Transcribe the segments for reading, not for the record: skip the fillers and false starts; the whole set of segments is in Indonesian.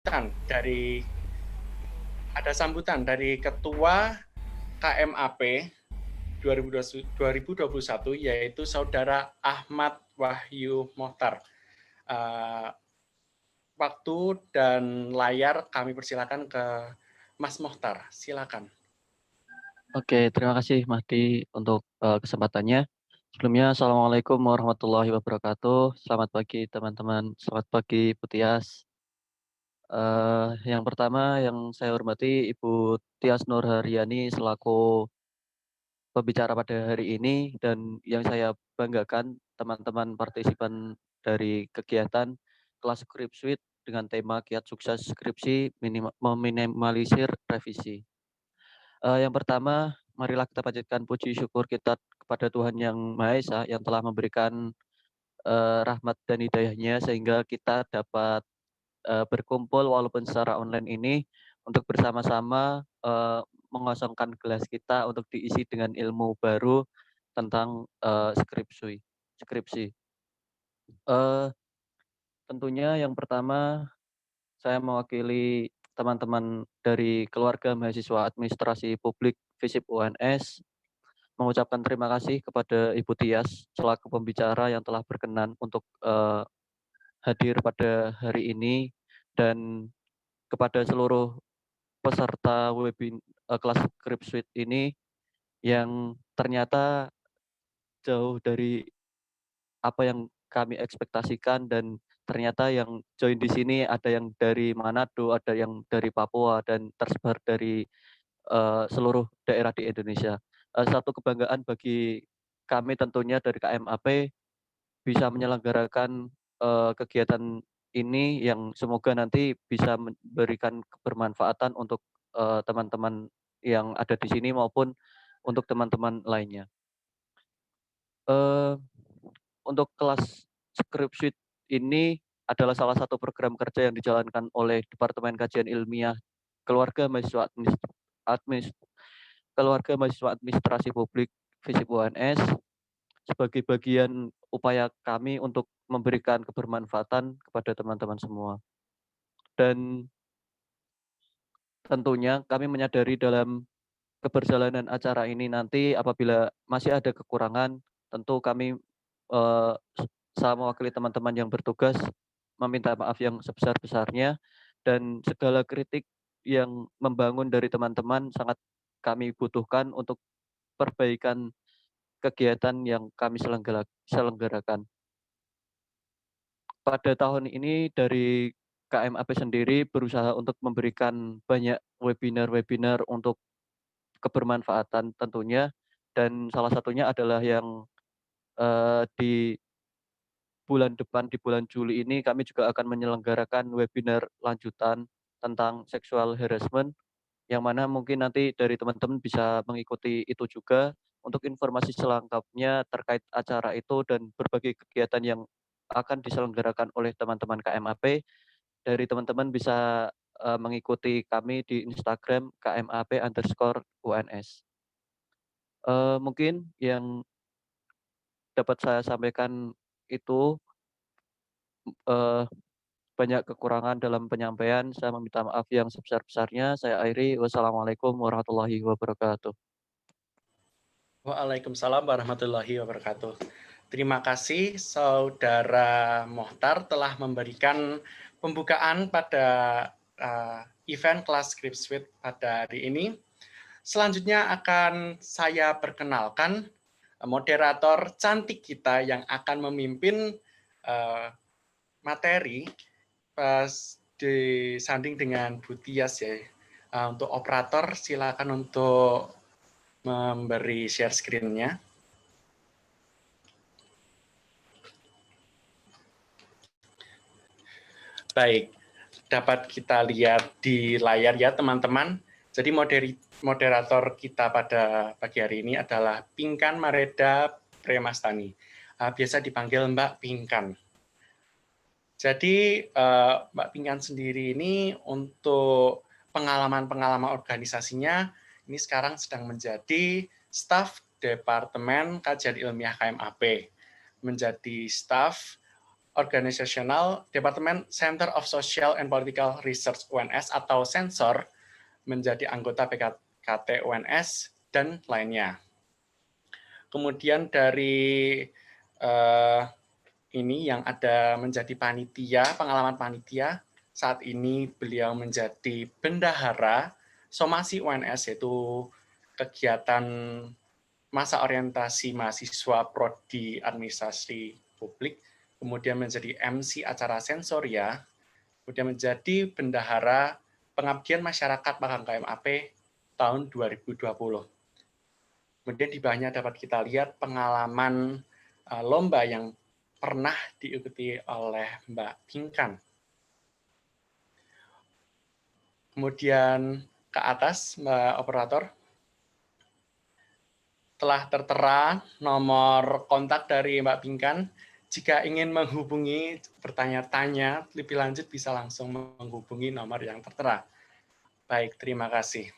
dari ada sambutan dari Ketua KMAP 2021 yaitu Saudara Ahmad Wahyu Mohtar. Waktu dan layar kami persilakan ke Mas Mohtar, silakan. Oke, terima kasih Mahdi untuk kesempatannya. Sebelumnya, Assalamualaikum warahmatullahi wabarakatuh. Selamat pagi teman-teman, selamat pagi Bu Tias. Yang pertama yang saya hormati Ibu Tias Nurharyani selaku pembicara pada hari ini, dan yang saya banggakan teman-teman partisipan dari kegiatan kelas Script Suite dengan tema Kiat Sukses Skripsi Meminimalisir Revisi. Yang pertama, marilah kita panjatkan puji syukur kita kepada Tuhan Yang Maha Esa yang telah memberikan rahmat dan hidayahnya sehingga kita dapat berkumpul walaupun secara online ini untuk bersama-sama mengosongkan gelas kita untuk diisi dengan ilmu baru tentang skripsi. Tentunya yang pertama saya mewakili teman-teman dari keluarga mahasiswa administrasi publik FISIP UNS mengucapkan terima kasih kepada Ibu Tias selaku pembicara yang telah berkenan untuk hadir pada hari ini, dan kepada seluruh peserta kelas Script Suite ini yang ternyata jauh dari apa yang kami ekspektasikan, dan ternyata yang join di sini ada yang dari Manado, ada yang dari Papua, dan tersebar dari seluruh daerah di Indonesia. Satu kebanggaan bagi kami tentunya dari KMAP bisa menyelenggarakan kegiatan ini yang semoga nanti bisa memberikan kebermanfaatan untuk teman-teman yang ada di sini maupun untuk teman-teman lainnya. Eh, untuk kelas Script Suite ini adalah salah satu program kerja yang dijalankan oleh Departemen Kajian Ilmiah Keluarga Mahasiswa Administrasi Publik FISIP UNS sebagai bagian upaya kami untuk memberikan kebermanfaatan kepada teman-teman semua. Dan tentunya kami menyadari dalam keberjalanan acara ini nanti apabila masih ada kekurangan, tentu kami eh, saya mewakili teman-teman yang bertugas meminta maaf yang sebesar-besarnya, dan segala kritik yang membangun dari teman-teman sangat kami butuhkan untuk perbaikan kegiatan yang kami selenggarakan. Pada tahun ini dari KMAP sendiri berusaha untuk memberikan banyak webinar-webinar untuk kebermanfaatan tentunya, dan salah satunya adalah yang di bulan depan, di bulan Juli ini kami juga akan menyelenggarakan webinar lanjutan tentang sexual harassment, yang mana mungkin nanti dari teman-teman bisa mengikuti itu juga. Untuk informasi selengkapnya terkait acara itu dan berbagai kegiatan yang akan diselenggarakan oleh teman-teman KMAP, dari teman-teman bisa mengikuti kami di Instagram KMAP_UNS. Mungkin yang dapat saya sampaikan itu eh, banyak kekurangan dalam penyampaian. Saya meminta maaf yang sebesar-besarnya. Saya akhiri. Wassalamualaikum warahmatullahi wabarakatuh. Waalaikumsalam warahmatullahi wabarakatuh. Terima kasih Saudara Mohtar telah memberikan pembukaan pada event kelas Script Suite pada hari ini. Selanjutnya akan saya perkenalkan moderator cantik kita yang akan memimpin materi disanding dengan Bu Tias ya. Untuk operator silakan untuk memberi share screen-nya. Baik, dapat kita lihat di layar ya teman-teman. Jadi moderator kita pada pagi hari ini adalah Pinkan Mareda Premastani. Biasa dipanggil Mbak Pinkan. Jadi Mbak Pinkan sendiri ini untuk pengalaman-pengalaman organisasinya ini sekarang sedang menjadi staf Departemen Kajian Ilmiah KMAP, menjadi staf organisasional Departemen Center of Social and Political Research UNS atau Sensor, menjadi anggota PKT UNS, dan lainnya. Kemudian dari ini yang ada menjadi panitia, pengalaman panitia, saat ini beliau menjadi bendahara Somasi UNS, yaitu kegiatan masa orientasi mahasiswa Prodi Administrasi Publik, kemudian menjadi MC acara Sensoria, kemudian menjadi bendahara Pengabdian Masyarakat Magang KMAP tahun 2020. Kemudian di bawahnya dapat kita lihat pengalaman lomba yang pernah diikuti oleh Mbak Pinkan. Kemudian ke atas, Mbak Operator, telah tertera nomor kontak dari Mbak Pinkan. Jika ingin menghubungi, bertanya-tanya lebih lanjut, bisa langsung menghubungi nomor yang tertera. Baik, terima kasih.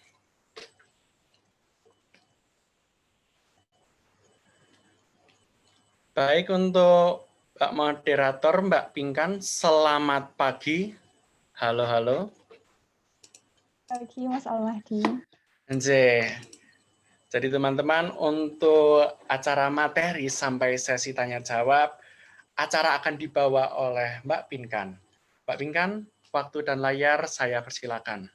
Baik, untuk Mbak Moderator, Mbak Pinkan, selamat pagi. Halo, halo. Pagi, Mas Almahdi. Jadi teman-teman, untuk acara materi sampai sesi tanya-jawab, acara akan dibawa oleh Mbak Pinkan. Mbak Pinkan, waktu dan layar saya persilakan.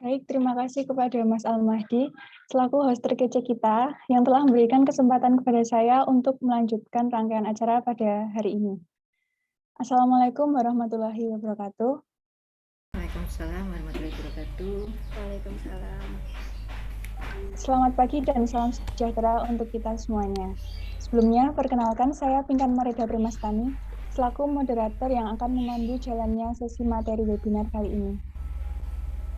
Baik, terima kasih kepada Mas Almahdi, selaku host terkece kita, yang telah memberikan kesempatan kepada saya untuk melanjutkan rangkaian acara pada hari ini. Assalamualaikum warahmatullahi wabarakatuh. Waalaikumsalam warahmatullahi wabarakatuh. Waalaikumsalam. Selamat pagi dan salam sejahtera untuk kita semuanya. Sebelumnya, perkenalkan saya Pinkan Mareda Premastani, selaku moderator yang akan memandu jalannya sesi materi webinar kali ini.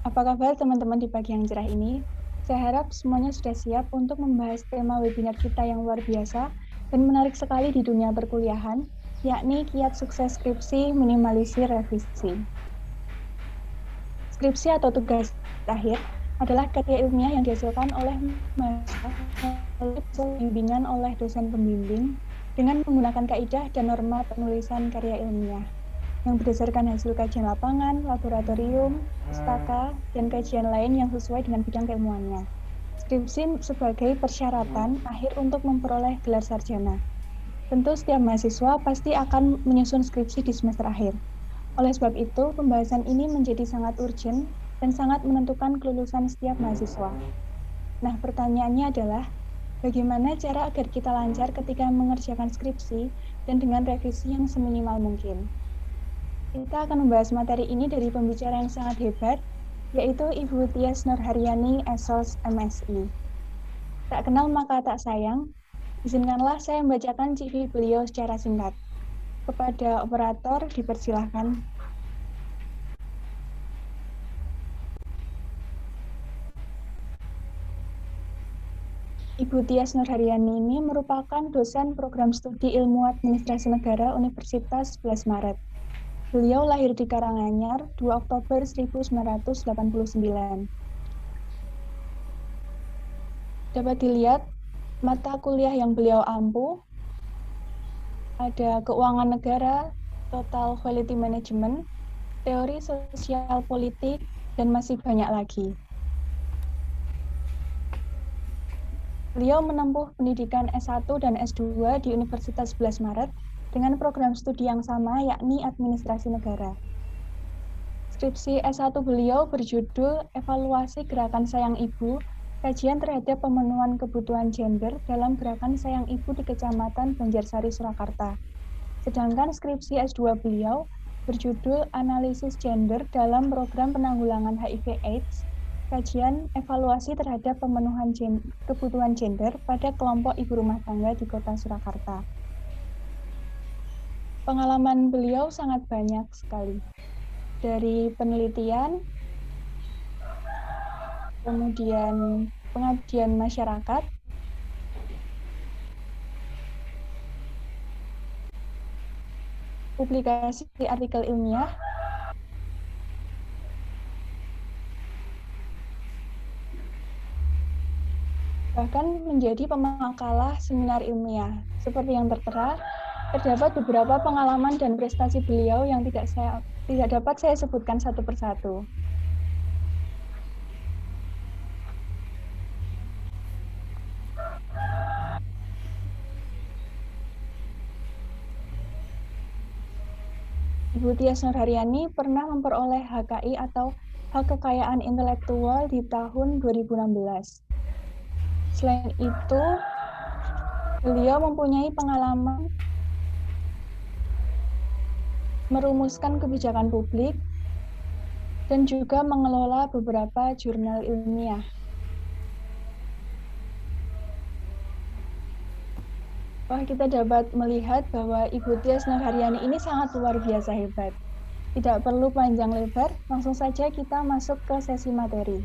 Apa kabar teman-teman di pagi yang cerah ini? Saya harap semuanya sudah siap untuk membahas tema webinar kita yang luar biasa dan menarik sekali di dunia perkuliahan, yakni kiat sukses skripsi minimalisir revisi. Skripsi atau tugas akhir adalah karya ilmiah yang dihasilkan oleh mahasiswa bimbingan oleh dosen pembimbing dengan menggunakan kaidah dan norma penulisan karya ilmiah yang berdasarkan hasil kajian lapangan, laboratorium, pustaka, dan kajian lain yang sesuai dengan bidang keilmuannya. Skripsi sebagai persyaratan akhir untuk memperoleh gelar sarjana. Tentu setiap mahasiswa pasti akan menyusun skripsi di semester akhir. Oleh sebab itu, pembahasan ini menjadi sangat urgent dan sangat menentukan kelulusan setiap mahasiswa. Nah, pertanyaannya adalah, bagaimana cara agar kita lancar ketika mengerjakan skripsi dan dengan revisi yang seminimal mungkin? Kita akan membahas materi ini dari pembicara yang sangat hebat, yaitu Ibu Tias Nurharyani, SOS MSI. Tak kenal maka tak sayang, izinkanlah saya membacakan CV beliau secara singkat. Kepada operator, dipersilahkan. Ibu Tias Nurharyani ini merupakan dosen program studi ilmu administrasi negara Universitas 11 Maret. Beliau lahir di Karanganyar 2 Oktober 1989. Dapat dilihat mata kuliah yang beliau ampu, ada keuangan negara, total quality management, teori sosial politik, dan masih banyak lagi. Beliau menempuh pendidikan S1 dan S2 di Universitas 11 Maret dengan program studi yang sama, yakni Administrasi Negara. Skripsi S1 beliau berjudul Evaluasi Gerakan Sayang Ibu, Kajian Terhadap Pemenuhan Kebutuhan Gender dalam Gerakan Sayang Ibu di Kecamatan Banjarsari, Surakarta. Sedangkan skripsi S2 beliau berjudul Analisis Gender dalam Program Penanggulangan HIV/AIDS, Kajian Evaluasi Terhadap Pemenuhan Kebutuhan Gender pada Kelompok Ibu Rumah Tangga di Kota Surakarta. Pengalaman beliau sangat banyak sekali. Dari penelitian, kemudian pengabdian masyarakat, publikasi artikel ilmiah, bahkan menjadi pemakalah seminar ilmiah. Seperti yang tertera, terdapat beberapa pengalaman dan prestasi beliau yang tidak dapat saya sebutkan satu persatu. Ibu Tias Nurharyani pernah memperoleh HKI atau Hak Kekayaan Intelektual di tahun 2016. Selain itu, beliau mempunyai pengalaman merumuskan kebijakan publik dan juga mengelola beberapa jurnal ilmiah. Wah, kita dapat melihat bahwa Ibu Tias Nurharyani ini sangat luar biasa hebat. Tidak perlu panjang lebar, langsung saja kita masuk ke sesi materi.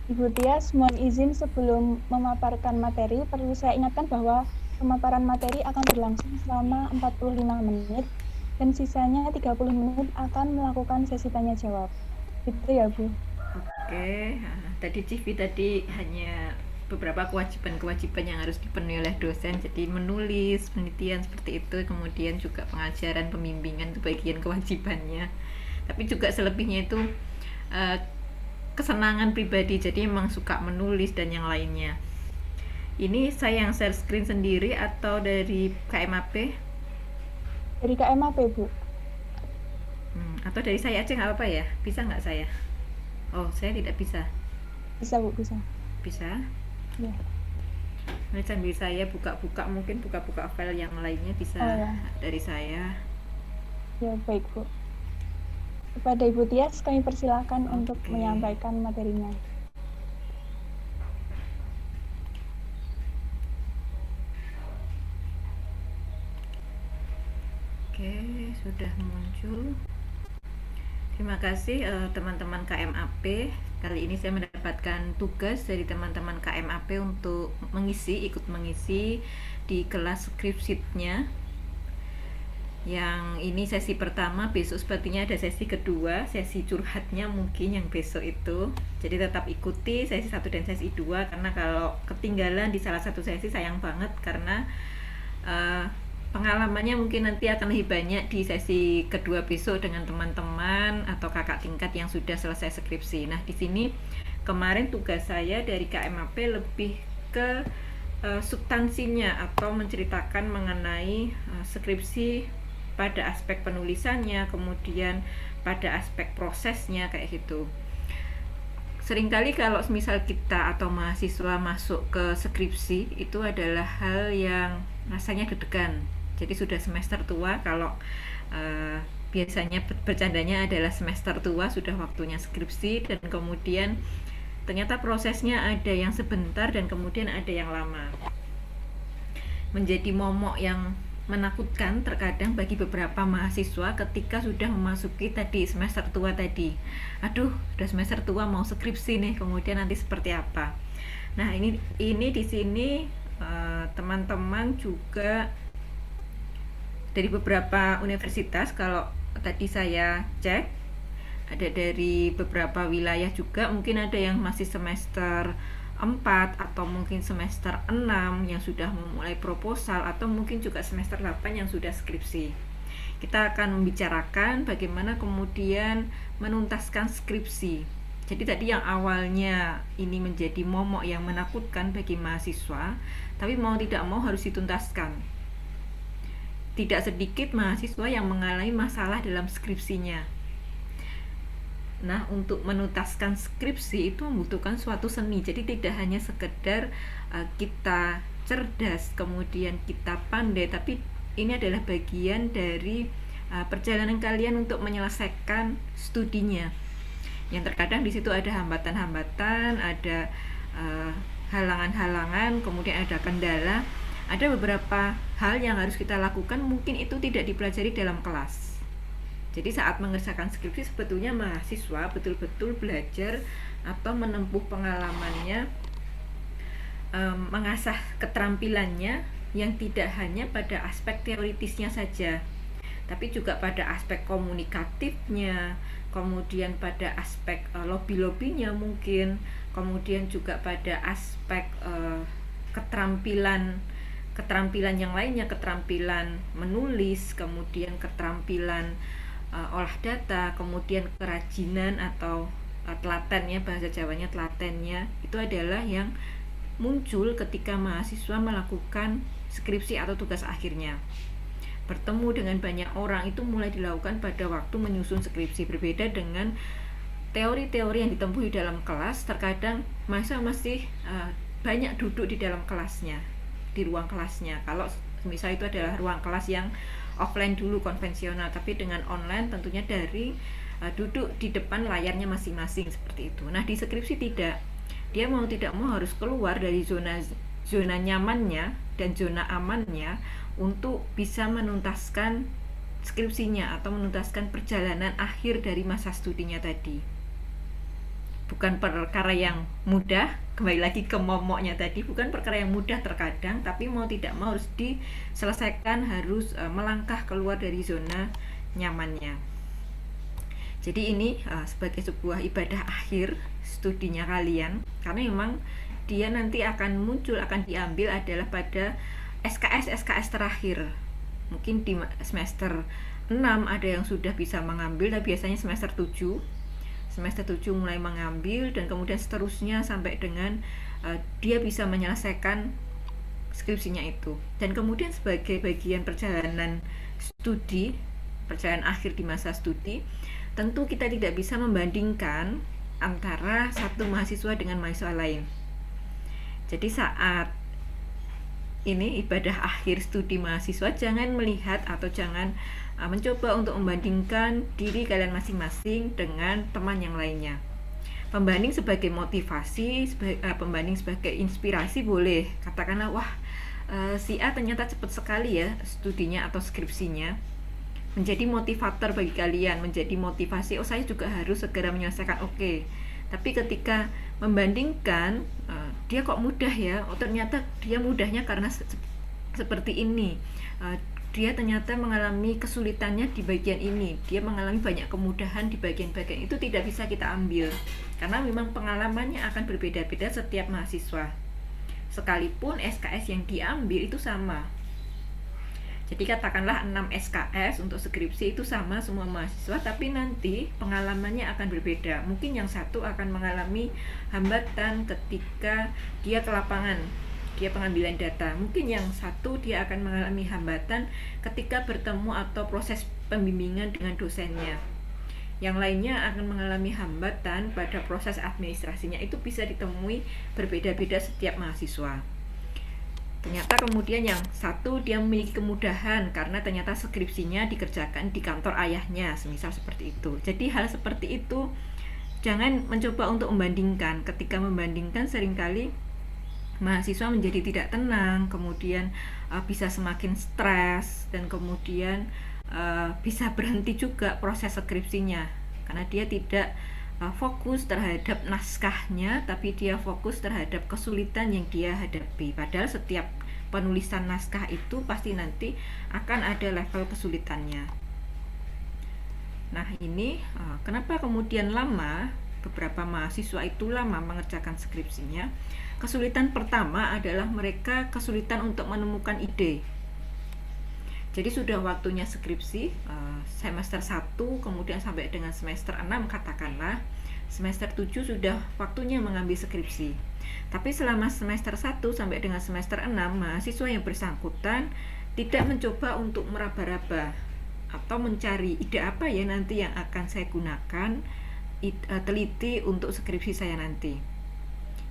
Ibu Tias, mohon izin sebelum memaparkan materi, perlu saya ingatkan bahwa pemaparan materi akan berlangsung selama 45 menit, dan sisanya 30 menit akan melakukan sesi tanya-jawab. Gitu ya, Bu? Oke, tadi Civi tadi hanya beberapa kewajiban-kewajiban yang harus dipenuhi oleh dosen, jadi menulis, penelitian seperti itu, kemudian juga pengajaran, pembimbingan itu bagian kewajibannya. Tapi juga selebihnya itu kesenangan pribadi, jadi emang suka menulis dan yang lainnya. Ini saya yang share screen sendiri atau dari KMAP? Dari KMAP, Bu. Atau dari saya aja nggak apa-apa ya? Bisa nggak saya? Oh, saya tidak bisa. Bisa, Bu, bisa. Bisa? Ya. Nah, sambil saya buka-buka, mungkin buka-buka file yang lainnya bisa dari saya. Ya, baik, Bu. Kepada Ibu Tias, kami persilakan untuk menyampaikan materinya. Oke, sudah muncul. Terima kasih teman-teman KMAP. Kali ini saya mendapatkan tugas dari teman-teman KMAP untuk ikut mengisi di kelas script sheet-nya. Yang ini sesi pertama, besok sepertinya ada sesi kedua, sesi curhatnya mungkin yang besok itu. Jadi tetap ikuti sesi 1 dan sesi 2, karena kalau ketinggalan di salah satu sesi sayang banget, karena pengalamannya mungkin nanti akan lebih banyak di sesi kedua besok dengan teman-teman atau kakak tingkat yang sudah selesai skripsi. Nah, di sini kemarin tugas saya dari KMAP lebih ke substansinya atau menceritakan mengenai skripsi pada aspek penulisannya, kemudian pada aspek prosesnya kayak gitu. Seringkali kalau misal kita atau mahasiswa masuk ke skripsi itu adalah hal yang rasanya deg-degan. Jadi sudah semester tua, kalau biasanya bercandanya adalah semester tua, sudah waktunya skripsi, dan kemudian ternyata prosesnya ada yang sebentar dan kemudian ada yang lama. Menjadi momok yang menakutkan terkadang bagi beberapa mahasiswa ketika sudah memasuki tadi semester tua tadi. Aduh, udah semester tua mau skripsi nih, kemudian nanti seperti apa. Nah, ini di sini teman-teman juga dari beberapa universitas, kalau tadi saya cek ada dari beberapa wilayah juga, mungkin ada yang masih semester 4 atau mungkin semester 6 yang sudah memulai proposal, atau mungkin juga semester 8 yang sudah skripsi. Kita akan membicarakan bagaimana kemudian menuntaskan skripsi. Jadi tadi yang awalnya ini menjadi momok yang menakutkan bagi mahasiswa, tapi mau tidak mau harus dituntaskan. Tidak sedikit mahasiswa yang mengalami masalah dalam skripsinya. Nah, untuk menuntaskan skripsi itu membutuhkan suatu seni. Jadi tidak hanya sekedar kita cerdas, kemudian kita pandai, tapi ini adalah bagian dari perjalanan kalian untuk menyelesaikan studinya. Yang terkadang di situ ada hambatan-hambatan, ada halangan-halangan, kemudian ada kendala. Ada beberapa hal yang harus kita lakukan, mungkin itu tidak dipelajari dalam kelas. Jadi saat mengerjakan skripsi sebetulnya mahasiswa betul-betul belajar atau menempuh pengalamannya, mengasah keterampilannya yang tidak hanya pada aspek teoritisnya saja, tapi juga pada aspek komunikatifnya, kemudian pada aspek lobby-lobbynya mungkin, kemudian juga pada aspek keterampilan yang lainnya, keterampilan menulis, kemudian keterampilan olah data, kemudian kerajinan atau telatennya, bahasa Jawanya telatennya, itu adalah yang muncul ketika mahasiswa melakukan skripsi atau tugas akhirnya. Bertemu dengan banyak orang itu mulai dilakukan pada waktu menyusun skripsi. Berbeda dengan teori-teori yang ditempuh di dalam kelas, terkadang mahasiswa masih banyak duduk di dalam kelasnya, di ruang kelasnya. Kalau misalnya itu adalah ruang kelas yang offline dulu, konvensional, tapi dengan online tentunya dari duduk di depan layarnya masing-masing seperti itu. Nah, di skripsi tidak. Dia mau tidak mau harus keluar dari zona nyamannya dan zona amannya untuk bisa menuntaskan skripsinya atau menuntaskan perjalanan akhir dari masa studinya tadi. Bukan perkara yang mudah, kembali lagi ke momoknya tadi, bukan perkara yang mudah terkadang, tapi mau tidak mau harus diselesaikan, harus melangkah keluar dari zona nyamannya. Jadi ini sebagai sebuah ibadah akhir studinya kalian, karena memang dia nanti akan muncul, akan diambil adalah pada SKS terakhir. Mungkin di semester 6 ada yang sudah bisa mengambil, tapi biasanya semester 7 mulai mengambil, dan kemudian seterusnya sampai dengan dia bisa menyelesaikan skripsinya itu. Dan kemudian sebagai bagian perjalanan studi, perjalanan akhir di masa studi, tentu kita tidak bisa membandingkan antara satu mahasiswa dengan mahasiswa lain. Jadi saat ini ibadah akhir studi mahasiswa, jangan melihat atau jangan mencoba untuk membandingkan diri kalian masing-masing dengan teman yang lainnya. Pembanding sebagai motivasi, pembanding sebagai inspirasi boleh. Katakanlah, wah si A ternyata cepat sekali ya studinya atau skripsinya. Menjadi motivator bagi kalian, menjadi motivasi, oh saya juga harus segera menyelesaikan. Oke. Tapi ketika membandingkan, dia kok mudah ya, oh ternyata dia mudahnya karena seperti ini, dia ternyata mengalami kesulitannya di bagian ini, dia mengalami banyak kemudahan di bagian-bagian itu, tidak bisa kita ambil karena memang pengalamannya akan berbeda-beda setiap mahasiswa, sekalipun SKS yang diambil itu sama. Jadi katakanlah 6 SKS untuk skripsi itu sama semua mahasiswa, tapi nanti pengalamannya akan berbeda. Mungkin yang satu akan mengalami hambatan ketika dia ke lapangan, dia pengambilan data. Mungkin yang satu dia akan mengalami hambatan ketika bertemu atau proses pembimbingan dengan dosennya. Yang lainnya akan mengalami hambatan pada proses administrasinya. Itu bisa ditemui berbeda-beda setiap mahasiswa. Ternyata kemudian yang satu dia memiliki kemudahan karena ternyata skripsinya dikerjakan di kantor ayahnya, semisal seperti itu. Jadi hal seperti itu jangan mencoba untuk membandingkan. Ketika membandingkan seringkali mahasiswa menjadi tidak tenang, kemudian bisa semakin stres, dan kemudian bisa berhenti juga proses skripsinya karena dia tidak fokus terhadap naskahnya, tapi dia fokus terhadap kesulitan yang dia hadapi. Padahal setiap penulisan naskah itu pasti nanti akan ada level kesulitannya. Nah ini kenapa kemudian lama, beberapa mahasiswa itu lama mengerjakan skripsinya. Kesulitan pertama adalah mereka kesulitan untuk menemukan ide. Jadi sudah waktunya skripsi, semester 1 kemudian sampai dengan semester 6 katakanlah, semester 7 sudah waktunya mengambil skripsi. Tapi selama semester 1 sampai dengan semester 6, mahasiswa yang bersangkutan tidak mencoba untuk meraba-raba atau mencari ide apa ya nanti yang akan saya gunakan, teliti untuk skripsi saya nanti.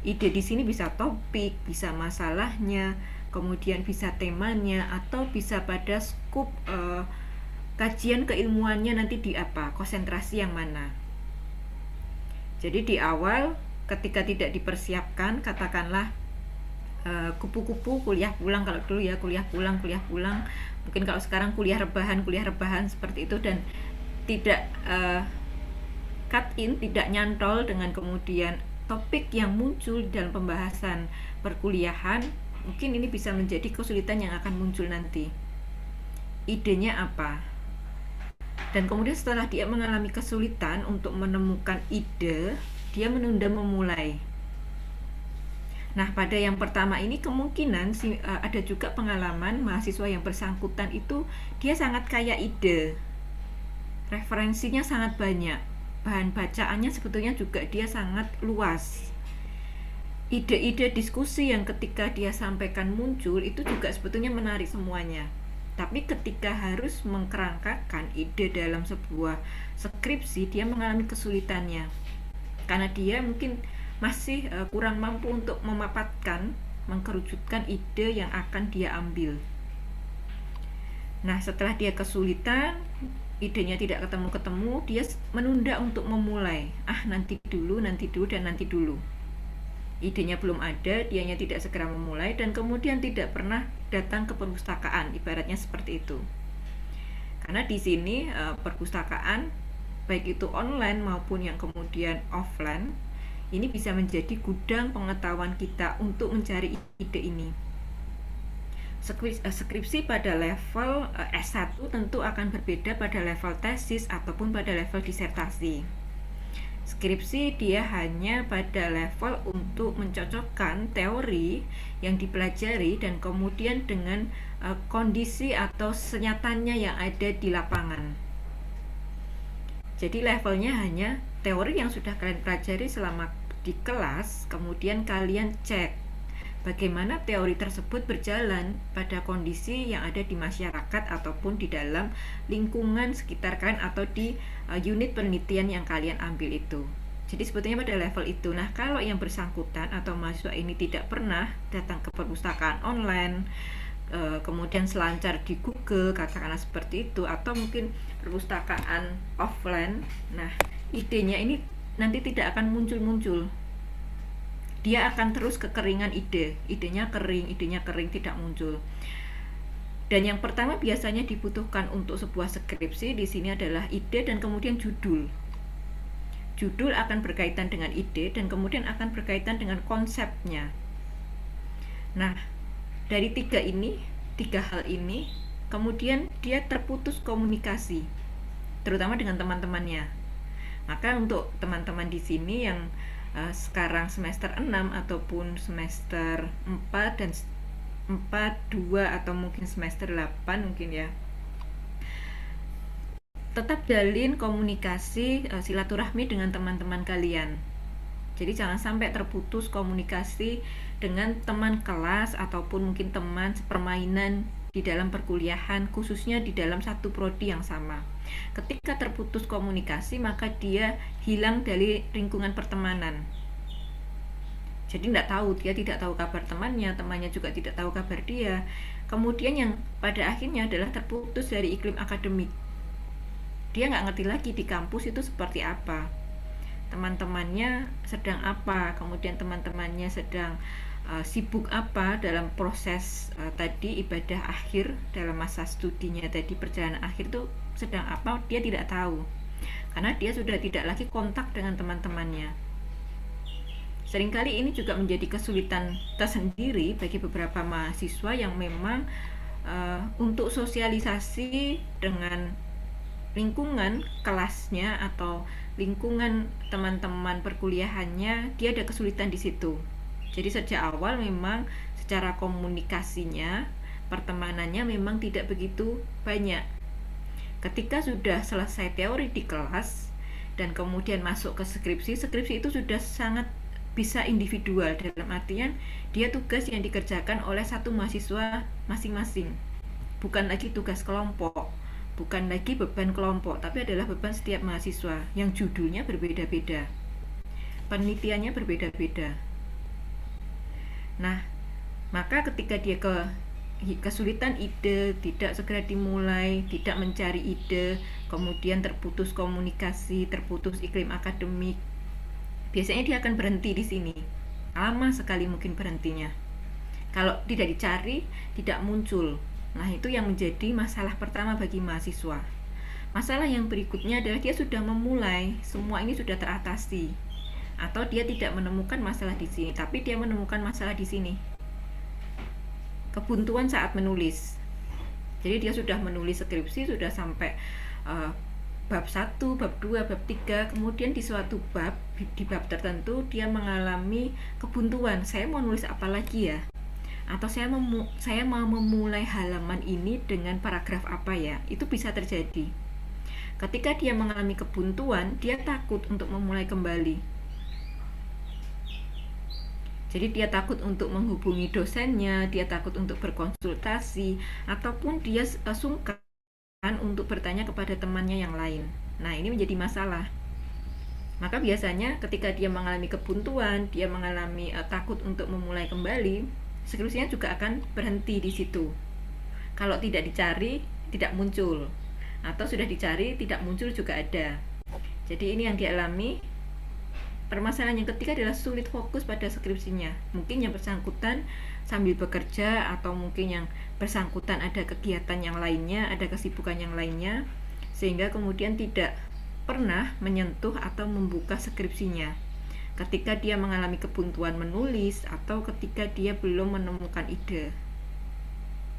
Ide di sini bisa topik, bisa masalahnya, kemudian bisa temanya, atau bisa pada skup kajian keilmuannya nanti di apa, konsentrasi yang mana. Jadi di awal ketika tidak dipersiapkan, katakanlah kupu-kupu kuliah pulang, kalau dulu ya kuliah pulang, mungkin kalau sekarang kuliah rebahan seperti itu, dan tidak cut in, tidak nyantol dengan kemudian topik yang muncul dalam pembahasan perkuliahan, mungkin ini bisa menjadi kesulitan yang akan muncul nanti. Idenya apa? Dan kemudian setelah dia mengalami kesulitan untuk menemukan ide, dia menunda memulai. Nah, pada yang pertama ini kemungkinan ada juga pengalaman mahasiswa yang bersangkutan itu dia sangat kaya ide, referensinya sangat banyak, bahan bacaannya sebetulnya juga dia sangat luas. Ide-ide diskusi yang ketika dia sampaikan muncul itu juga sebetulnya menarik semuanya. Tapi ketika harus mengkerangkakan ide dalam sebuah skripsi, dia mengalami kesulitannya. Karena dia mungkin masih kurang mampu untuk memapatkan, mengkerucutkan ide yang akan dia ambil. Nah, setelah dia kesulitan, idenya tidak ketemu-ketemu, dia menunda untuk memulai. Nanti dulu, dan nanti dulu. Idenya belum ada, dianya tidak segera memulai, dan kemudian tidak pernah datang ke perpustakaan, ibaratnya seperti itu. Karena di sini perpustakaan, baik itu online maupun yang kemudian offline, ini bisa menjadi gudang pengetahuan kita untuk mencari ide ini. Skripsi pada level S1 tentu akan berbeda pada level tesis ataupun pada level disertasi. Skripsi dia hanya pada level untuk mencocokkan teori yang dipelajari dan kemudian dengan kondisi atau senyatanya yang ada di lapangan. Jadi levelnya hanya teori yang sudah kalian pelajari selama di kelas, kemudian kalian cek bagaimana teori tersebut berjalan pada kondisi yang ada di masyarakat ataupun di dalam lingkungan sekitar kalian atau di unit penelitian yang kalian ambil itu. Jadi sebetulnya pada level itu. Nah, kalau yang bersangkutan atau mahasiswa ini tidak pernah datang ke perpustakaan online, kemudian selancar di Google, katakanlah seperti itu, atau mungkin perpustakaan offline, nah idenya ini nanti tidak akan muncul-muncul. Dia akan terus kekeringan idenya kering, tidak muncul. Dan yang pertama biasanya dibutuhkan untuk sebuah skripsi di sini adalah ide dan kemudian judul. Judul akan berkaitan dengan ide dan kemudian akan berkaitan dengan konsepnya. Nah, dari tiga hal ini, kemudian dia terputus komunikasi, terutama dengan teman-temannya. Maka untuk teman-teman di sini yang sekarang semester 6 ataupun semester 4 dan 4, 2 atau mungkin semester 8 mungkin ya, tetap jalin komunikasi silaturahmi dengan teman-teman kalian. Jadi jangan sampai terputus komunikasi dengan teman kelas ataupun mungkin teman sepermainan di dalam perkuliahan, khususnya di dalam satu prodi yang sama. Ketika terputus komunikasi, maka dia hilang dari lingkungan pertemanan. Jadi dia tidak tahu kabar temannya juga tidak tahu kabar dia. Kemudian yang pada akhirnya adalah terputus dari iklim akademik. Dia nggak ngerti lagi di kampus itu seperti apa, teman-temannya sedang apa, kemudian teman-temannya sedang sibuk apa dalam proses tadi ibadah akhir, dalam masa studinya tadi, perjalanan akhir itu sedang apa, dia tidak tahu karena dia sudah tidak lagi kontak dengan teman-temannya. Seringkali ini juga menjadi kesulitan tersendiri bagi beberapa mahasiswa yang memang untuk sosialisasi dengan lingkungan kelasnya atau lingkungan teman-teman perkuliahannya, dia ada kesulitan di situ. Jadi sejak awal memang secara komunikasinya, pertemanannya memang tidak begitu banyak. Ketika sudah selesai teori di kelas dan kemudian masuk ke skripsi itu sudah sangat bisa individual, dalam artian dia tugas yang dikerjakan oleh satu mahasiswa masing-masing, bukan lagi tugas kelompok, bukan lagi beban kelompok, tapi adalah beban setiap mahasiswa yang judulnya berbeda-beda, penelitiannya berbeda-beda. Nah, maka ketika dia kesulitan ide, tidak segera dimulai, tidak mencari ide, kemudian terputus komunikasi, terputus iklim akademik, biasanya dia akan berhenti di sini. Lama sekali mungkin berhentinya. Kalau tidak dicari, tidak muncul. Nah, itu yang menjadi masalah pertama bagi mahasiswa. Masalah yang berikutnya adalah dia sudah memulai, semua ini sudah teratasi, atau dia tidak menemukan masalah di sini, tapi dia menemukan masalah di sini. Kebuntuan saat menulis. Jadi dia sudah menulis skripsi, sudah sampai bab 1, bab 2, bab 3, kemudian di suatu bab, di bab tertentu dia mengalami kebuntuan, saya mau nulis apa lagi ya, atau saya mau memulai halaman ini dengan paragraf apa ya. Itu bisa terjadi. Ketika dia mengalami kebuntuan, dia takut untuk memulai kembali. Jadi dia takut untuk menghubungi dosennya, dia takut untuk berkonsultasi, ataupun dia sungkan untuk bertanya kepada temannya yang lain. Nah, ini menjadi masalah. Maka biasanya ketika dia mengalami kebuntuan, dia mengalami takut untuk memulai kembali, skripsinya juga akan berhenti di situ. Kalau tidak dicari, tidak muncul. Atau sudah dicari, tidak muncul juga ada. Jadi ini yang dialami. Permasalahan yang ketiga adalah sulit fokus pada skripsinya. Mungkin yang bersangkutan sambil bekerja, atau mungkin yang bersangkutan ada kegiatan yang lainnya, ada kesibukan yang lainnya, sehingga kemudian tidak pernah menyentuh atau membuka skripsinya. Ketika dia mengalami kebuntuan menulis, atau ketika dia belum menemukan ide.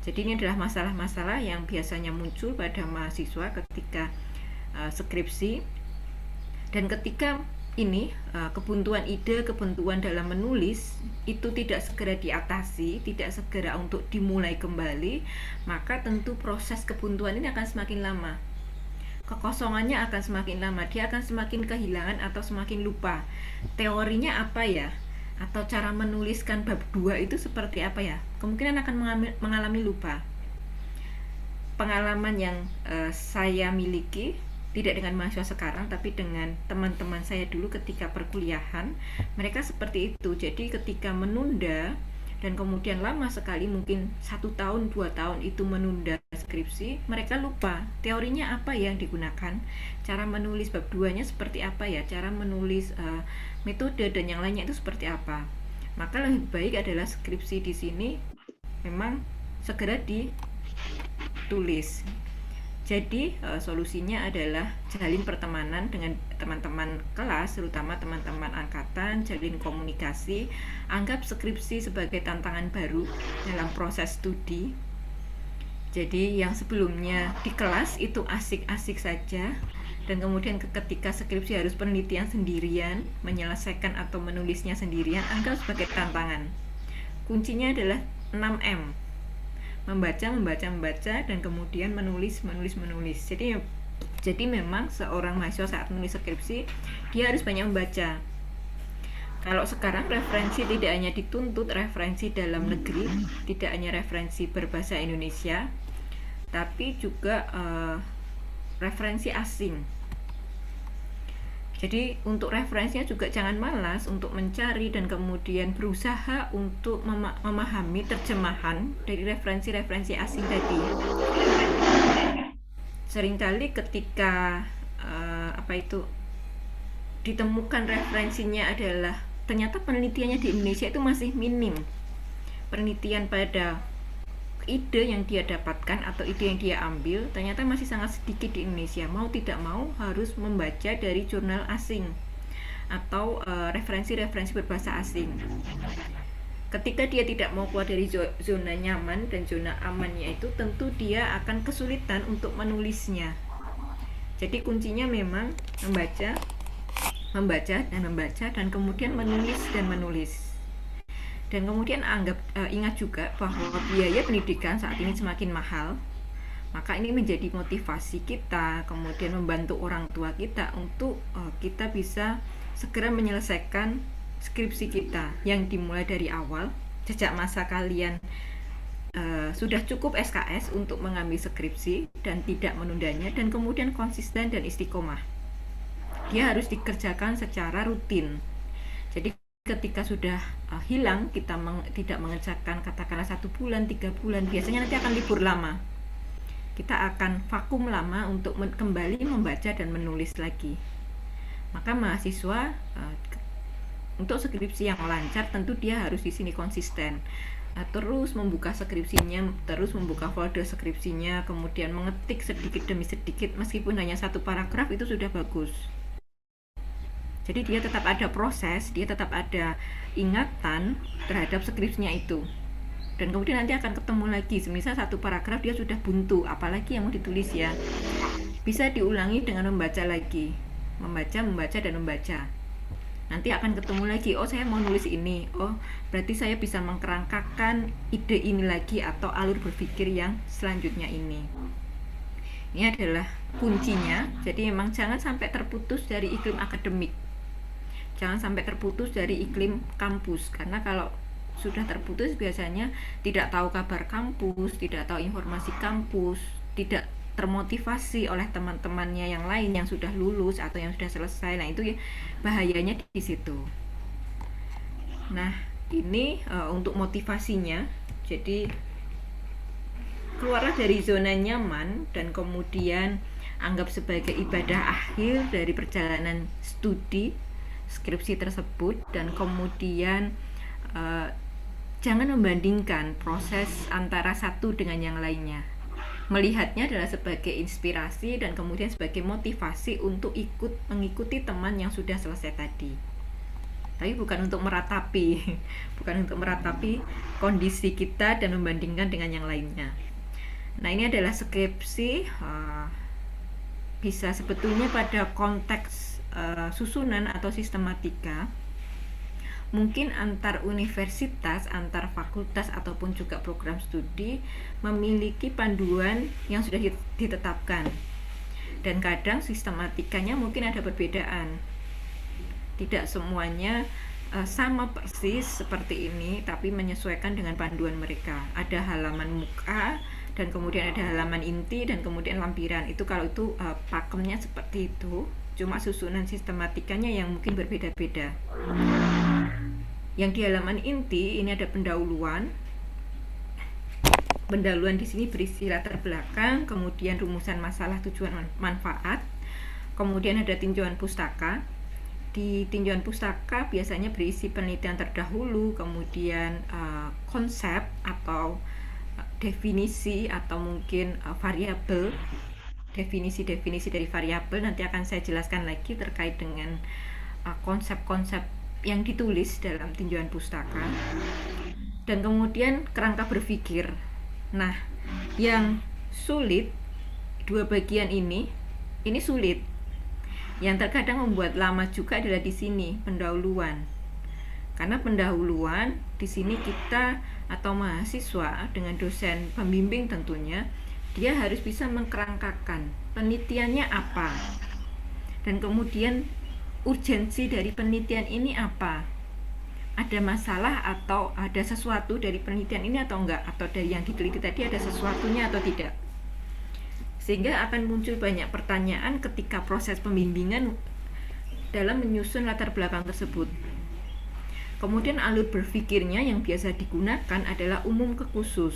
Jadi ini adalah masalah-masalah yang biasanya muncul pada mahasiswa ketika skripsi. Dan ketika ini kebuntuan ide, kebuntuan dalam menulis itu tidak segera diatasi, tidak segera untuk dimulai kembali, maka tentu proses kebuntuan ini akan semakin lama. Kekosongannya akan semakin lama, dia akan semakin kehilangan atau semakin lupa. Teorinya apa ya? Atau cara menuliskan bab 2 itu seperti apa ya? Kemungkinan akan mengalami lupa. Pengalaman yang saya miliki, tidak dengan mahasiswa sekarang, tapi dengan teman-teman saya dulu ketika perkuliahan, mereka seperti itu. Jadi ketika menunda dan kemudian lama sekali, mungkin 1 tahun, 2 tahun itu menunda skripsi, mereka lupa teorinya apa yang digunakan, cara menulis bab 2-nya seperti apa ya, cara menulis metode dan yang lainnya itu seperti apa. Maka lebih baik adalah skripsi di sini memang segera ditulis. Jadi solusinya adalah jalin pertemanan dengan teman-teman kelas, terutama teman-teman angkatan, jalin komunikasi, anggap skripsi sebagai tantangan baru dalam proses studi. Jadi yang sebelumnya di kelas itu asik-asik saja, dan kemudian ketika skripsi harus penelitian sendirian, menyelesaikan atau menulisnya sendirian, anggap sebagai tantangan. Kuncinya adalah 6M. Membaca, dan kemudian menulis. Jadi memang seorang mahasiswa saat menulis skripsi, dia harus banyak membaca. Kalau sekarang referensi tidak hanya dituntut referensi dalam negeri, tidak hanya referensi berbahasa Indonesia, tapi juga referensi asing. Jadi untuk referensinya juga jangan malas untuk mencari dan kemudian berusaha untuk memahami terjemahan dari referensi-referensi asing tadi. Seringkali ketika ditemukan referensinya adalah ternyata penelitiannya di Indonesia itu masih minim. Penelitian pada ide yang dia dapatkan atau ide yang dia ambil ternyata masih sangat sedikit di Indonesia. Mau tidak mau harus membaca dari jurnal asing atau referensi-referensi berbahasa asing. Ketika dia tidak mau keluar dari zona nyaman dan zona amannya itu, tentu dia akan kesulitan untuk menulisnya. Jadi kuncinya memang membaca dan kemudian menulis. Dan kemudian ingat juga bahwa biaya pendidikan saat ini semakin mahal. Maka ini menjadi motivasi kita, kemudian membantu orang tua kita untuk kita bisa segera menyelesaikan skripsi kita yang dimulai dari awal. Sejak masa kalian sudah cukup SKS untuk mengambil skripsi dan tidak menundanya, dan kemudian konsisten dan istiqomah. Dia harus dikerjakan secara rutin. Jadi ketika sudah hilang, kita tidak mengerjakan katakanlah 1 bulan, 3 bulan, biasanya nanti akan libur lama. Kita akan vakum lama untuk kembali membaca dan menulis lagi. Maka mahasiswa untuk skripsi yang lancar tentu dia harus di sini konsisten. Terus membuka skripsinya, terus membuka folder skripsinya, kemudian mengetik sedikit demi sedikit, meskipun hanya 1 paragraf itu sudah bagus. Jadi dia tetap ada proses, dia tetap ada ingatan terhadap skripsinya itu. Dan kemudian nanti akan ketemu lagi, semisal 1 paragraf dia sudah buntu, apalagi yang mau ditulis ya. bisa diulangi dengan membaca lagi, membaca dan membaca. Nanti akan ketemu lagi, oh saya mau nulis ini, oh berarti saya bisa mengkerangkakan ide ini lagi atau alur berpikir yang selanjutnya ini. Ini adalah kuncinya. Jadi memang jangan sampai terputus dari iklim akademik, jangan sampai terputus dari iklim kampus, karena kalau sudah terputus biasanya tidak tahu kabar kampus, tidak tahu informasi kampus, tidak termotivasi oleh teman-temannya yang lain yang sudah lulus atau yang sudah selesai. Nah, itu bahayanya di situ. Nah, ini untuk motivasinya. Jadi keluarlah dari zona nyaman dan kemudian anggap sebagai ibadah akhir dari perjalanan studi skripsi tersebut, dan kemudian jangan membandingkan proses antara satu dengan yang lainnya. Melihatnya adalah sebagai inspirasi dan kemudian sebagai motivasi untuk mengikuti teman yang sudah selesai tadi. Tapi bukan untuk meratapi, bukan untuk meratapi kondisi kita dan membandingkan dengan yang lainnya. Nah, ini adalah skripsi, bisa sebetulnya pada konteks susunan atau sistematika, mungkin antar universitas, antar fakultas ataupun juga program studi memiliki panduan yang sudah ditetapkan, dan kadang sistematikanya mungkin ada perbedaan. Tidak semuanya sama persis seperti ini, tapi menyesuaikan dengan panduan mereka. Ada halaman muka dan kemudian ada halaman inti dan kemudian lampiran. Itu kalau itu pakemnya seperti itu, cuma susunan sistematikanya yang mungkin berbeda-beda. Yang di halaman inti ini ada pendahuluan. Pendahuluan di sini berisi latar belakang, kemudian rumusan masalah, tujuan, manfaat, kemudian ada tinjauan pustaka. Di tinjauan pustaka biasanya berisi penelitian terdahulu, kemudian konsep atau definisi atau mungkin variabel, definisi-definisi dari variabel. Nanti akan saya jelaskan lagi terkait dengan konsep-konsep yang ditulis dalam tinjauan pustaka. Dan kemudian kerangka berpikir. Nah, yang sulit, dua bagian ini sulit. Yang terkadang membuat lama juga adalah di sini, pendahuluan. Karena pendahuluan di sini kita atau mahasiswa dengan dosen pembimbing tentunya, dia harus bisa mengkerangkakan penelitiannya apa. Dan kemudian urgensi dari penelitian ini apa? Ada masalah atau ada sesuatu dari penelitian ini atau enggak? Atau dari yang diteliti tadi ada sesuatunya atau tidak? Sehingga akan muncul banyak pertanyaan ketika proses pembimbingan dalam menyusun latar belakang tersebut. Kemudian alur berpikirnya yang biasa digunakan adalah umum ke khusus.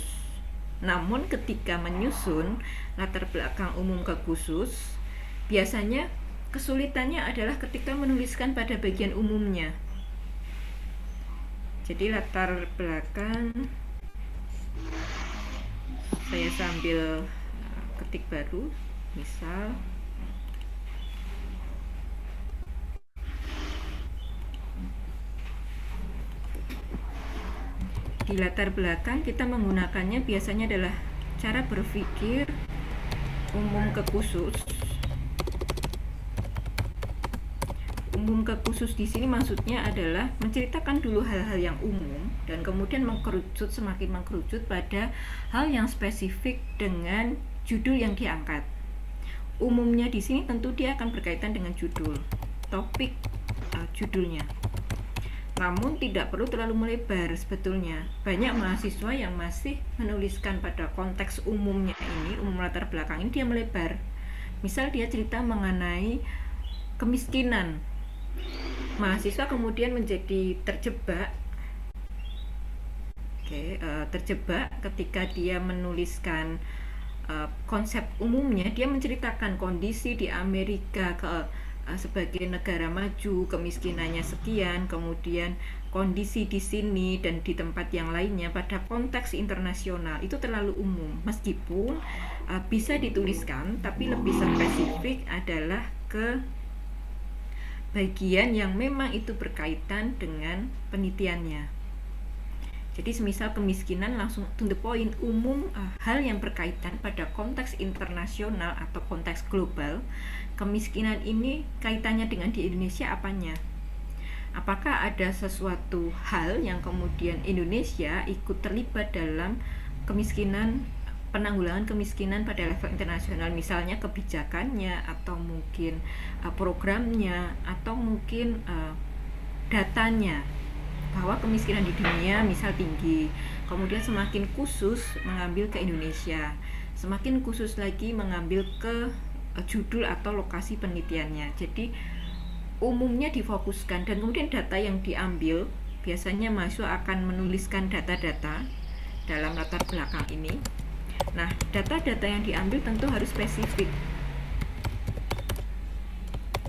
Namun ketika menyusun latar belakang umum ke khusus, biasanya kesulitannya adalah ketika menuliskan pada bagian umumnya. Jadi latar belakang, saya sambil ketik baru, misal di latar belakang kita menggunakannya biasanya adalah cara berpikir umum ke khusus. Umum ke khusus di sini maksudnya adalah menceritakan dulu hal-hal yang umum dan kemudian semakin mengkerucut pada hal yang spesifik dengan judul yang diangkat. Umumnya di sini tentu dia akan berkaitan dengan judul, topik judulnya. Namun tidak perlu terlalu melebar sebetulnya. Banyak mahasiswa yang masih menuliskan pada konteks umumnya ini, umum latar belakang ini dia melebar. Misal dia cerita mengenai kemiskinan. Mahasiswa kemudian menjadi terjebak terjebak ketika dia menuliskan konsep umumnya. Dia menceritakan kondisi di Amerika sebagai negara maju, kemiskinannya sekian, kemudian kondisi di sini dan di tempat yang lainnya pada konteks internasional. Itu terlalu umum, meskipun bisa dituliskan, tapi lebih spesifik adalah ke bagian yang memang itu berkaitan dengan penelitiannya. Jadi semisal kemiskinan langsung to the point, umum, hal yang berkaitan pada konteks internasional atau konteks global. Kemiskinan ini kaitannya dengan di Indonesia apanya? Apakah ada sesuatu hal yang kemudian Indonesia ikut terlibat dalam kemiskinan, penanggulangan kemiskinan pada level internasional, misalnya kebijakannya atau mungkin programnya atau mungkin datanya, bahwa kemiskinan di dunia misal tinggi, kemudian semakin khusus mengambil ke Indonesia, semakin khusus lagi mengambil ke judul atau lokasi penelitiannya. Jadi umumnya difokuskan, dan kemudian data yang diambil biasanya mahasiswa akan menuliskan data-data dalam latar belakang ini. Nah, data-data yang diambil tentu harus spesifik.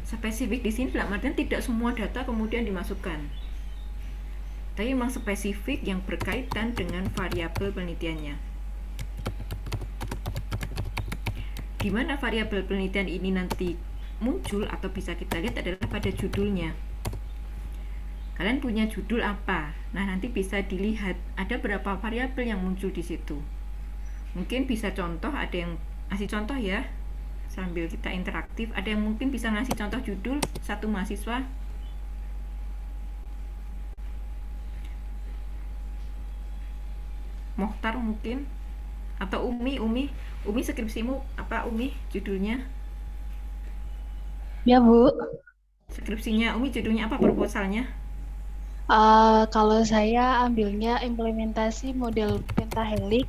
Spesifik di sini dalam artian tidak semua data kemudian dimasukkan, tapi memang spesifik yang berkaitan dengan variabel penelitiannya. Di mana variabel penelitian ini nanti muncul atau bisa kita lihat adalah pada judulnya. Kalian punya judul apa? Nah, nanti bisa dilihat ada berapa variabel yang muncul di situ. Mungkin bisa contoh, ada yang ngasih contoh ya, sambil kita interaktif. Ada yang mungkin bisa ngasih contoh judul, satu mahasiswa. Mohtar mungkin, atau Umi skripsimu apa Umi judulnya? Ya Bu, Skripsinya Umi judulnya apa, proposalnya? kalau saya ambilnya implementasi model pentahelix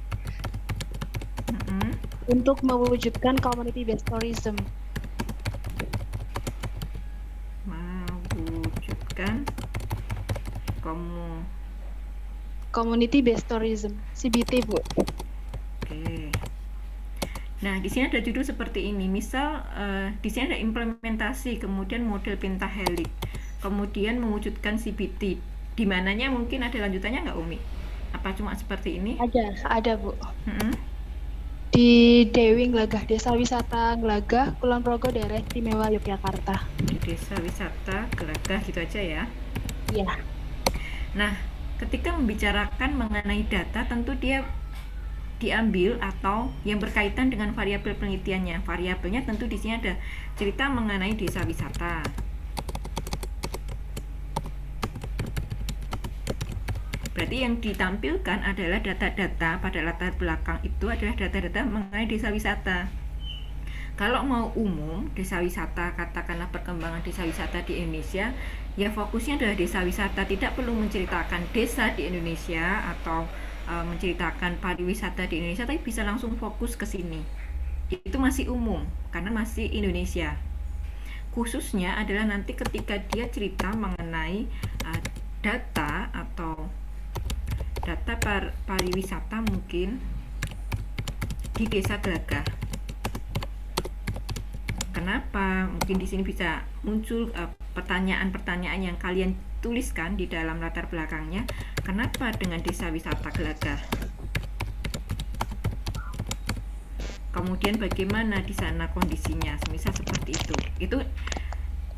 untuk mewujudkan community based tourism. Mewujudkan Community based tourism, CBT Bu. Oke. Nah, di sini ada judul seperti ini. Misal di sini ada implementasi, kemudian model pentahelix, kemudian mewujudkan CBT. Di mananya mungkin ada lanjutannya nggak Umi? Apa cuma seperti ini? Ada Bu. Di Dewi Glagah, Desa Wisata Glagah, Kulon Progo, Daerah Istimewa Yogyakarta. Di Desa Wisata Glagah gitu aja ya? Iya. Nah, ketika membicarakan mengenai data, tentu dia diambil atau yang berkaitan dengan variabel penelitiannya. Variabelnya tentu di sini ada cerita mengenai desa wisata. Berarti yang ditampilkan adalah data-data pada latar belakang itu adalah data-data mengenai desa wisata. Kalau mau umum, desa wisata, katakanlah perkembangan desa wisata di Indonesia, ya fokusnya adalah desa wisata, tidak perlu menceritakan desa di Indonesia atau menceritakan pariwisata di Indonesia, tapi bisa langsung fokus ke sini. Itu masih umum, karena masih Indonesia. Khususnya adalah nanti ketika dia cerita mengenai data atau data pariwisata mungkin di Desa Glagah. Kenapa? Mungkin di sini bisa muncul pertanyaan-pertanyaan yang kalian tuliskan di dalam latar belakangnya. Kenapa dengan Desa Wisata Glagah? Kemudian bagaimana di sana kondisinya? Misal seperti itu. Itu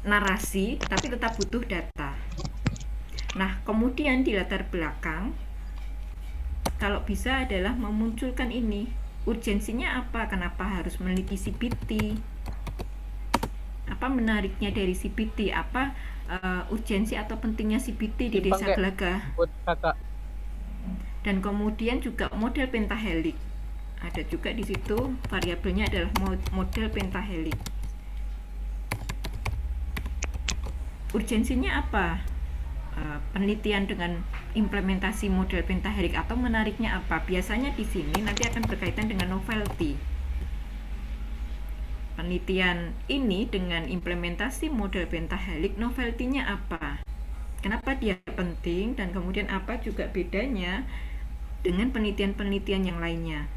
narasi, tapi tetap butuh data. Nah, kemudian di latar belakang, kalau bisa adalah memunculkan ini. Urgensinya apa? Kenapa harus meneliti CBT? Apa menariknya dari CBT? Apa urgensi atau pentingnya CBT di Desa Glagah? Dan kemudian juga model pentahelix. Ada juga di situ variabelnya adalah model pentahelix. Urgensinya apa? Penelitian dengan implementasi model pentahelix atau menariknya apa? Biasanya di sini nanti akan berkaitan dengan novelty. Penelitian ini dengan implementasi model pentahelix, novelty-nya apa? Kenapa dia penting, dan kemudian apa juga bedanya dengan penelitian-penelitian yang lainnya?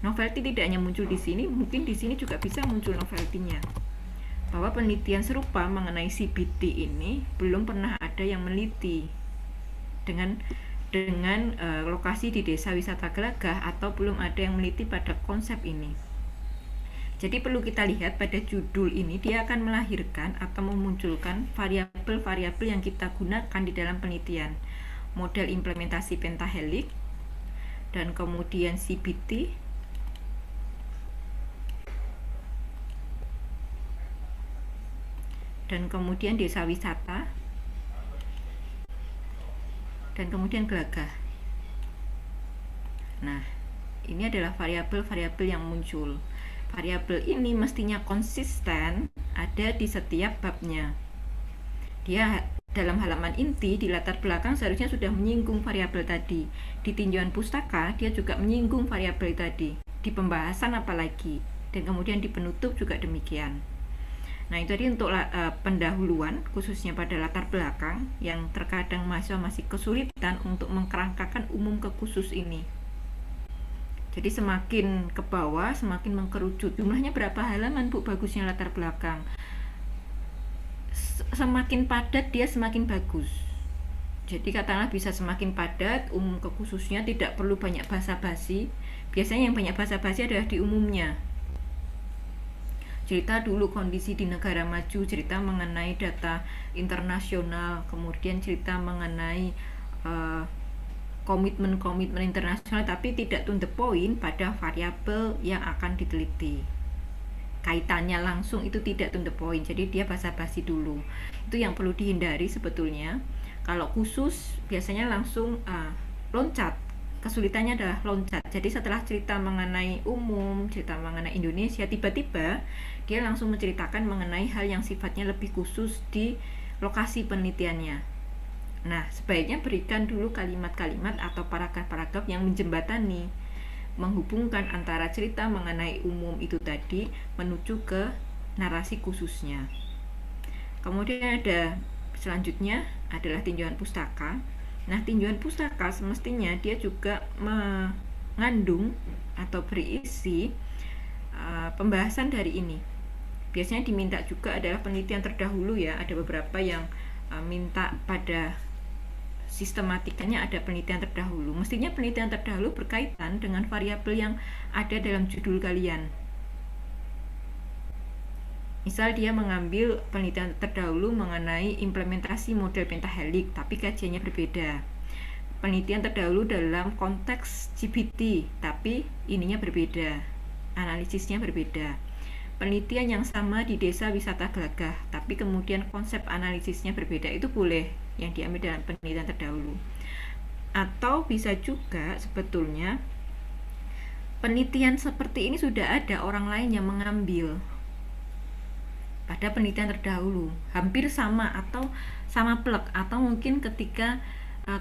Novelty tidak hanya muncul di sini, mungkin di sini juga bisa muncul novelty-nya. Bahwa penelitian serupa mengenai CBT ini belum pernah ada yang meneliti dengan lokasi di Desa Wisata Glagah, atau belum ada yang meneliti pada konsep ini. Jadi perlu kita lihat pada judul ini, dia akan melahirkan atau memunculkan variabel-variabel yang kita gunakan di dalam penelitian. model implementasi pentahelix, dan kemudian CBT, dan kemudian desa wisata, dan kemudian gelagah. Nah, ini adalah variabel-variabel yang muncul. Variabel ini mestinya konsisten ada di setiap babnya. Dia dalam halaman inti di latar belakang seharusnya sudah menyinggung variabel tadi. Di tinjauan pustaka dia juga menyinggung variabel tadi. Di pembahasan apalagi, dan kemudian di penutup juga demikian. Nah, itu tadi untuk pendahuluan, khususnya pada latar belakang yang terkadang mahasiswa masih kesulitan untuk mengkerangkakan umum ke khusus ini. Jadi semakin ke bawah semakin mengkerucut. Jumlahnya berapa halaman, Bu, bagusnya latar belakang? Semakin padat dia semakin bagus. Jadi katakanlah bisa semakin padat, umum ke khususnya, tidak perlu banyak basa-basi. Biasanya yang banyak basa-basi adalah di umumnya. Cerita dulu kondisi di negara maju, cerita mengenai data internasional, kemudian cerita mengenai komitmen-komitmen internasional, tapi tidak to the point pada variabel yang akan diteliti. Kaitannya langsung itu tidak to the point, jadi dia basa-basi dulu. Itu yang perlu dihindari sebetulnya. Kalau khusus biasanya langsung loncat. Kesulitannya adalah loncat. Jadi setelah cerita mengenai umum, cerita mengenai Indonesia, tiba-tiba dia langsung menceritakan mengenai hal yang sifatnya lebih khusus di lokasi penelitiannya. Nah, sebaiknya berikan dulu kalimat-kalimat atau paragraf-paragraf yang menjembatani, menghubungkan antara cerita mengenai umum itu tadi menuju ke narasi khususnya. Kemudian ada selanjutnya adalah tinjauan pustaka. Nah, tinjauan pustaka semestinya dia juga mengandung atau berisi pembahasan dari ini. Biasanya diminta juga adalah penelitian terdahulu ya. Ada beberapa yang minta pada sistematikanya ada penelitian terdahulu. Mestinya penelitian terdahulu berkaitan dengan variabel yang ada dalam judul kalian. Misal dia mengambil penelitian terdahulu mengenai implementasi model pentahelix, tapi kajiannya berbeda. Penelitian terdahulu dalam konteks CBT, tapi ininya berbeda, analisisnya berbeda. Penelitian yang sama di desa wisata Gelagah, tapi kemudian konsep analisisnya berbeda, itu boleh yang diambil dalam penelitian terdahulu. Atau bisa juga sebetulnya penelitian seperti ini sudah ada orang lain yang mengambil pada penelitian terdahulu, hampir sama atau sama plek, atau mungkin ketika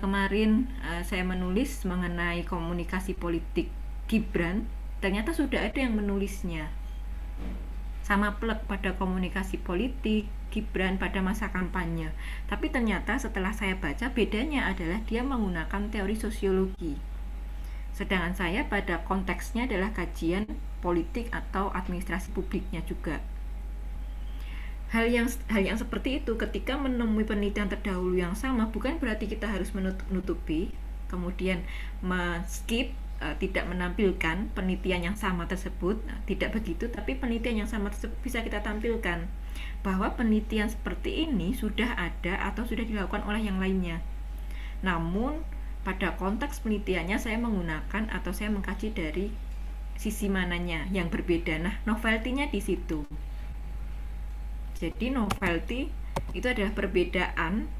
kemarin saya menulis mengenai komunikasi politik Gibran, ternyata sudah ada yang menulisnya sama plek pada komunikasi politik Gibran pada masa kampanye, tapi ternyata setelah saya baca bedanya adalah dia menggunakan teori sosiologi, sedangkan saya pada konteksnya adalah kajian politik atau administrasi publiknya juga. Hal yang seperti itu ketika menemui penelitian terdahulu yang sama bukan berarti kita harus menutupi, kemudian skip, tidak menampilkan penelitian yang sama tersebut, tidak begitu, tapi penelitian yang sama tersebut bisa kita tampilkan bahwa penelitian seperti ini sudah ada atau sudah dilakukan oleh yang lainnya. Namun pada konteks penelitiannya saya menggunakan atau saya mengkaji dari sisi mananya yang berbeda. Nah, novelty-nya di situ. Jadi novelty itu adalah perbedaan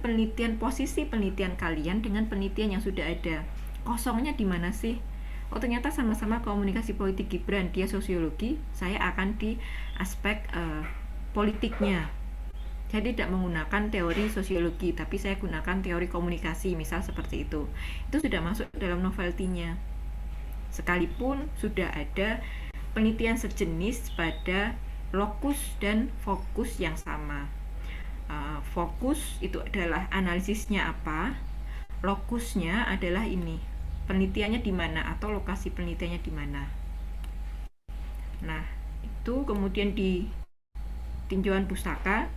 penelitian, posisi penelitian kalian dengan penelitian yang sudah ada. Kosongnya di mana sih? Oh, ternyata sama-sama komunikasi politik Gibran, dia sosiologi, saya akan di aspek politiknya. Saya tidak menggunakan teori sosiologi, tapi saya gunakan teori komunikasi, misal seperti itu. Itu sudah masuk dalam novelty-nya. Sekalipun sudah ada penelitian sejenis pada lokus dan fokus yang sama. Fokus itu adalah analisisnya apa, lokusnya adalah ini, penelitiannya di mana atau lokasi penelitiannya di mana. Nah, itu kemudian di tinjauan pustaka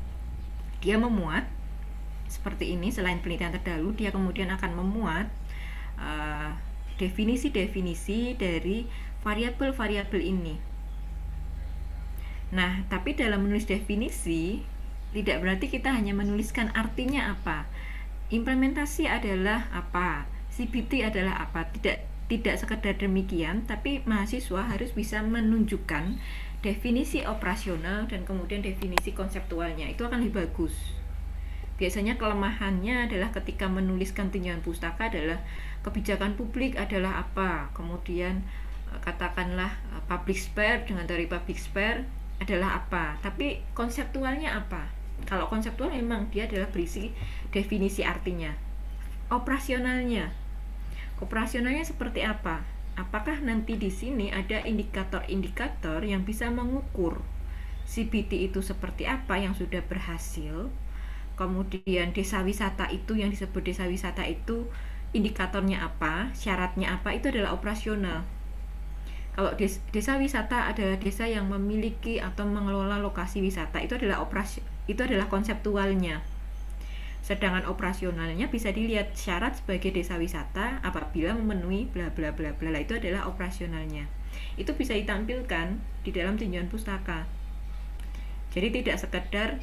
dia memuat seperti ini. Selain penelitian terdahulu, dia kemudian akan memuat definisi-definisi dari variabel-variabel ini. Nah, tapi dalam menulis definisi tidak berarti kita hanya menuliskan artinya apa, implementasi adalah apa, CBT adalah apa. Tidak sekedar demikian, tapi mahasiswa harus bisa menunjukkan definisi operasional dan kemudian definisi konseptualnya. Itu akan lebih bagus. Biasanya kelemahannya adalah ketika menuliskan tinjauan pustaka adalah kebijakan publik adalah apa, kemudian katakanlah public sphere dengan teori public sphere adalah apa, tapi konseptualnya apa. Kalau konseptual memang dia adalah berisi definisi artinya. Operasionalnya seperti apa? Apakah nanti di sini ada indikator-indikator yang bisa mengukur CBT itu seperti apa yang sudah berhasil? Kemudian desa wisata itu, yang disebut desa wisata itu indikatornya apa, syaratnya apa, itu adalah operasional. Kalau desa wisata adalah desa yang memiliki atau mengelola lokasi wisata, itu adalah konseptualnya. Sedangkan operasionalnya bisa dilihat syarat sebagai desa wisata apabila memenuhi bla bla bla bla, itu adalah operasionalnya. Itu bisa ditampilkan di dalam tinjauan pustaka. Jadi tidak sekedar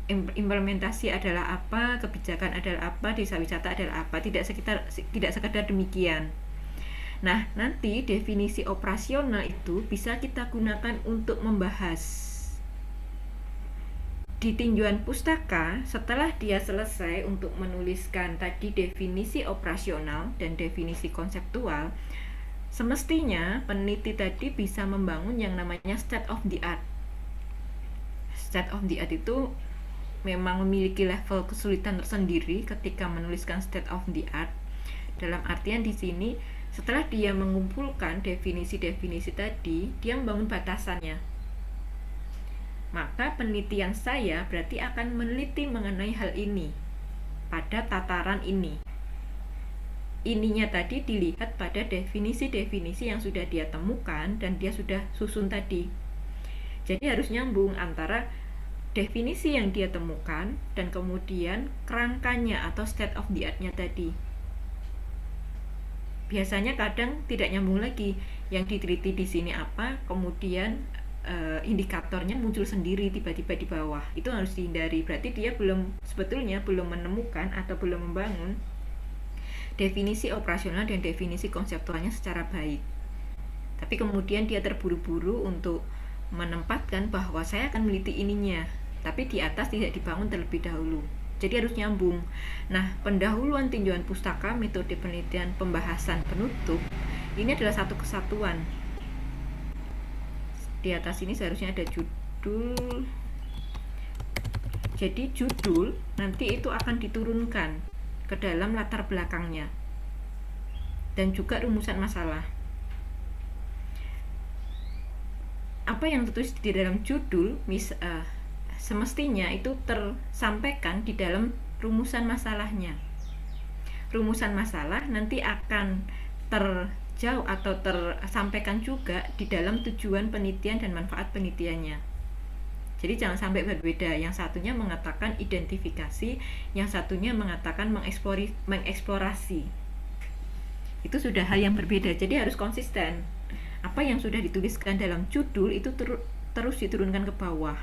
implementasi adalah apa, kebijakan adalah apa, desa wisata adalah apa, tidak sekedar demikian. Nah, nanti definisi operasional itu bisa kita gunakan untuk membahas di tinjauan pustaka. Setelah dia selesai untuk menuliskan tadi definisi operasional dan definisi konseptual, semestinya peneliti tadi bisa membangun yang namanya state of the art. State of the art itu memang memiliki level kesulitan tersendiri ketika menuliskan state of the art. Dalam artian di sini setelah dia mengumpulkan definisi-definisi tadi, dia membangun batasannya. Maka penelitian saya berarti akan meneliti mengenai hal ini pada tataran ini. Ininya tadi dilihat pada definisi-definisi yang sudah dia temukan dan dia sudah susun tadi. Jadi harus nyambung antara definisi yang dia temukan dan kemudian kerangkanya atau state of the art-nya tadi. Biasanya kadang tidak nyambung lagi. Yang diteliti di sini apa, kemudian indikatornya muncul sendiri tiba-tiba di bawah. Itu harus dihindari. Berarti dia sebetulnya belum menemukan atau belum membangun definisi operasional dan definisi konseptualnya secara baik. Tapi kemudian dia terburu-buru untuk menempatkan bahwa saya akan meneliti ininya, tapi di atas tidak dibangun terlebih dahulu. Jadi harus nyambung. Nah, pendahuluan tinjauan pustaka, metode penelitian, pembahasan, penutup, ini adalah satu kesatuan. Di atas ini seharusnya ada judul. Jadi judul nanti itu akan diturunkan ke dalam latar belakangnya dan juga rumusan masalah. Apa yang tertulis di dalam judul semestinya itu tersampaikan di dalam rumusan masalahnya. Rumusan masalah nanti akan terjauh atau tersampaikan juga di dalam tujuan penelitian dan manfaat penelitiannya. Jadi jangan sampai berbeda. Yang satunya mengatakan identifikasi, yang satunya mengatakan mengeksplorasi. Itu sudah hal yang berbeda. Jadi harus konsisten. Apa yang sudah dituliskan dalam judul itu terus diturunkan ke bawah,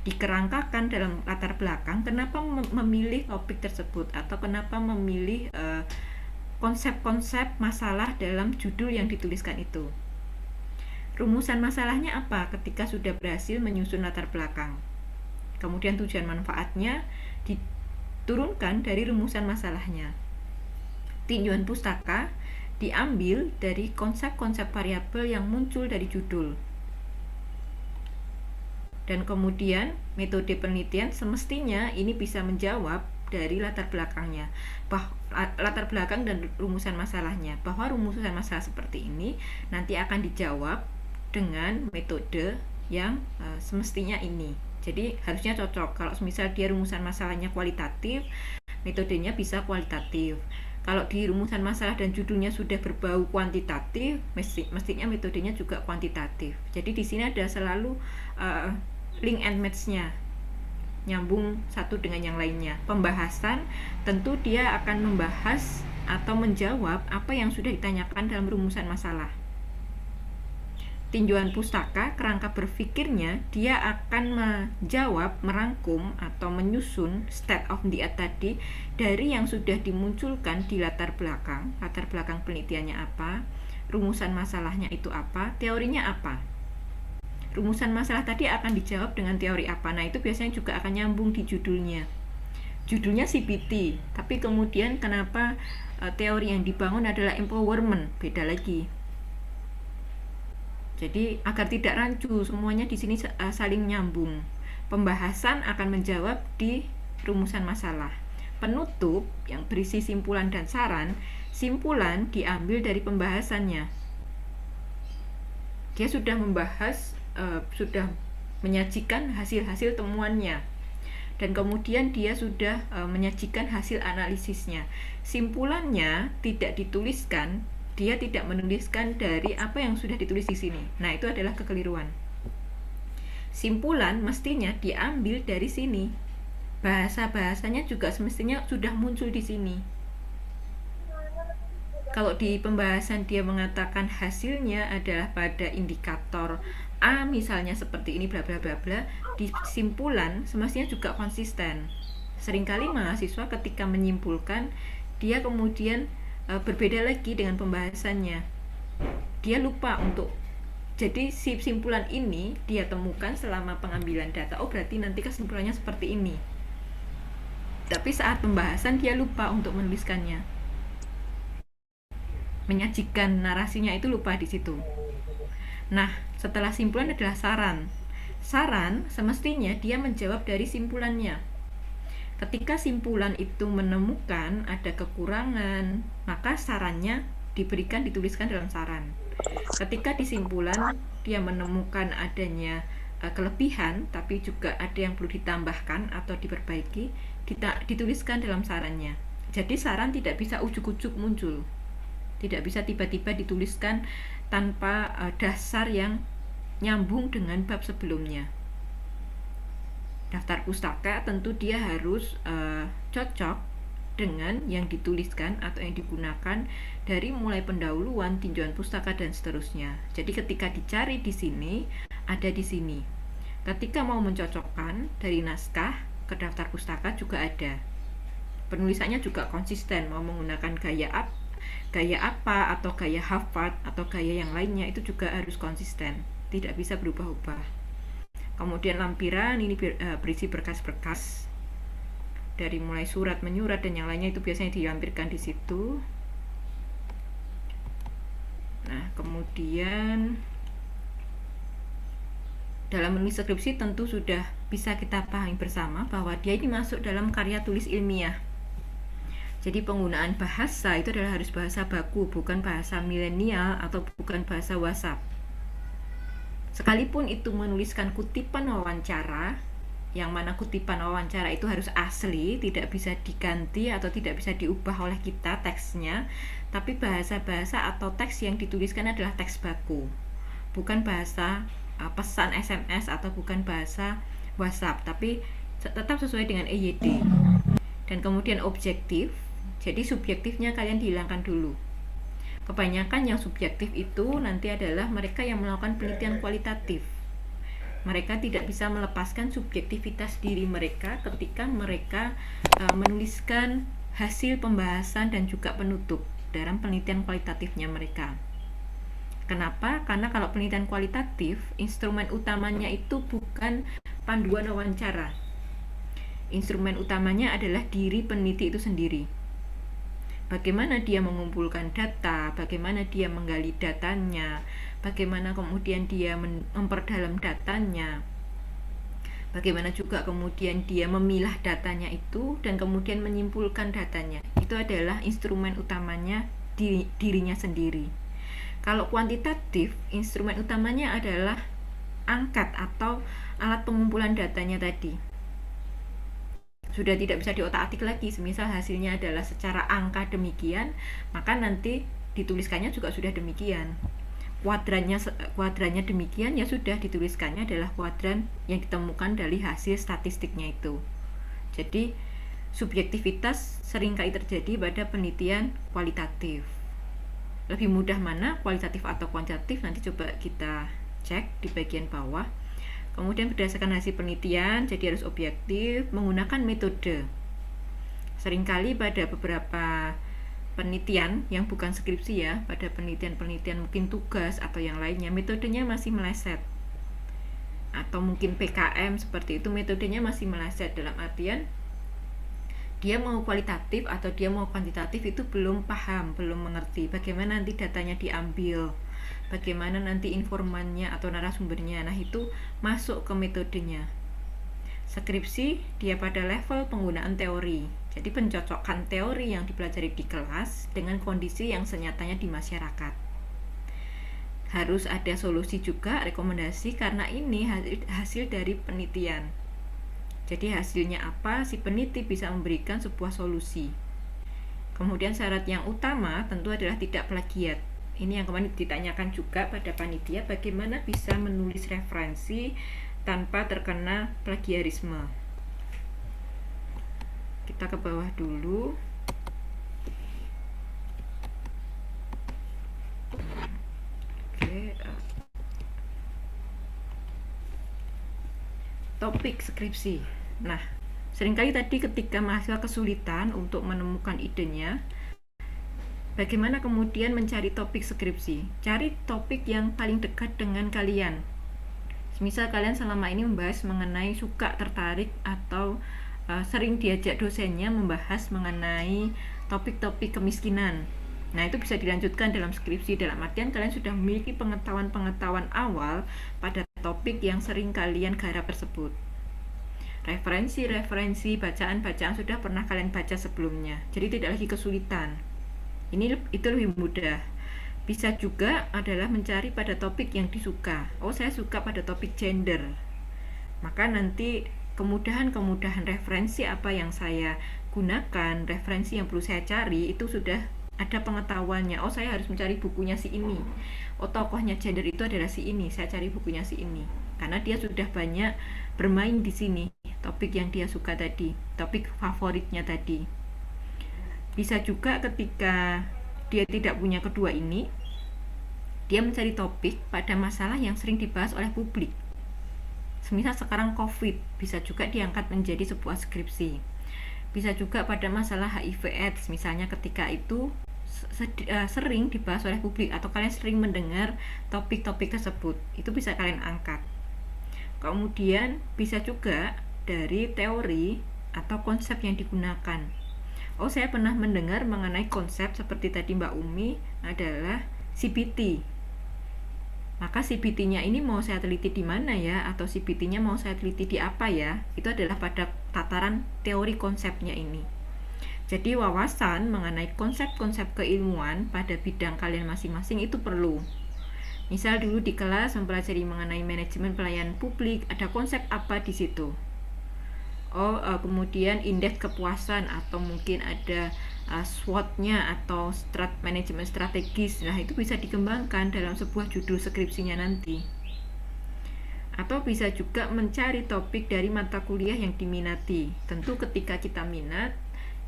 dikerangkakan dalam latar belakang kenapa memilih topik tersebut atau kenapa memilih konsep-konsep masalah dalam judul yang dituliskan itu. Rumusan masalahnya apa ketika sudah berhasil menyusun latar belakang. Kemudian tujuan manfaatnya diturunkan dari rumusan masalahnya. Tinjauan pustaka diambil dari konsep-konsep variabel yang muncul dari judul. Dan kemudian metode penelitian semestinya ini bisa menjawab dari latar belakangnya, latar belakang dan rumusan masalahnya, bahwa rumusan masalah seperti ini nanti akan dijawab dengan metode yang semestinya ini. Jadi harusnya cocok. Kalau misal dia rumusan masalahnya kualitatif, metodenya bisa kualitatif. Kalau di rumusan masalah dan judulnya sudah berbau kuantitatif, mestinya metodenya juga kuantitatif. Jadi di sini ada selalu link and match-nya, nyambung satu dengan yang lainnya. Pembahasan tentu dia akan membahas atau menjawab apa yang sudah ditanyakan dalam rumusan masalah. tinjauan pustaka, kerangka berpikirnya, dia akan menjawab, merangkum, atau menyusun state of the art tadi dari yang sudah dimunculkan di latar belakang penelitiannya apa, rumusan masalahnya itu apa, teorinya apa. Rumusan masalah tadi akan dijawab dengan teori apa. Nah, itu biasanya juga akan nyambung di judulnya. Judulnya CBT, tapi kemudian kenapa teori yang dibangun adalah empowerment, beda lagi. Jadi agar tidak rancu, semuanya di sini saling nyambung. Pembahasan akan menjawab di rumusan masalah. Penutup yang berisi simpulan dan saran, simpulan diambil dari pembahasannya. Dia sudah membahas, sudah menyajikan hasil-hasil temuannya, dan kemudian dia sudah menyajikan hasil analisisnya. Simpulannya tidak dituliskan, dia tidak menuliskan dari apa yang sudah ditulis di sini. Nah, itu adalah kekeliruan. Simpulan mestinya diambil dari sini. Bahasa-bahasanya juga semestinya sudah muncul di sini. Kalau di pembahasan dia mengatakan hasilnya adalah pada indikator A misalnya seperti ini bla bla bla bla, di simpulan semestinya juga konsisten. Seringkali mahasiswa ketika menyimpulkan, dia kemudian berbeda lagi dengan pembahasannya. Dia lupa untuk, jadi si simpulan ini dia temukan selama pengambilan data, oh berarti nanti kesimpulannya seperti ini. Tapi saat pembahasan dia lupa untuk menuliskannya. Menyajikan narasinya itu lupa di situ. Nah, setelah simpulan adalah saran. Saran semestinya dia menjawab dari simpulannya. Ketika simpulan itu menemukan ada kekurangan, maka sarannya dituliskan dalam saran. Ketika di simpulan dia menemukan adanya kelebihan, tapi juga ada yang perlu ditambahkan atau diperbaiki, dituliskan dalam sarannya. Jadi saran tidak bisa ujuk-ujuk muncul. Tidak bisa tiba-tiba dituliskan tanpa dasar yang nyambung dengan bab sebelumnya. Daftar pustaka tentu dia harus cocok dengan yang dituliskan atau yang digunakan dari mulai pendahuluan, tinjauan pustaka, dan seterusnya. Jadi ketika dicari di sini, ada di sini. Ketika mau mencocokkan dari naskah ke daftar pustaka juga ada. Penulisannya juga konsisten, mau menggunakan gaya apa atau gaya half part atau gaya yang lainnya, itu juga harus konsisten, tidak bisa berubah-ubah. Kemudian lampiran ini berisi berkas-berkas dari mulai surat menyurat dan yang lainnya, itu biasanya dilampirkan di situ. Nah, kemudian dalam menulis skripsi tentu sudah bisa kita pahami bersama bahwa dia ini masuk dalam karya tulis ilmiah. Jadi penggunaan bahasa itu adalah harus bahasa baku, bukan bahasa milenial atau bukan bahasa WhatsApp. Sekalipun itu menuliskan kutipan wawancara, yang mana kutipan wawancara itu harus asli, tidak bisa diganti atau tidak bisa diubah oleh kita teksnya, tapi bahasa-bahasa atau teks yang dituliskan adalah teks baku, bukan bahasa pesan SMS atau bukan bahasa WhatsApp, tapi tetap sesuai dengan EYD. Dan kemudian objektif. Jadi subjektifnya kalian dihilangkan dulu. Kebanyakan yang subjektif itu nanti adalah mereka yang melakukan penelitian kualitatif. Mereka tidak bisa melepaskan subjektivitas diri mereka ketika mereka menuliskan hasil pembahasan dan juga penutup dalam penelitian kualitatifnya mereka. Kenapa? Karena kalau penelitian kualitatif, instrumen utamanya itu bukan panduan wawancara. Instrumen utamanya adalah diri peneliti itu sendiri. Bagaimana dia mengumpulkan data, bagaimana dia menggali datanya, bagaimana kemudian dia memperdalam datanya, bagaimana juga kemudian dia memilah datanya itu dan kemudian menyimpulkan datanya. Itu adalah instrumen utamanya dirinya sendiri. Kalau kuantitatif, instrumen utamanya adalah angkat atau alat pengumpulan datanya tadi. Sudah tidak bisa diotak-atik lagi, semisal hasilnya adalah secara angka demikian, maka nanti dituliskannya juga sudah demikian. Kuadrannya demikian, ya sudah dituliskannya adalah kuadran yang ditemukan dari hasil statistiknya itu. Jadi subjektivitas seringkali terjadi pada penelitian kualitatif. Lebih mudah mana, kualitatif atau kuantitatif, nanti coba kita cek di bagian bawah. Kemudian berdasarkan hasil penelitian, jadi harus objektif, menggunakan metode. Seringkali pada beberapa penelitian yang bukan skripsi ya, pada penelitian-penelitian mungkin tugas atau yang lainnya, metodenya masih meleset. Atau mungkin PKM seperti itu, metodenya masih meleset dalam artian dia mau kualitatif atau dia mau kuantitatif itu belum paham, belum mengerti bagaimana nanti datanya diambil, bagaimana nanti informannya atau narasumbernya. Nah, itu masuk ke metodenya. Skripsi dia pada level penggunaan teori. Jadi pencocokkan teori yang dipelajari di kelas dengan kondisi yang senyatanya di masyarakat. Harus ada solusi juga, rekomendasi, karena ini hasil dari penelitian. Jadi hasilnya apa, si peneliti bisa memberikan sebuah solusi. Kemudian syarat yang utama tentu adalah tidak plagiat. Ini yang kemarin ditanyakan juga pada panitia, bagaimana bisa menulis referensi tanpa terkena plagiarisme. Kita ke bawah dulu. Oke. Topik skripsi. Nah, seringkali tadi ketika mahasiswa kesulitan untuk menemukan idenya, bagaimana kemudian mencari topik skripsi? Cari topik yang paling dekat dengan kalian. Misal kalian selama ini membahas mengenai suka, tertarik, atau sering diajak dosennya membahas mengenai topik-topik kemiskinan. Nah, itu bisa dilanjutkan dalam skripsi, dalam artian kalian sudah memiliki pengetahuan-pengetahuan awal pada topik yang sering kalian garap tersebut. Referensi, bacaan-bacaan sudah pernah kalian baca sebelumnya, jadi tidak lagi kesulitan. Itu lebih mudah. Bisa juga adalah mencari pada topik yang disuka. Oh, saya suka pada topik gender, maka nanti kemudahan referensi apa yang saya gunakan, referensi yang perlu saya cari, itu sudah ada pengetahuannya. Oh, saya harus mencari bukunya si ini. Oh, tokohnya gender itu adalah si ini, saya cari bukunya si ini. Karena dia sudah banyak bermain di sini, topik yang dia suka tadi, topik favoritnya tadi. Bisa juga ketika dia tidak punya kedua ini, dia mencari topik pada masalah yang sering dibahas oleh publik. Semisal sekarang COVID, bisa juga diangkat menjadi sebuah skripsi. Bisa juga pada masalah HIV/AIDS, misalnya ketika itu sering dibahas oleh publik atau kalian sering mendengar topik-topik tersebut, itu bisa kalian angkat. Kemudian bisa juga dari teori atau konsep yang digunakan. Oh, saya pernah mendengar mengenai konsep seperti tadi Mbak Umi adalah CBT. Maka CBT-nya ini mau saya teliti di mana ya, atau CBT-nya mau saya teliti di apa ya? Itu adalah pada tataran teori konsepnya ini. Jadi wawasan mengenai konsep-konsep keilmuan pada bidang kalian masing-masing itu perlu. Misal dulu di kelas mempelajari mengenai manajemen pelayanan publik, ada konsep apa di situ? Oh, kemudian indeks kepuasan, atau mungkin ada SWOT-nya atau manajemen strategis. Nah, itu bisa dikembangkan dalam sebuah judul skripsinya nanti. Atau bisa juga mencari topik dari mata kuliah yang diminati. Tentu ketika kita minat,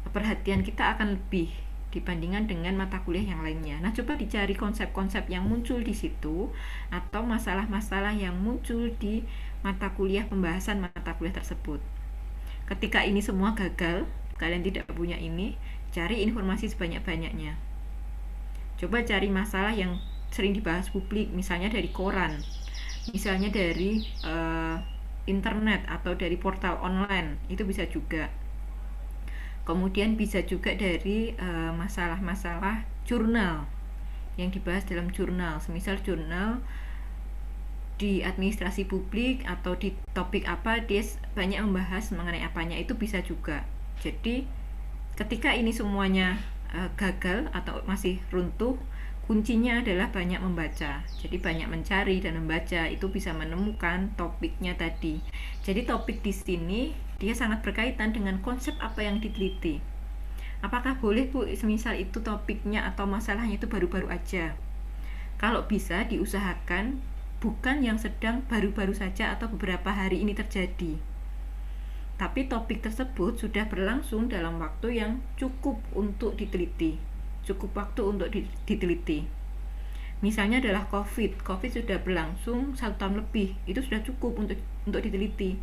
perhatian kita akan lebih dibandingkan dengan mata kuliah yang lainnya. Nah, coba dicari konsep-konsep yang muncul di situ atau masalah-masalah yang muncul di mata kuliah, pembahasan mata kuliah tersebut. Ketika ini semua gagal, kalian tidak punya ini, cari informasi sebanyak-banyaknya. Coba cari masalah yang sering dibahas publik, misalnya dari koran, misalnya dari internet atau dari portal online, itu bisa juga. Kemudian bisa juga dari masalah-masalah jurnal yang dibahas dalam jurnal, semisal jurnal di administrasi publik atau di topik apa, dia banyak membahas mengenai apanya, itu bisa juga. Jadi ketika ini semuanya gagal atau masih runtuh, kuncinya adalah banyak membaca. Jadi banyak mencari dan membaca, itu bisa menemukan topiknya tadi. Jadi topik di sini dia sangat berkaitan dengan konsep apa yang diteliti. Apakah boleh Bu, semisal itu topiknya atau masalahnya itu baru-baru aja? Kalau bisa diusahakan bukan yang sedang baru-baru saja atau beberapa hari ini terjadi, tapi topik tersebut sudah berlangsung dalam waktu yang cukup untuk diteliti, cukup waktu untuk diteliti. Misalnya adalah COVID sudah berlangsung 1 tahun lebih, itu sudah cukup untuk diteliti.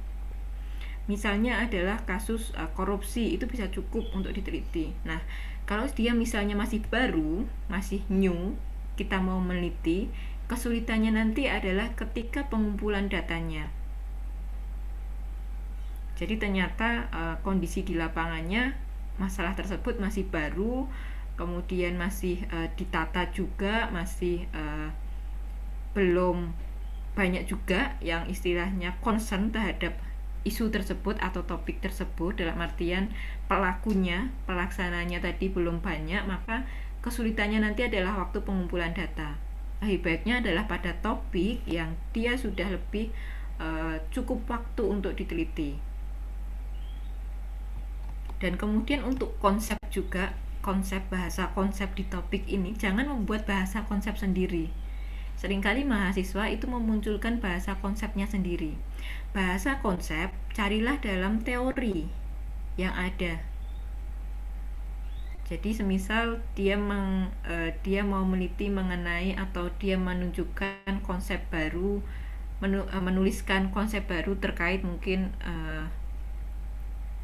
Misalnya adalah kasus korupsi, itu bisa cukup untuk diteliti. Nah, kalau dia misalnya masih baru, masih new, kita mau meneliti, kesulitannya nanti adalah ketika pengumpulan datanya. Jadi ternyata kondisi di lapangannya, masalah tersebut masih baru, kemudian masih ditata juga, masih belum banyak juga yang istilahnya concern terhadap isu tersebut atau topik tersebut, dalam artian pelakunya, pelaksananya tadi belum banyak, maka kesulitannya nanti adalah waktu pengumpulan data. Lebih baiknya adalah pada topik yang dia sudah lebih cukup waktu untuk diteliti. Dan kemudian untuk konsep juga, bahasa konsep di topik ini, jangan membuat bahasa konsep sendiri. Seringkali mahasiswa itu memunculkan bahasa konsepnya sendiri. Bahasa konsep carilah dalam teori yang ada. Jadi semisal dia mau meneliti mengenai atau dia menunjukkan konsep baru, menuliskan konsep baru terkait mungkin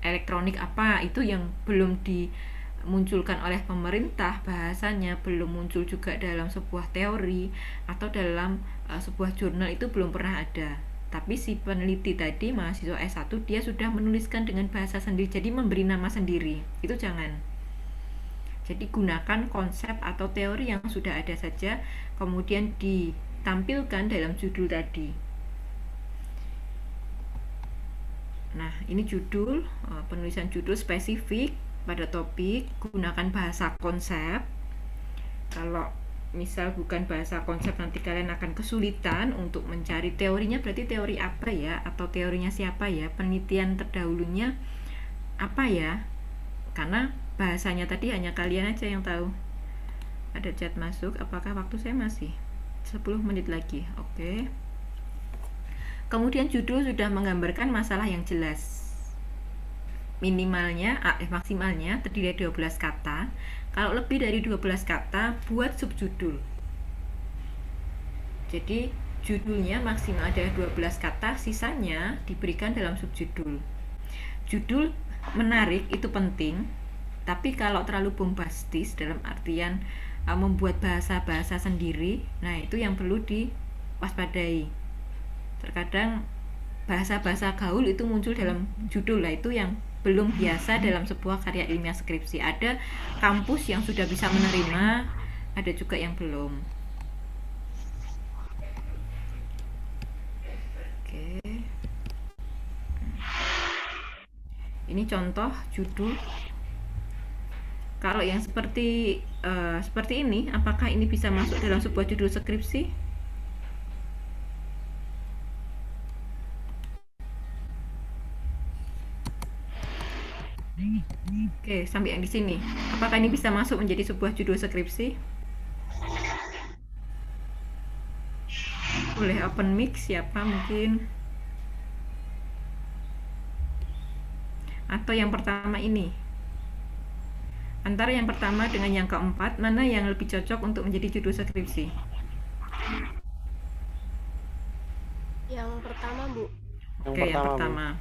elektronik apa, itu yang belum dimunculkan oleh pemerintah, bahasanya belum muncul juga dalam sebuah teori atau dalam sebuah jurnal, itu belum pernah ada. Tapi si peneliti tadi, mahasiswa S1, dia sudah menuliskan dengan bahasa sendiri, jadi memberi nama sendiri. Itu jangan. Jadi gunakan konsep atau teori yang sudah ada saja, kemudian ditampilkan dalam judul tadi. Nah, ini judul, penulisan judul spesifik pada topik, gunakan bahasa konsep. Kalau misal bukan bahasa konsep, nanti kalian akan kesulitan untuk mencari teorinya, berarti teori apa ya, atau teorinya siapa ya, penelitian terdahulunya apa ya, karena bahasanya tadi hanya kalian aja yang tahu. Ada chat masuk, apakah waktu saya masih 10 menit lagi? Oke. Kemudian judul sudah menggambarkan masalah yang jelas. Maksimalnya terdiri dari 12 kata. Kalau lebih dari 12 kata, buat subjudul. Jadi judulnya maksimal ada 12 kata, sisanya diberikan dalam subjudul. Judul menarik itu penting, tapi kalau terlalu bombastis dalam artian membuat bahasa-bahasa sendiri, nah itu yang perlu diwaspadai. Terkadang bahasa-bahasa gaul itu muncul dalam judul, lah itu yang belum biasa dalam sebuah karya ilmiah skripsi. Ada kampus yang sudah bisa menerima, ada juga yang belum. Oke. Ini contoh judul. Kalau yang seperti ini, apakah ini bisa masuk dalam sebuah judul skripsi? Oke, sampai yang di sini. Apakah ini bisa masuk menjadi sebuah judul skripsi? Boleh open mic, siapa mungkin? Atau yang pertama ini? Antara yang pertama dengan yang keempat, mana yang lebih cocok untuk menjadi judul skripsi? Yang pertama, Bu. Oke, yang pertama.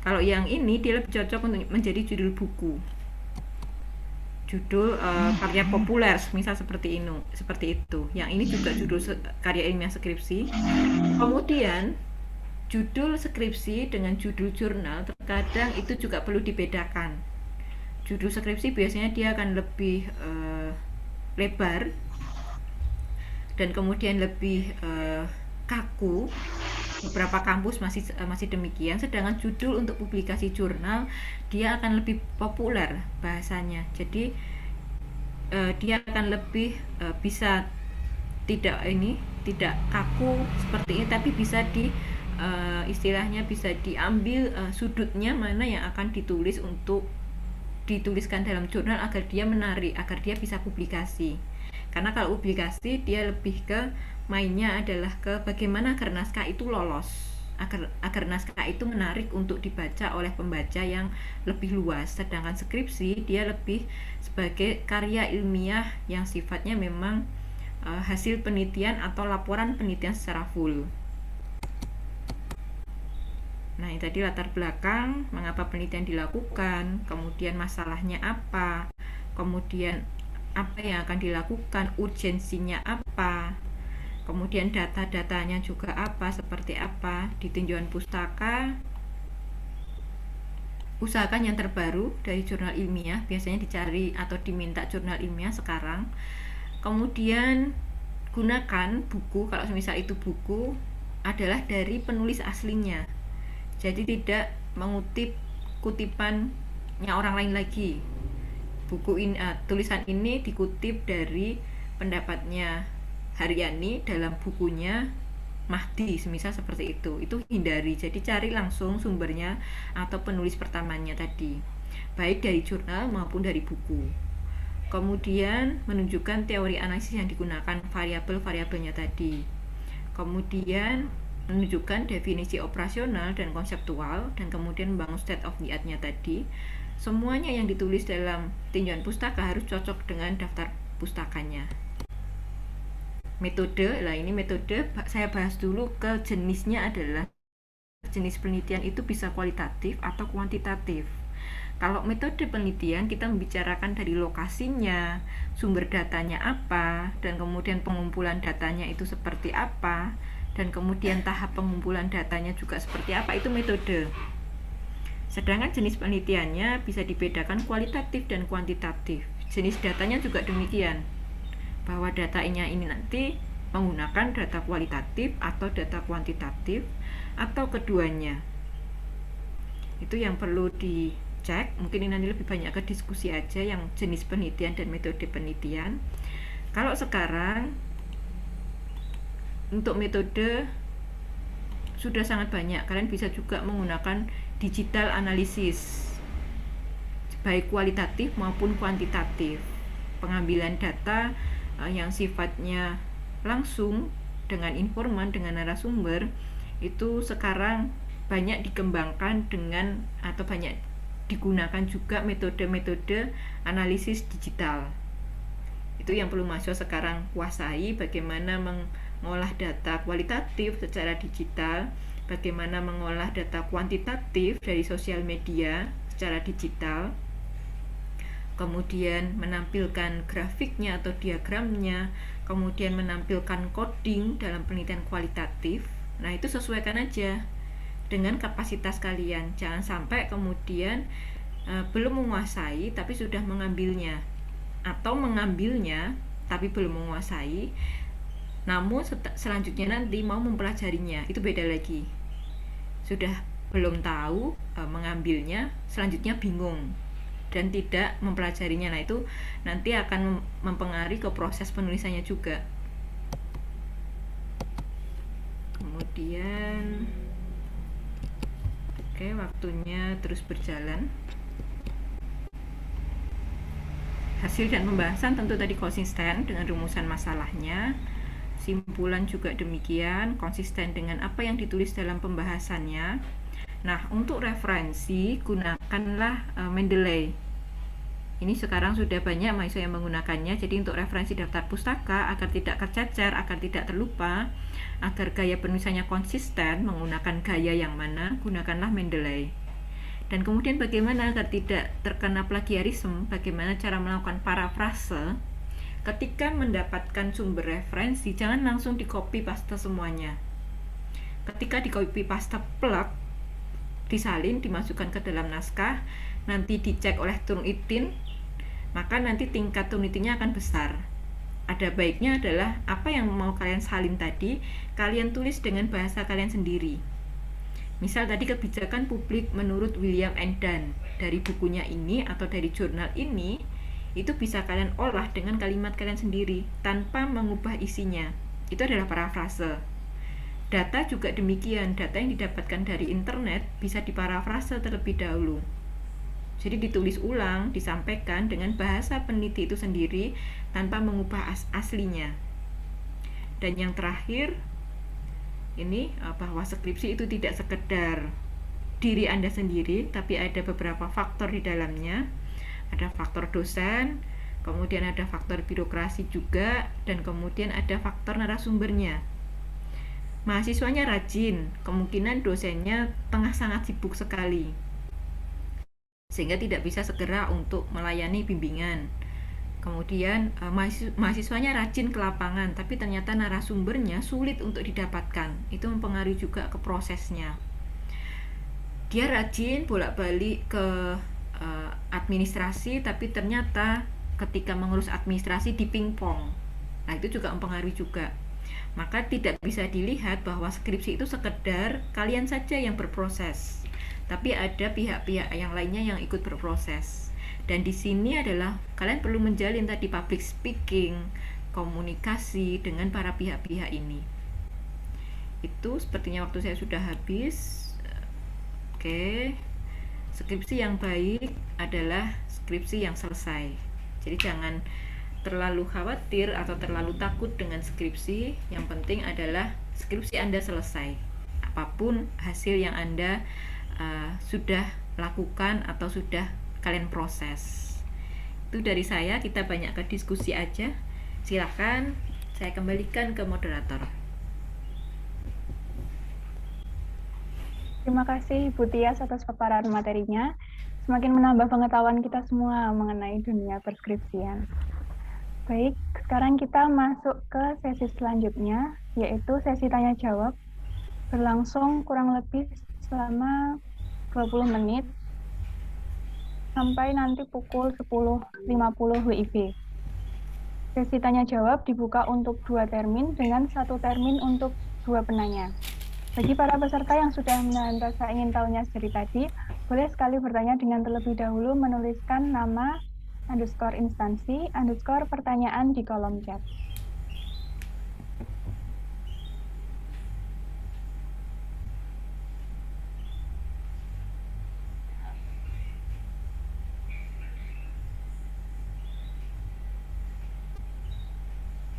Kalau yang ini dia lebih cocok untuk menjadi judul buku, judul karya populer, misal seperti itu. Yang ini juga judul karya ilmiah skripsi. Kemudian judul skripsi dengan judul jurnal terkadang itu juga perlu dibedakan. Judul skripsi biasanya dia akan lebih lebar dan kemudian lebih kaku. Beberapa kampus masih demikian, sedangkan judul untuk publikasi jurnal dia akan lebih populer bahasanya. Jadi dia akan lebih bisa tidak kaku seperti ini, tapi bisa istilahnya bisa diambil sudutnya mana yang akan dituliskan dalam jurnal agar dia menarik, agar dia bisa publikasi. Karena kalau publikasi dia lebih ke mainnya adalah ke bagaimana agar naskah itu lolos, agar naskah itu menarik untuk dibaca oleh pembaca yang lebih luas. Sedangkan skripsi dia lebih sebagai karya ilmiah yang sifatnya memang hasil penelitian atau laporan penelitian secara full. Nah, ini tadi latar belakang mengapa penelitian dilakukan, kemudian masalahnya apa, kemudian apa yang akan dilakukan, urgensinya apa, kemudian data-datanya juga apa, seperti apa. Di tinjauan pustaka, usahakan yang terbaru dari jurnal ilmiah, biasanya dicari atau diminta jurnal ilmiah sekarang. Kemudian gunakan buku, kalau misal itu buku adalah dari penulis aslinya, jadi tidak mengutip kutipannya orang lain lagi. Buku ini, tulisan ini dikutip dari pendapatnya Haryani dalam bukunya Mahdi, semisal seperti itu hindari. Jadi cari langsung sumbernya atau penulis pertamanya tadi, baik dari jurnal maupun dari buku. Kemudian menunjukkan teori analisis yang digunakan, variabel-variabelnya tadi. Kemudian menunjukkan definisi operasional dan konseptual, dan kemudian membangun state of the art-nya tadi. Semuanya yang ditulis dalam tinjauan pustaka harus cocok dengan daftar pustakanya. Metode, ini metode saya bahas dulu ke jenisnya adalah jenis penelitian itu bisa kualitatif atau kuantitatif. Kalau metode penelitian kita membicarakan dari lokasinya, sumber datanya apa, dan kemudian pengumpulan datanya itu seperti apa, dan kemudian tahap pengumpulan datanya juga seperti apa, itu metode. Sedangkan jenis penelitiannya bisa dibedakan kualitatif dan kuantitatif. Jenis datanya juga demikian, bahwa datanya ini nanti menggunakan data kualitatif atau data kuantitatif atau keduanya. Itu yang perlu dicek. Mungkin ini nanti lebih banyak ke diskusi aja yang jenis penelitian dan metode penelitian. Kalau sekarang untuk metode sudah sangat banyak. Kalian bisa juga menggunakan digital analisis, baik kualitatif maupun kuantitatif. Pengambilan data yang sifatnya langsung dengan informan, dengan narasumber, itu sekarang banyak dikembangkan dengan atau banyak digunakan juga metode-metode analisis digital. Itu yang perlu mahasiswa sekarang kuasai, bagaimana mengolah data kualitatif secara digital, bagaimana mengolah data kuantitatif dari sosial media secara digital, kemudian menampilkan grafiknya atau diagramnya, kemudian menampilkan coding dalam penelitian kualitatif. Nah, itu sesuaikan aja dengan kapasitas kalian. Jangan sampai kemudian belum menguasai tapi sudah mengambilnya, atau mengambilnya tapi belum menguasai, namun selanjutnya nanti mau mempelajarinya, itu beda lagi. Sudah belum tahu mengambilnya, selanjutnya bingung dan tidak mempelajarinya. Nah, itu nanti akan mempengaruhi ke proses penulisannya juga. Kemudian waktunya terus berjalan. Hasil dan pembahasan tentu tadi konsisten dengan rumusan masalahnya. Simpulan juga demikian, konsisten dengan apa yang ditulis dalam pembahasannya. Nah, untuk referensi gunakanlah Mendeley. Ini sekarang sudah banyak mahasiswa yang menggunakannya. Jadi untuk referensi daftar pustaka, agar tidak tercecer, agar tidak terlupa, agar gaya penulisannya konsisten, menggunakan gaya yang mana, gunakanlah Mendeley. Dan kemudian bagaimana agar tidak terkena plagiarisme, bagaimana cara melakukan parafrase. Ketika mendapatkan sumber referensi, jangan langsung di copy paste semuanya. Ketika di copy paste plug, disalin, dimasukkan ke dalam naskah, nanti dicek oleh Turnitin, maka nanti tingkat Turnitinnya akan besar. Ada baiknya adalah apa yang mau kalian salin tadi, kalian tulis dengan bahasa kalian sendiri. Misal tadi kebijakan publik menurut William and Dunn, dari bukunya ini atau dari jurnal ini, itu bisa kalian olah dengan kalimat kalian sendiri tanpa mengubah isinya. Itu adalah parafrase. Data juga demikian, data yang didapatkan dari internet bisa diparafrase terlebih dahulu. Jadi ditulis ulang, disampaikan dengan bahasa peneliti itu sendiri tanpa mengubah aslinya. Dan yang terakhir, ini bahwa skripsi itu tidak sekedar diri Anda sendiri, tapi ada beberapa faktor di dalamnya. Ada faktor dosen, kemudian ada faktor birokrasi juga, dan kemudian ada faktor narasumbernya. Mahasiswanya rajin, kemungkinan dosennya tengah sangat sibuk sekali, sehingga tidak bisa segera untuk melayani bimbingan. Kemudian mahasiswanya rajin ke lapangan, tapi ternyata narasumbernya sulit untuk didapatkan. Itu mempengaruhi juga ke prosesnya. Dia rajin bolak-balik ke administrasi, tapi ternyata ketika mengurus administrasi di pingpong. Nah, itu juga mempengaruhi juga. Maka tidak bisa dilihat bahwa skripsi itu sekedar kalian saja yang berproses, tapi ada pihak-pihak yang lainnya yang ikut berproses. Dan di sini adalah kalian perlu menjalin tadi public speaking, komunikasi dengan para pihak-pihak ini. Itu sepertinya waktu saya sudah habis. Oke. Skripsi yang baik adalah skripsi yang selesai. Jadi jangan terlalu khawatir atau terlalu takut dengan skripsi. Yang penting adalah skripsi Anda selesai. Apapun hasil yang Anda sudah lakukan atau sudah kalian proses. Itu dari saya, kita banyak ke diskusi aja. Silahkan saya kembalikan ke moderator. Terima kasih Ibu Tias atas paparan materinya. Semakin menambah pengetahuan kita semua mengenai dunia perskripsian. Baik, sekarang kita masuk ke sesi selanjutnya, yaitu sesi tanya jawab. Berlangsung kurang lebih selama 20 menit sampai nanti pukul 10.50 WIB. Sesi tanya jawab dibuka untuk 2 termin dengan 1 termin untuk 2 penanya. Bagi para peserta yang sudah menahan rasa ingin tahunya dari tadi, boleh sekali bertanya dengan terlebih dahulu menuliskan nama, _instansi, _pertanyaan di kolom chat.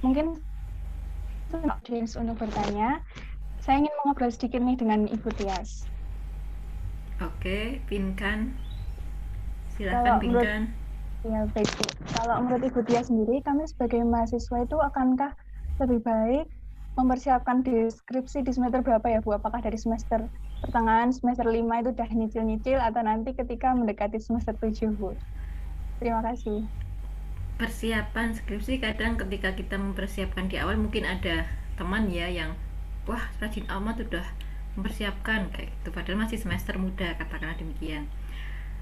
Mungkin untuk bertanya, saya ingin mengobrol sedikit nih dengan Ibu Tias. Oke, Pinkan. Silakan Pinkan. Ya baik Bu. Kalau menurut Ibu Tias sendiri, kami sebagai mahasiswa itu akankah lebih baik mempersiapkan deskripsi di semester berapa ya Bu? Apakah dari semester pertengahan, semester 5 itu udah nyicil-nyicil atau nanti ketika mendekati semester 7 Bu? Terima kasih. Persiapan skripsi kadang ketika kita mempersiapkan di awal mungkin ada teman ya yang wah rajin amat udah mempersiapkan kayak gitu, padahal masih semester muda, katakanlah demikian.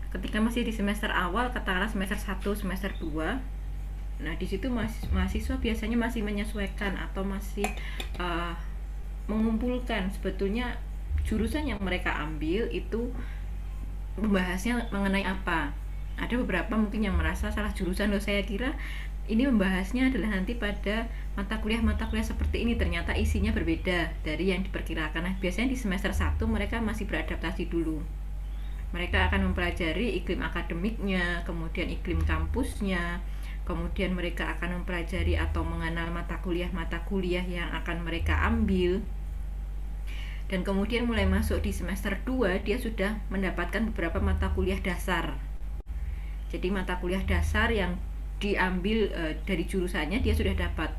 Ketika masih di semester awal, katakanlah semester 1, semester 2, nah di situ mahasiswa biasanya masih menyesuaikan atau masih mengumpulkan sebetulnya jurusan yang mereka ambil itu membahasnya mengenai apa. Ada beberapa mungkin yang merasa salah jurusan, loh saya kira ini membahasnya adalah nanti pada mata kuliah seperti ini, ternyata isinya berbeda dari yang diperkirakan. Nah, biasanya di semester 1 mereka masih beradaptasi dulu. Mereka akan mempelajari iklim akademiknya, kemudian iklim kampusnya, kemudian mereka akan mempelajari atau mengenal mata kuliah yang akan mereka ambil. Dan kemudian mulai masuk di semester 2, dia sudah mendapatkan beberapa mata kuliah dasar. Jadi mata kuliah dasar yang diambil dari jurusannya dia sudah dapat.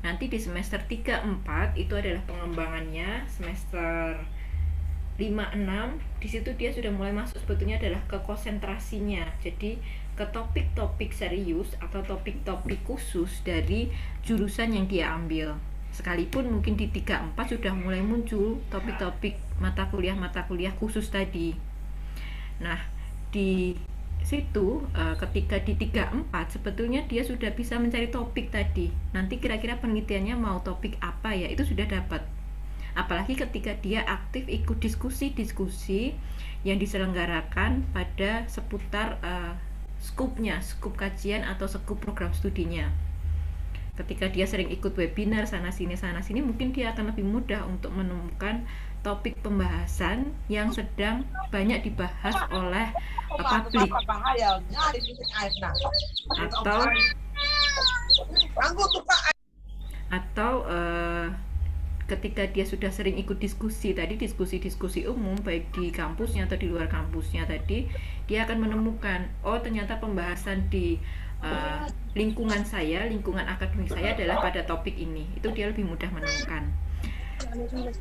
Nanti di semester 3-4 itu adalah pengembangannya. Semester 5-6 di situ dia sudah mulai masuk sebetulnya adalah ke konsentrasinya. Jadi ke topik-topik serius atau topik-topik khusus dari jurusan yang dia ambil. Sekalipun mungkin di 3-4 sudah mulai muncul topik-topik mata kuliah khusus tadi. Nah, di situ ketika di 3-4 sebetulnya dia sudah bisa mencari topik tadi. Nanti kira-kira penelitiannya mau topik apa ya, itu sudah dapat. Apalagi ketika dia aktif ikut diskusi-diskusi yang diselenggarakan pada seputar skup kajian atau skup program studinya. Ketika dia sering ikut webinar sana sini, mungkin dia akan lebih mudah untuk menemukan topik pembahasan yang sedang banyak dibahas oleh publik, atau ketika dia sudah sering ikut diskusi umum baik di kampusnya atau di luar kampusnya tadi, dia akan menemukan oh ternyata pembahasan di lingkungan saya, lingkungan akademik saya adalah pada topik ini, itu dia lebih mudah menemukan.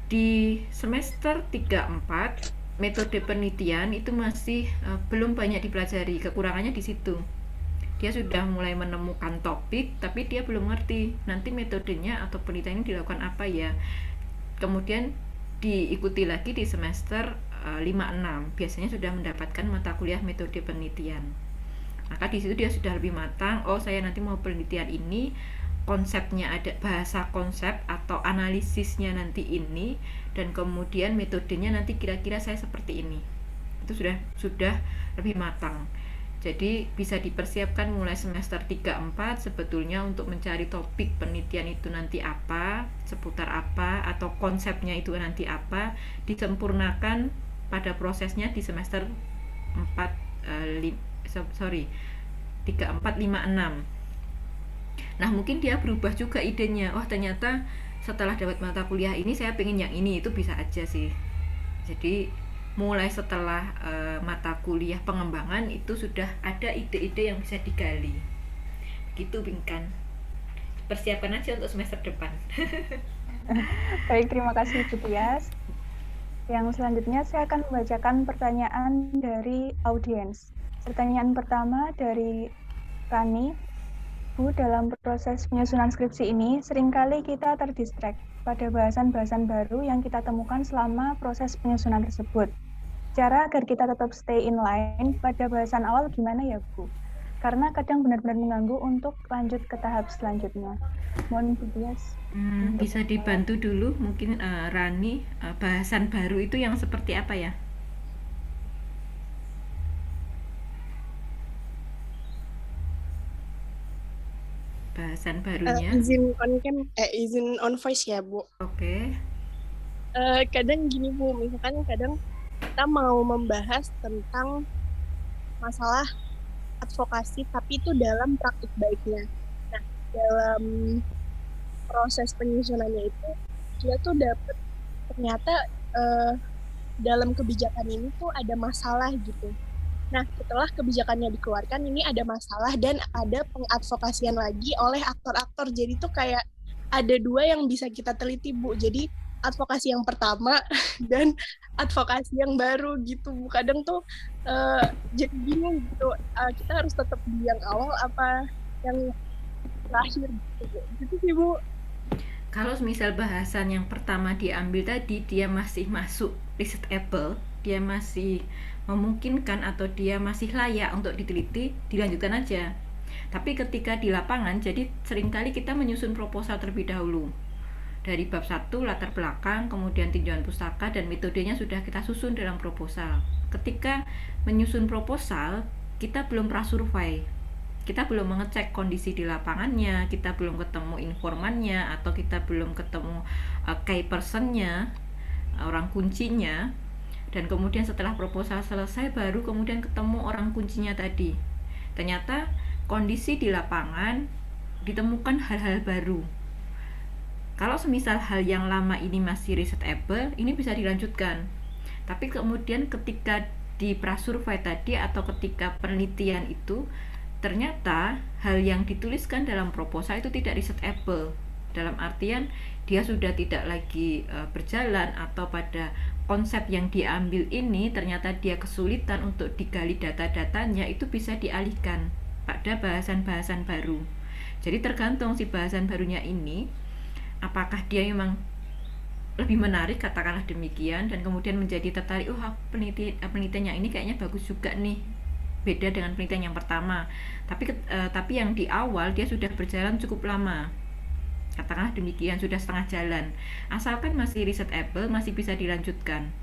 Di semester 3-4 metode penelitian itu masih belum banyak dipelajari, kekurangannya di situ. Dia sudah mulai menemukan topik, tapi dia belum ngerti nanti metodenya atau penelitian ini dilakukan apa ya. Kemudian diikuti lagi di semester 5-6, biasanya sudah mendapatkan mata kuliah metode penelitian. Maka di situ dia sudah lebih matang. Oh, saya nanti mau penelitian ini, konsepnya ada, bahasa konsep atau analisisnya nanti ini, dan kemudian metodenya nanti kira-kira saya seperti ini. Itu sudah lebih matang. Jadi bisa dipersiapkan mulai semester 3-4 sebetulnya untuk mencari topik penelitian itu nanti apa, seputar apa, atau konsepnya itu nanti apa, disempurnakan pada prosesnya di semester 3-4-5-6. Nah, mungkin dia berubah juga idenya. Oh, ternyata setelah dapat mata kuliah ini saya pengen yang ini, itu bisa aja sih. Jadi mulai setelah mata kuliah pengembangan itu sudah ada ide-ide yang bisa digali. Gitu, Bingkan. Persiapkan aja untuk semester depan. Baik, terima kasih Bu Tias. Yang selanjutnya saya akan membacakan pertanyaan dari audiens. Pertanyaan pertama dari Rani. Bu, dalam proses penyusunan skripsi ini, seringkali kita terdistract pada bahasan-bahasan baru yang kita temukan selama proses penyusunan tersebut. Cara agar kita tetap stay in line pada bahasan awal gimana ya, Bu? Karena kadang benar-benar mengganggu untuk lanjut ke tahap selanjutnya. Mohon Bu Tias. Bisa dibantu dulu mungkin Rani, bahasan baru itu yang seperti apa ya? Bahasan barunya. Izin on voice ya, Bu. Oke. Kadang gini, Bu, misalkan kadang kita mau membahas tentang masalah advokasi, tapi itu dalam praktik baiknya. Nah, dalam proses penyusunannya itu, dia tuh dapat ternyata dalam kebijakan ini tuh ada masalah gitu. Nah, setelah kebijakannya dikeluarkan, ini ada masalah dan ada pengadvokasian lagi oleh aktor-aktor. Jadi tuh kayak ada dua yang bisa kita teliti, Bu. Jadi advokasi yang pertama dan advokasi yang baru gitu. Bu, kadang tuh jadi bingung gitu. Kita harus tetap di yang awal apa yang terakhir gitu. Gitu sih, Bu. Kalau misal bahasan yang pertama diambil tadi, dia masih masuk researchable, dia masih memungkinkan atau dia masih layak untuk diteliti, dilanjutkan aja. Tapi ketika di lapangan, jadi seringkali kita menyusun proposal terlebih dahulu. Dari bab 1, latar belakang, kemudian tinjauan pustaka, dan metodenya sudah kita susun dalam proposal. Ketika menyusun proposal, kita belum prasurvei. Kita belum mengecek kondisi di lapangannya, kita belum ketemu informannya, atau kita belum ketemu key personnya, orang kuncinya. Dan kemudian setelah proposal selesai, baru kemudian ketemu orang kuncinya tadi. Ternyata kondisi di lapangan ditemukan hal-hal baru. Kalau semisal hal yang lama ini masih researchable, ini bisa dilanjutkan. Tapi kemudian ketika di prasurvei tadi atau ketika penelitian itu, ternyata hal yang dituliskan dalam proposal itu tidak researchable. Dalam artian dia sudah tidak lagi berjalan, atau pada konsep yang diambil ini ternyata dia kesulitan untuk digali data-datanya, itu bisa dialihkan pada bahasan-bahasan baru. Jadi tergantung si bahasan barunya ini, apakah dia memang lebih menarik, katakanlah demikian, dan kemudian menjadi tertarik, penelitiannya ini kayaknya bagus juga nih, beda dengan penelitian yang pertama. Tapi yang di awal dia sudah berjalan cukup lama, katakanlah demikian, sudah setengah jalan, asalkan masih researchable, masih bisa dilanjutkan.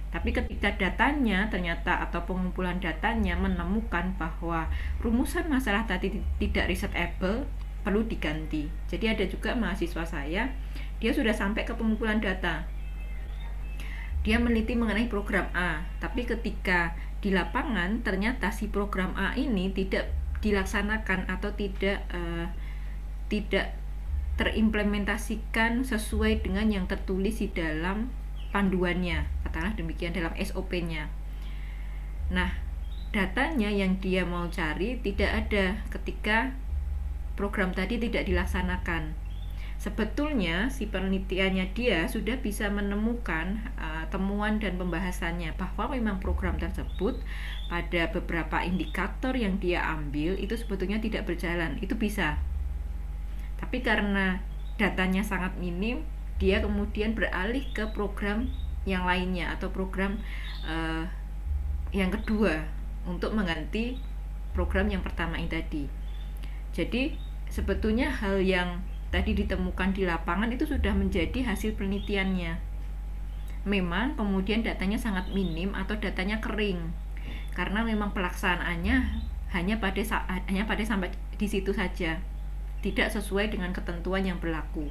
Tapi ketika datanya ternyata atau pengumpulan datanya menemukan bahwa rumusan masalah tadi tidak researchable, perlu diganti. Jadi ada juga mahasiswa saya, dia sudah sampai ke pengumpulan data, dia meneliti mengenai program A, tapi ketika di lapangan ternyata si program A ini tidak dilaksanakan atau tidak terimplementasikan sesuai dengan yang tertulis di dalam panduannya, katakanlah demikian, dalam SOP-nya. Nah, datanya yang dia mau cari tidak ada ketika program tadi tidak dilaksanakan. Sebetulnya si penelitiannya dia sudah bisa menemukan temuan dan pembahasannya bahwa memang program tersebut pada beberapa indikator yang dia ambil itu sebetulnya tidak berjalan, itu bisa. Tapi karena datanya sangat minim, dia kemudian beralih ke program yang lainnya atau program yang kedua untuk mengganti program yang pertama ini tadi. Jadi sebetulnya hal yang tadi ditemukan di lapangan itu sudah menjadi hasil penelitiannya. Memang kemudian datanya sangat minim atau datanya kering karena memang pelaksanaannya hanya pada sampai di situ saja, tidak sesuai dengan ketentuan yang berlaku.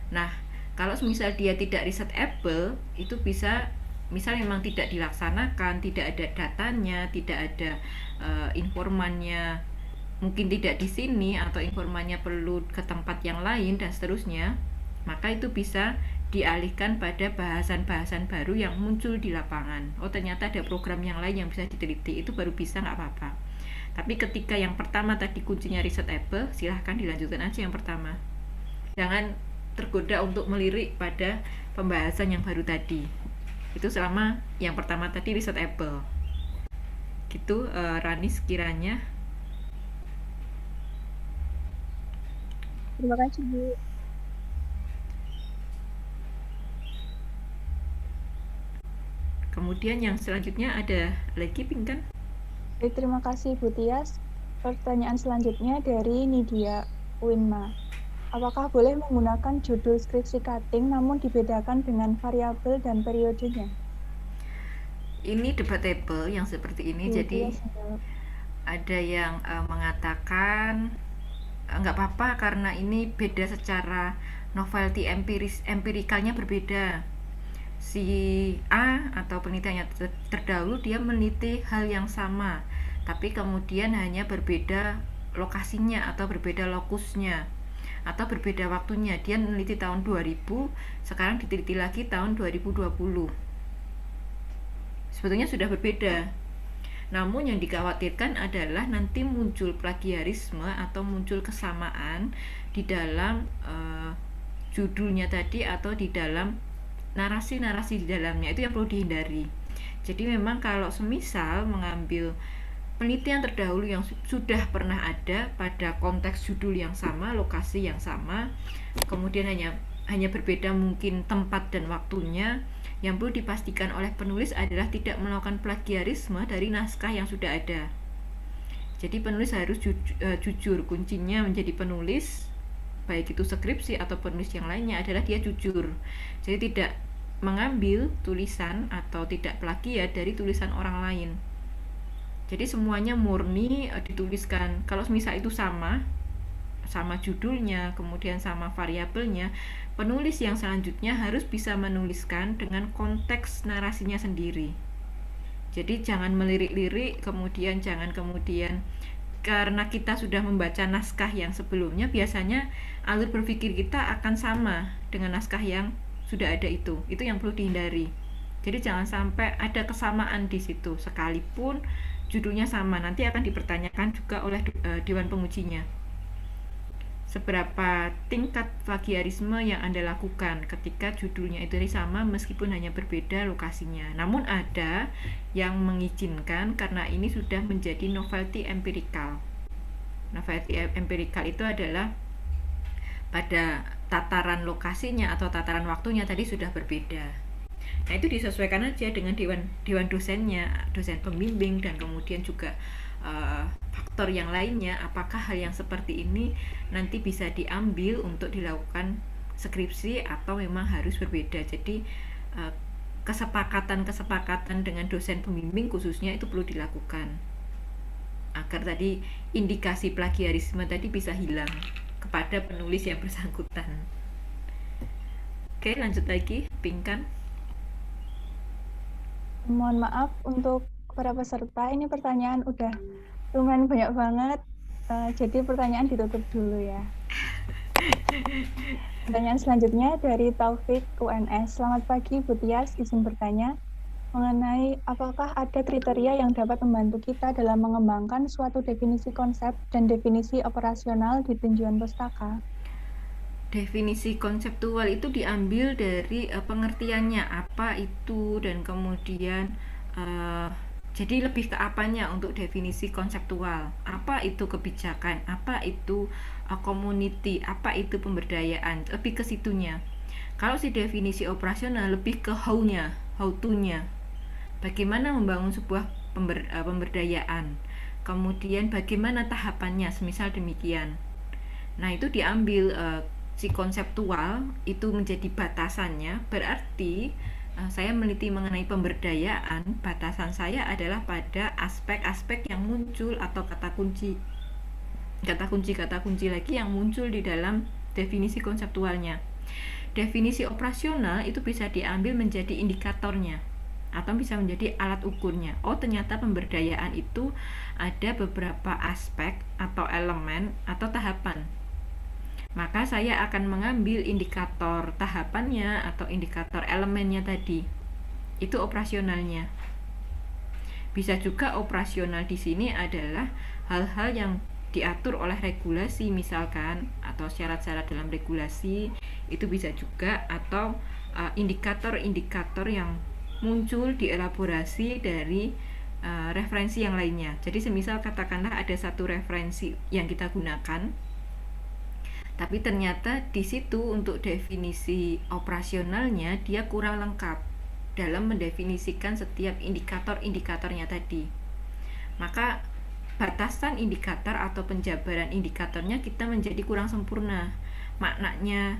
Nah, kalau misal dia tidak researchable, itu bisa misal memang tidak dilaksanakan, tidak ada datanya, tidak ada informannya, mungkin tidak di sini atau informannya perlu ke tempat yang lain dan seterusnya, maka itu bisa dialihkan pada bahasan-bahasan baru yang muncul di lapangan. Oh, ternyata ada program yang lain yang bisa diteliti, itu baru bisa, nggak apa-apa. Tapi ketika yang pertama tadi kuncinya researchable, silahkan dilanjutkan aja yang pertama. Jangan tergoda untuk melirik pada pembahasan yang baru tadi. Itu selama yang pertama tadi researchable. Gitu, Rani sekiranya. Terima kasih, Bu. Kemudian yang selanjutnya ada lagi, Pinkan. Terima kasih, Bu Tias. Pertanyaan selanjutnya dari Nidia Winma. Apakah boleh menggunakan judul skripsi cutting namun dibedakan dengan variabel dan periodenya? Ini debatable yang seperti ini. Jadi ada yang mengatakan nggak apa-apa karena ini beda secara novelty empirikalnya berbeda. Si A atau penelitiannya terdahulu dia meneliti hal yang sama, tapi kemudian hanya berbeda lokasinya atau berbeda lokusnya atau berbeda waktunya. Dia meneliti tahun 2000, sekarang diteliti lagi tahun 2020. Sebetulnya sudah berbeda. Namun yang dikhawatirkan adalah nanti muncul plagiarisme atau muncul kesamaan di dalam judulnya tadi atau di dalam narasi-narasi di dalamnya. Itu yang perlu dihindari. Jadi memang kalau semisal mengambil penelitian terdahulu yang sudah pernah ada pada konteks judul yang sama, lokasi yang sama, kemudian hanya berbeda mungkin tempat dan waktunya, yang perlu dipastikan oleh penulis adalah tidak melakukan plagiarisme dari naskah yang sudah ada. Jadi penulis harus jujur. Kuncinya menjadi penulis, baik itu skripsi atau penulis yang lainnya, adalah dia jujur. Jadi tidak mengambil tulisan atau tidak plagiat dari tulisan orang lain. Jadi semuanya murni dituliskan. Kalau misal itu sama judulnya, kemudian sama variabelnya, penulis yang selanjutnya harus bisa menuliskan dengan konteks narasinya sendiri. Jadi jangan melirik-lirik, kemudian jangan karena kita sudah membaca naskah yang sebelumnya, biasanya alur berpikir kita akan sama dengan naskah yang sudah ada itu yang perlu dihindari. Jadi jangan sampai ada kesamaan di situ, sekalipun judulnya sama, nanti akan dipertanyakan juga oleh Dewan Pengujinya. Seberapa tingkat plagiarisme yang Anda lakukan ketika judulnya itu sama meskipun hanya berbeda lokasinya. Namun ada yang mengizinkan karena ini sudah menjadi novelty empirical. Novelty empirical itu adalah pada tataran lokasinya atau tataran waktunya tadi sudah berbeda. Nah, itu disesuaikan aja dengan dewan dosennya, dosen pembimbing, dan kemudian juga faktor yang lainnya. Apakah hal yang seperti ini nanti bisa diambil untuk dilakukan skripsi atau memang harus berbeda. Jadi kesepakatan dengan dosen pembimbing khususnya itu perlu dilakukan agar tadi indikasi plagiarisme tadi bisa hilang kepada penulis yang bersangkutan. Oke, lanjut lagi, Pinkan. Mohon maaf untuk para peserta, ini pertanyaan udah lumayan banyak banget, jadi pertanyaan ditutup dulu ya. Pertanyaan selanjutnya dari Taufik UNS. Selamat pagi Bu Tias, izin bertanya. mengenai apakah ada kriteria yang dapat membantu kita dalam mengembangkan suatu definisi konsep dan definisi operasional di tinjauan pustaka. Definisi konseptual itu diambil dari pengertiannya apa itu, dan kemudian jadi lebih ke apanya untuk definisi konseptual. Apa itu kebijakan, apa itu community, apa itu pemberdayaan, lebih ke situnya. Kalau si definisi operasional lebih ke how-nya, how to-nya. Bagaimana membangun sebuah pemberdayaan. Kemudian bagaimana tahapannya, semisal demikian. Nah, itu diambil si konseptual itu menjadi batasannya. Berarti saya meneliti mengenai pemberdayaan, batasan saya adalah pada aspek-aspek yang muncul atau kata kunci lagi yang muncul di dalam definisi konseptualnya. Definisi operasional itu bisa diambil menjadi indikatornya atau bisa menjadi alat ukurnya. Oh, ternyata pemberdayaan itu ada beberapa aspek atau elemen atau tahapan. Maka saya akan mengambil indikator tahapannya atau indikator elemennya tadi. Itu operasionalnya. Bisa juga operasional di sini adalah hal-hal yang diatur oleh regulasi misalkan, atau syarat-syarat dalam regulasi itu bisa juga, atau indikator-indikator yang muncul dielaborasi dari referensi yang lainnya. Jadi semisal katakanlah ada satu referensi yang kita gunakan, tapi ternyata di situ untuk definisi operasionalnya dia kurang lengkap dalam mendefinisikan setiap indikator-indikatornya tadi. Maka batasan indikator atau penjabaran indikatornya kita menjadi kurang sempurna. Maknanya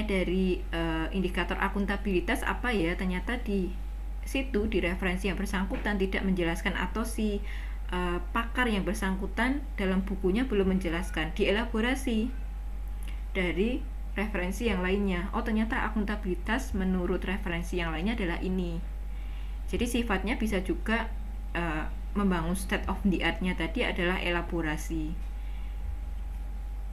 dari indikator akuntabilitas apa ya? Ternyata di situ di referensi yang bersangkutan tidak menjelaskan, atau si pakar yang bersangkutan dalam bukunya belum menjelaskan, dielaborasi dari referensi yang lainnya. Oh, ternyata akuntabilitas menurut referensi yang lainnya adalah ini. Jadi sifatnya bisa juga membangun state of the art-nya tadi adalah elaborasi.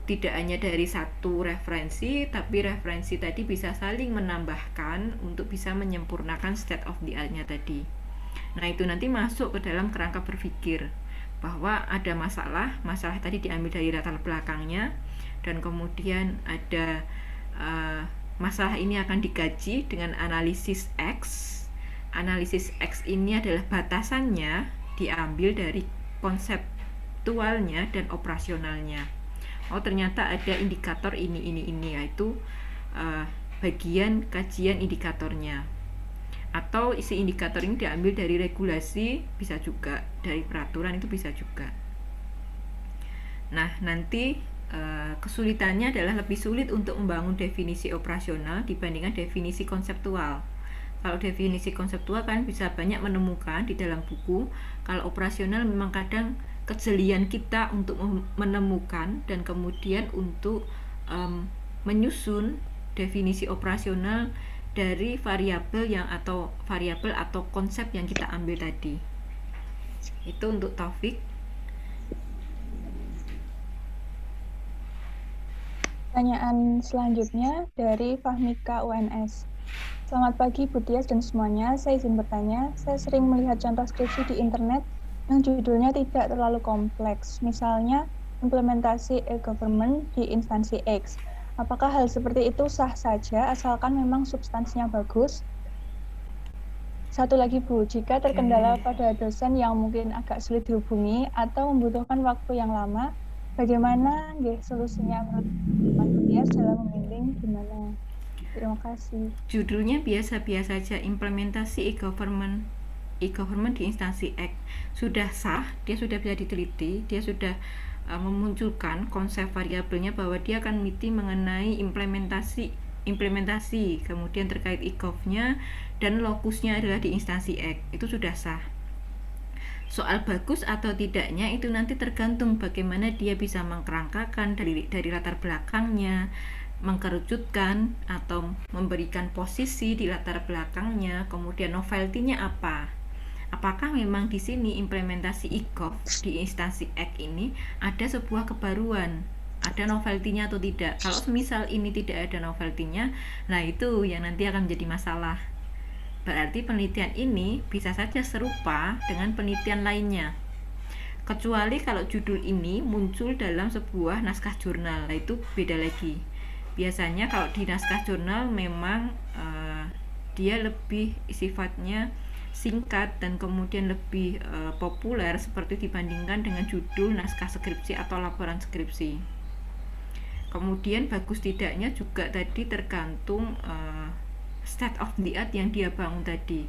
Tidak hanya dari satu referensi, tapi referensi tadi bisa saling menambahkan untuk bisa menyempurnakan state of the art-nya tadi. Nah, itu nanti masuk ke dalam kerangka berpikir bahwa ada masalah tadi diambil dari latar belakangnya, dan kemudian ada masalah ini akan digaji dengan analisis X. Analisis X ini adalah batasannya diambil dari konseptualnya dan operasionalnya. Oh, ternyata ada indikator ini, yaitu bagian kajian indikatornya. Atau isi indikator ini diambil dari regulasi, bisa juga dari peraturan, itu bisa juga. Nah, nanti kesulitannya adalah lebih sulit untuk membangun definisi operasional dibandingkan definisi konseptual. Kalau definisi konseptual kan bisa banyak menemukan di dalam buku. Kalau operasional memang kadang kejelian kita untuk menemukan dan kemudian untuk menyusun definisi operasional dari variabel atau konsep yang kita ambil tadi. Itu untuk Taufik. Pertanyaan selanjutnya dari Fahmika UNS. Selamat pagi Bu Tias dan semuanya, saya izin bertanya. Saya sering melihat contoh skripsi di internet yang judulnya tidak terlalu kompleks, misalnya implementasi e-government di instansi X. Apakah hal seperti itu sah saja asalkan memang substansinya bagus? Satu lagi Bu, jika terkendala pada dosen yang mungkin agak sulit dihubungi atau membutuhkan waktu yang lama, bagaimana solusinya menurut Pak Tias dalam membimbing gimana? Terima kasih. Judulnya biasa-biasa saja, implementasi e-government di instansi X. Sudah sah, dia sudah bisa diteliti, dia sudah memunculkan konsep variabelnya bahwa dia akan meneliti mengenai implementasi, kemudian terkait e-gov-nya dan lokusnya adalah di instansi X. Itu sudah sah. Soal bagus atau tidaknya itu nanti tergantung bagaimana dia bisa mengkerangkakan dari latar belakangnya, mengkerucutkan atau memberikan posisi di latar belakangnya, kemudian novelty-nya apa. Apakah memang di sini implementasi e-gov di instansi X ini ada sebuah kebaruan, ada novelty-nya atau tidak. Kalau misal ini tidak ada novelty-nya, nah itu yang nanti akan menjadi masalah. Berarti penelitian ini bisa saja serupa dengan penelitian lainnya. Kecuali kalau judul ini muncul dalam sebuah naskah jurnal, nah itu beda lagi. Biasanya kalau di naskah jurnal memang dia lebih sifatnya singkat dan kemudian lebih populer seperti dibandingkan dengan judul naskah skripsi atau laporan skripsi. Kemudian bagus tidaknya juga tadi tergantung state of the art yang dia bangun tadi.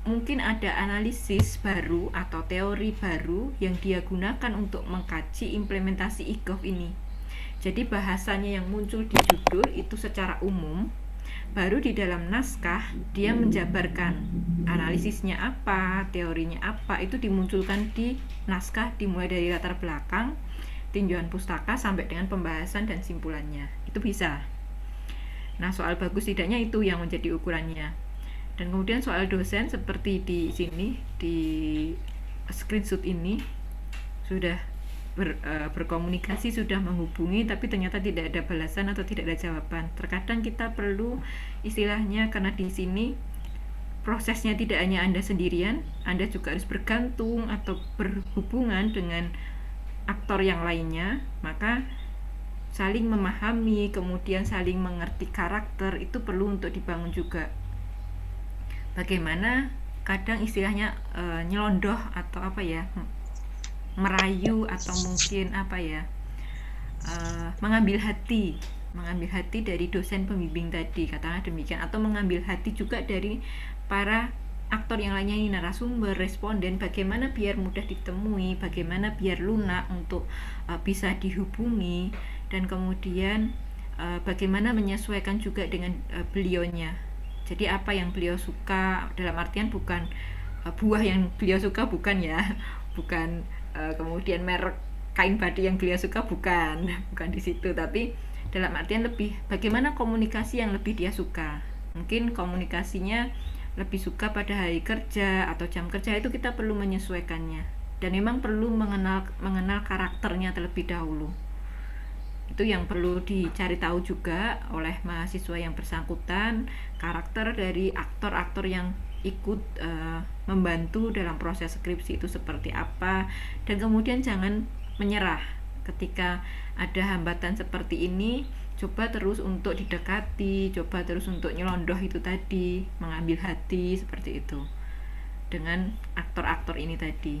Mungkin ada analisis baru atau teori baru yang dia gunakan untuk mengkaji implementasi e-gov ini. Jadi bahasanya yang muncul di judul itu secara umum, baru di dalam naskah dia menjabarkan analisisnya apa, teorinya apa, itu dimunculkan di naskah dimulai dari latar belakang, tinjauan pustaka sampai dengan pembahasan dan simpulannya. Itu bisa. Nah, soal bagus tidaknya itu yang menjadi ukurannya. Dan kemudian soal dosen seperti di sini di screenshot ini sudah berkomunikasi, sudah menghubungi, tapi ternyata tidak ada balasan atau tidak ada jawaban. Terkadang kita perlu istilahnya, karena di sini prosesnya tidak hanya Anda sendirian, Anda juga harus bergantung atau berhubungan dengan aktor yang lainnya, maka saling memahami, kemudian saling mengerti karakter itu perlu untuk dibangun juga. Bagaimana kadang istilahnya nyelondoh atau merayu atau mungkin mengambil hati dari dosen pembimbing tadi, katakanlah demikian, atau mengambil hati juga dari para aktor yang lainnya, ini narasumber, responden, bagaimana biar mudah ditemui, bagaimana biar lunak untuk bisa dihubungi, dan kemudian bagaimana menyesuaikan juga dengan beliaunya. Jadi apa yang beliau suka, dalam artian bukan buah yang beliau suka, bukan ya, bukan kemudian merek kain batik yang beliau suka, bukan di situ, tapi dalam artian lebih bagaimana komunikasi yang lebih dia suka. Mungkin komunikasinya lebih suka pada hari kerja atau jam kerja, itu kita perlu menyesuaikannya, dan memang perlu mengenal karakternya terlebih dahulu. Itu yang perlu dicari tahu juga oleh mahasiswa yang bersangkutan, karakter dari aktor-aktor yang ikut membantu dalam proses skripsi itu seperti apa, dan kemudian jangan menyerah ketika ada hambatan seperti ini. Coba terus untuk didekati, coba terus untuk nyelondoh itu tadi, mengambil hati seperti itu dengan aktor-aktor ini tadi.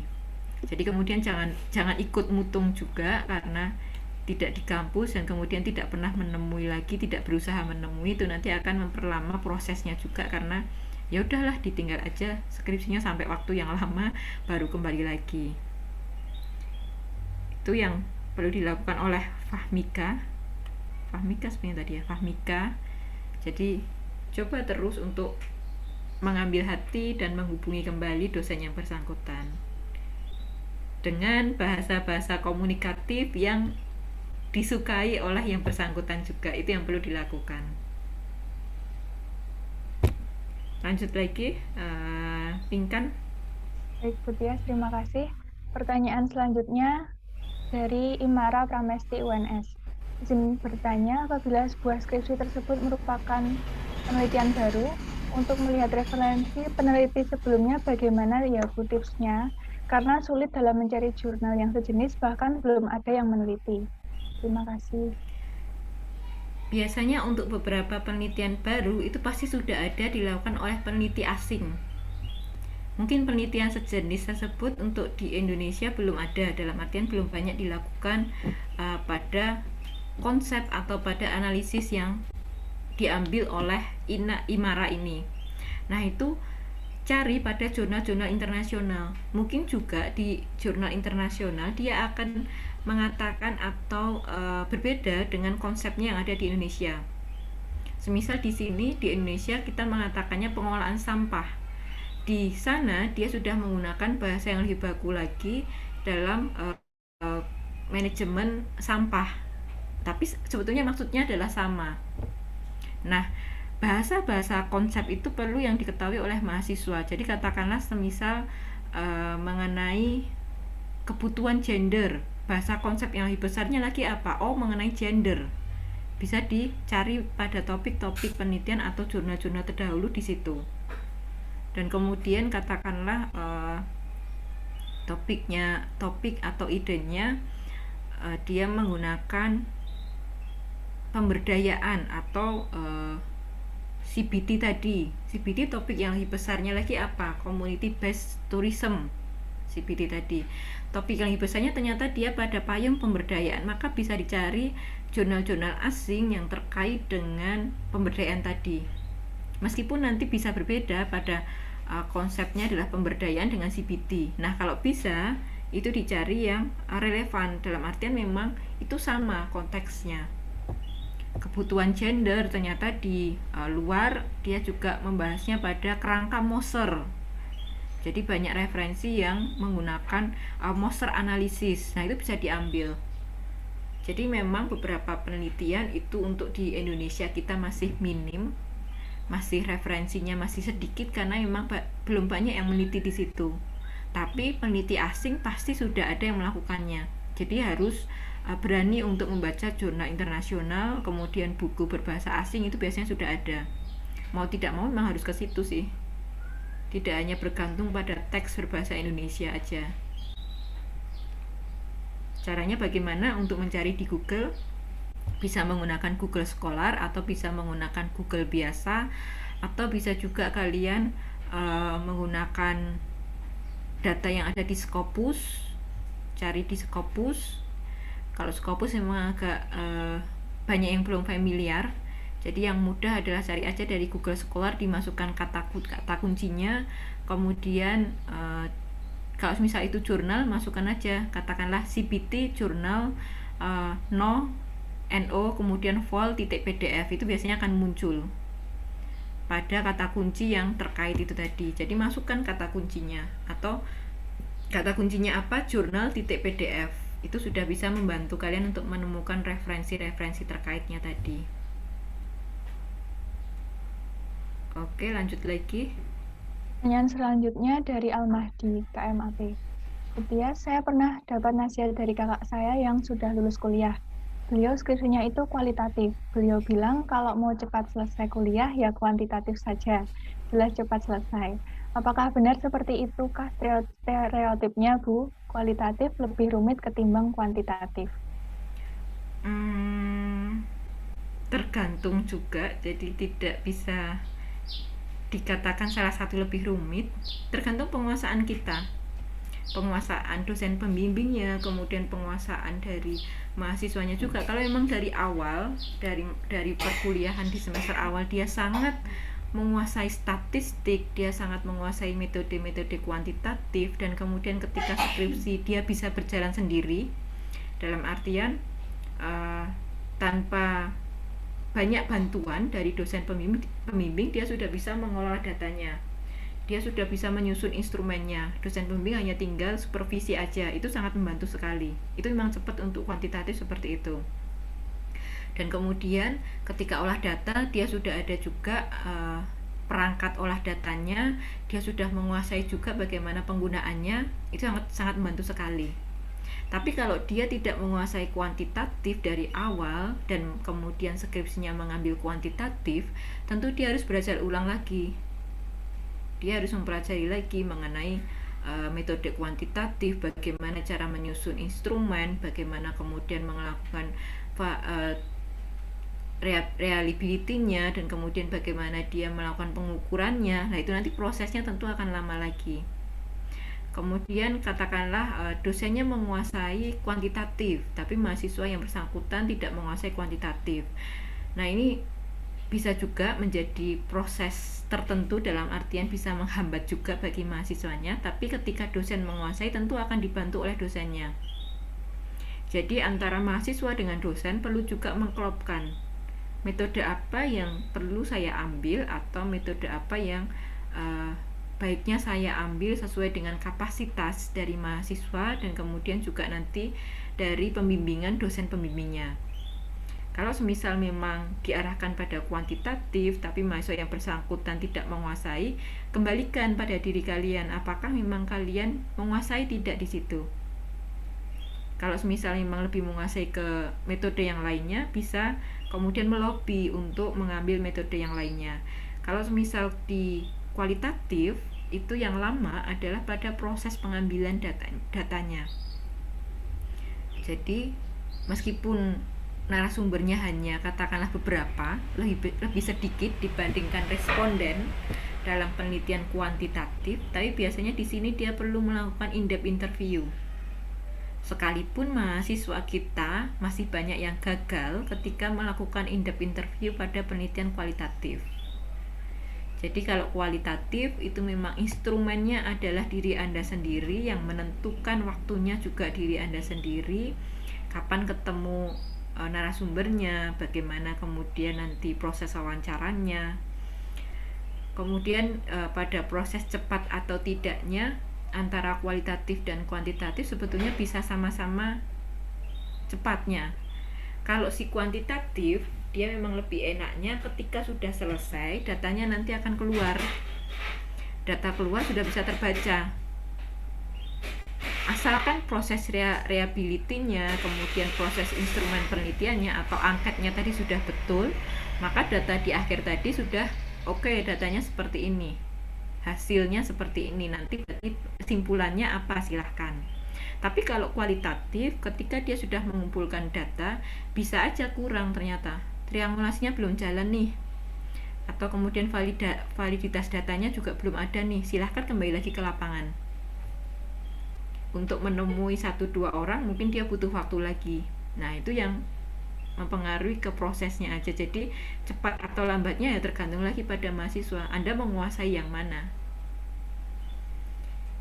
Jadi kemudian jangan ikut mutung juga karena tidak di kampus dan kemudian tidak pernah menemui lagi, tidak berusaha menemui, itu nanti akan memperlama prosesnya juga, karena ya udahlah ditinggal aja skripsinya sampai waktu yang lama baru kembali lagi. Itu yang perlu dilakukan oleh Fahmika sebenarnya tadi ya, Fahmika. Jadi coba terus untuk mengambil hati dan menghubungi kembali dosen yang bersangkutan dengan bahasa-bahasa komunikatif yang disukai oleh yang bersangkutan juga. Itu yang perlu dilakukan. Lanjut lagi, Pinkan. Baik, Bu Tias, terima kasih. Pertanyaan selanjutnya dari Imara Pramesti UNS. Izin bertanya, apabila sebuah skripsi tersebut merupakan penelitian baru, untuk melihat referensi peneliti sebelumnya bagaimana ya Bu tipsnya? Karena sulit dalam mencari jurnal yang sejenis, bahkan belum ada yang meneliti. Terima kasih. Biasanya untuk beberapa penelitian baru itu pasti sudah ada dilakukan oleh peneliti asing. Mungkin penelitian sejenis tersebut untuk di Indonesia belum ada, dalam artian belum banyak dilakukan pada konsep atau pada analisis yang diambil oleh Imara ini. Nah, itu cari pada jurnal-jurnal internasional. Mungkin juga di jurnal internasional dia akan mengatakan atau berbeda dengan konsepnya yang ada di Indonesia. Semisal di sini di Indonesia kita mengatakannya pengolahan sampah. Di sana dia sudah menggunakan bahasa yang lebih baku lagi dalam manajemen sampah. Tapi sebetulnya maksudnya adalah sama. Nah, bahasa-bahasa konsep itu perlu yang diketahui oleh mahasiswa. Jadi katakanlah semisal mengenai kebutuhan gender, bahasa konsep yang lebih besarnya lagi apa? Oh, mengenai gender. bisa dicari pada topik-topik penelitian atau jurnal-jurnal terdahulu di situ. Dan kemudian katakanlah topik atau idenya dia menggunakan pemberdayaan atau CBT tadi. CBT topik yang lebih besarnya lagi apa? Community Based Tourism. CBT tadi. Topik yang lebih besarnya ternyata dia pada payung pemberdayaan, maka bisa dicari jurnal-jurnal asing yang terkait dengan pemberdayaan tadi. Meskipun nanti bisa berbeda pada konsepnya adalah pemberdayaan dengan CBT. Nah, kalau bisa itu dicari yang relevan, dalam artian memang itu sama konteksnya. Kebutuhan gender ternyata di luar dia juga membahasnya pada kerangka Moser. Jadi banyak referensi yang menggunakan Moser analisis. Nah, itu bisa diambil. Jadi memang beberapa penelitian itu untuk di Indonesia kita masih minim, masih referensinya masih sedikit karena memang belum banyak yang meneliti di situ. Tapi peneliti asing pasti sudah ada yang melakukannya. Jadi harus berani untuk membaca jurnal internasional, kemudian buku berbahasa asing itu biasanya sudah ada. Mau tidak mau memang harus ke situ sih. Tidak hanya bergantung pada teks berbahasa Indonesia aja. Caranya bagaimana untuk mencari di Google? Bisa menggunakan Google Scholar atau bisa menggunakan Google biasa, atau bisa juga kalian menggunakan data yang ada di Scopus. Cari di Scopus. Kalau Scopus memang agak banyak yang belum familiar. Jadi yang mudah adalah cari aja dari Google Scholar, dimasukkan kata kuncinya, kemudian kalau misal itu jurnal, masukkan aja katakanlah CBT jurnal no kemudian vol.pdf, itu biasanya akan muncul pada kata kunci yang terkait itu tadi. Jadi masukkan kata kuncinya, atau kata kuncinya apa, jurnal.pdf, itu sudah bisa membantu kalian untuk menemukan referensi-referensi terkaitnya tadi. Oke, lanjut lagi. Pertanyaan selanjutnya dari Al-Mahdi, KMAP. Kemudian saya pernah dapat nasihat dari kakak saya yang sudah lulus kuliah. Beliau skripsinya itu kualitatif. Beliau bilang kalau mau cepat selesai kuliah ya kuantitatif saja, jelas cepat selesai. Apakah benar seperti itukah stereotipnya, Bu? Kualitatif lebih rumit ketimbang kuantitatif. Tergantung juga, jadi tidak bisa dikatakan salah satu lebih rumit, tergantung penguasaan kita, penguasaan dosen pembimbingnya, kemudian penguasaan dari mahasiswanya juga. Kalau memang dari awal, dari perkuliahan di semester awal dia sangat menguasai statistik, dia sangat menguasai metode-metode kuantitatif, dan kemudian ketika skripsi dia bisa berjalan sendiri, dalam artian tanpa banyak bantuan dari dosen pembimbing, dia sudah bisa mengolah datanya, dia sudah bisa menyusun instrumennya. Dosen pembimbing hanya tinggal supervisi aja, itu sangat membantu sekali. Itu memang cepat untuk kuantitatif seperti itu. Dan kemudian ketika olah data, dia sudah ada juga perangkat olah datanya, dia sudah menguasai juga bagaimana penggunaannya, itu sangat membantu sekali. Tapi kalau dia tidak menguasai kuantitatif dari awal dan kemudian skripsinya mengambil kuantitatif, tentu dia harus belajar ulang lagi. Dia harus mempelajari lagi mengenai metode kuantitatif, bagaimana cara menyusun instrumen, bagaimana kemudian melakukan reliability-nya, dan kemudian bagaimana dia melakukan pengukurannya. Nah, itu nanti prosesnya tentu akan lama lagi. Kemudian katakanlah dosennya menguasai kuantitatif, tapi mahasiswa yang bersangkutan tidak menguasai kuantitatif. Nah, ini bisa juga menjadi proses tertentu, dalam artian bisa menghambat juga bagi mahasiswanya, tapi ketika dosen menguasai tentu akan dibantu oleh dosennya. Jadi antara mahasiswa dengan dosen perlu juga mengklopkan metode apa yang perlu saya ambil, atau metode apa yang baiknya saya ambil sesuai dengan kapasitas dari mahasiswa, dan kemudian juga nanti dari pembimbingan dosen pembimbingnya. Kalau semisal memang diarahkan pada kuantitatif tapi mahasiswa yang bersangkutan tidak menguasai, kembalikan pada diri kalian, apakah memang kalian menguasai tidak di situ. Kalau semisal memang lebih menguasai ke metode yang lainnya, bisa kemudian melobi untuk mengambil metode yang lainnya. Kalau misal di kualitatif, itu yang lama adalah pada proses pengambilan datanya. Jadi meskipun narasumbernya hanya katakanlah beberapa, lebih sedikit dibandingkan responden dalam penelitian kuantitatif, tapi biasanya di sini dia perlu melakukan in-depth interview. Sekalipun mahasiswa kita masih banyak yang gagal ketika melakukan in-depth interview pada penelitian kualitatif. Jadi kalau kualitatif itu memang instrumennya adalah diri Anda sendiri, yang menentukan waktunya juga diri Anda sendiri, kapan ketemu narasumbernya, bagaimana kemudian nanti proses wawancaranya. Kemudian pada proses cepat atau tidaknya antara kualitatif dan kuantitatif sebetulnya bisa sama-sama cepatnya. Kalau si kuantitatif, dia memang lebih enaknya ketika sudah selesai, datanya nanti akan keluar. Data keluar sudah bisa terbaca. Asalkan proses reliability-nya, kemudian proses instrumen penelitiannya atau angketnya tadi sudah betul, maka data di akhir tadi sudah oke, datanya seperti ini, hasilnya seperti ini, nanti berarti kesimpulannya apa, silahkan. Tapi kalau kualitatif, ketika dia sudah mengumpulkan data, bisa aja kurang ternyata, triangulasinya belum jalan nih, atau kemudian validitas datanya juga belum ada nih, silahkan kembali lagi ke lapangan. Untuk menemui 1-2 orang mungkin dia butuh waktu lagi. Nah itu yang mempengaruhi ke prosesnya aja. Jadi cepat atau lambatnya ya tergantung lagi pada mahasiswa, Anda menguasai yang mana.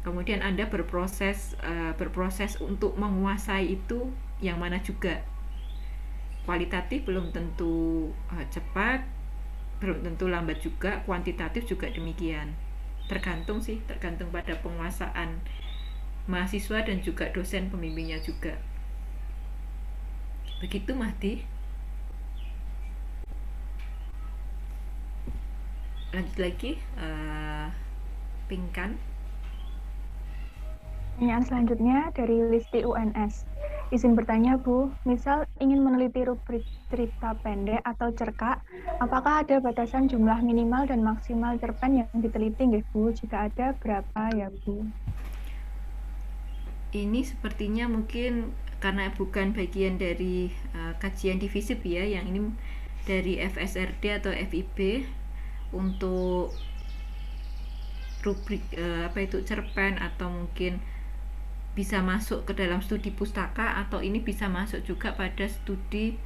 Kemudian Anda berproses untuk menguasai itu yang mana juga. Kualitatif belum tentu cepat, belum tentu lambat juga, kuantitatif juga demikian. Tergantung pada penguasaan mahasiswa dan juga dosen pembimbingnya juga. Begitu Mahdi. Lanjut lagi, Pinkan. Pertanyaan selanjutnya dari Listi UNS. Izin bertanya Bu, misal ingin meneliti rubrik cerita pendek atau cerkak, apakah ada batasan jumlah minimal dan maksimal cerpen yang diteliti nggih Bu? Jika ada, berapa ya Bu? Ini sepertinya mungkin karena bukan bagian dari kajian di FISIP ya, yang ini dari FSRD atau FIB untuk rubrik cerpen, atau mungkin bisa masuk ke dalam studi pustaka, atau ini bisa masuk juga pada studi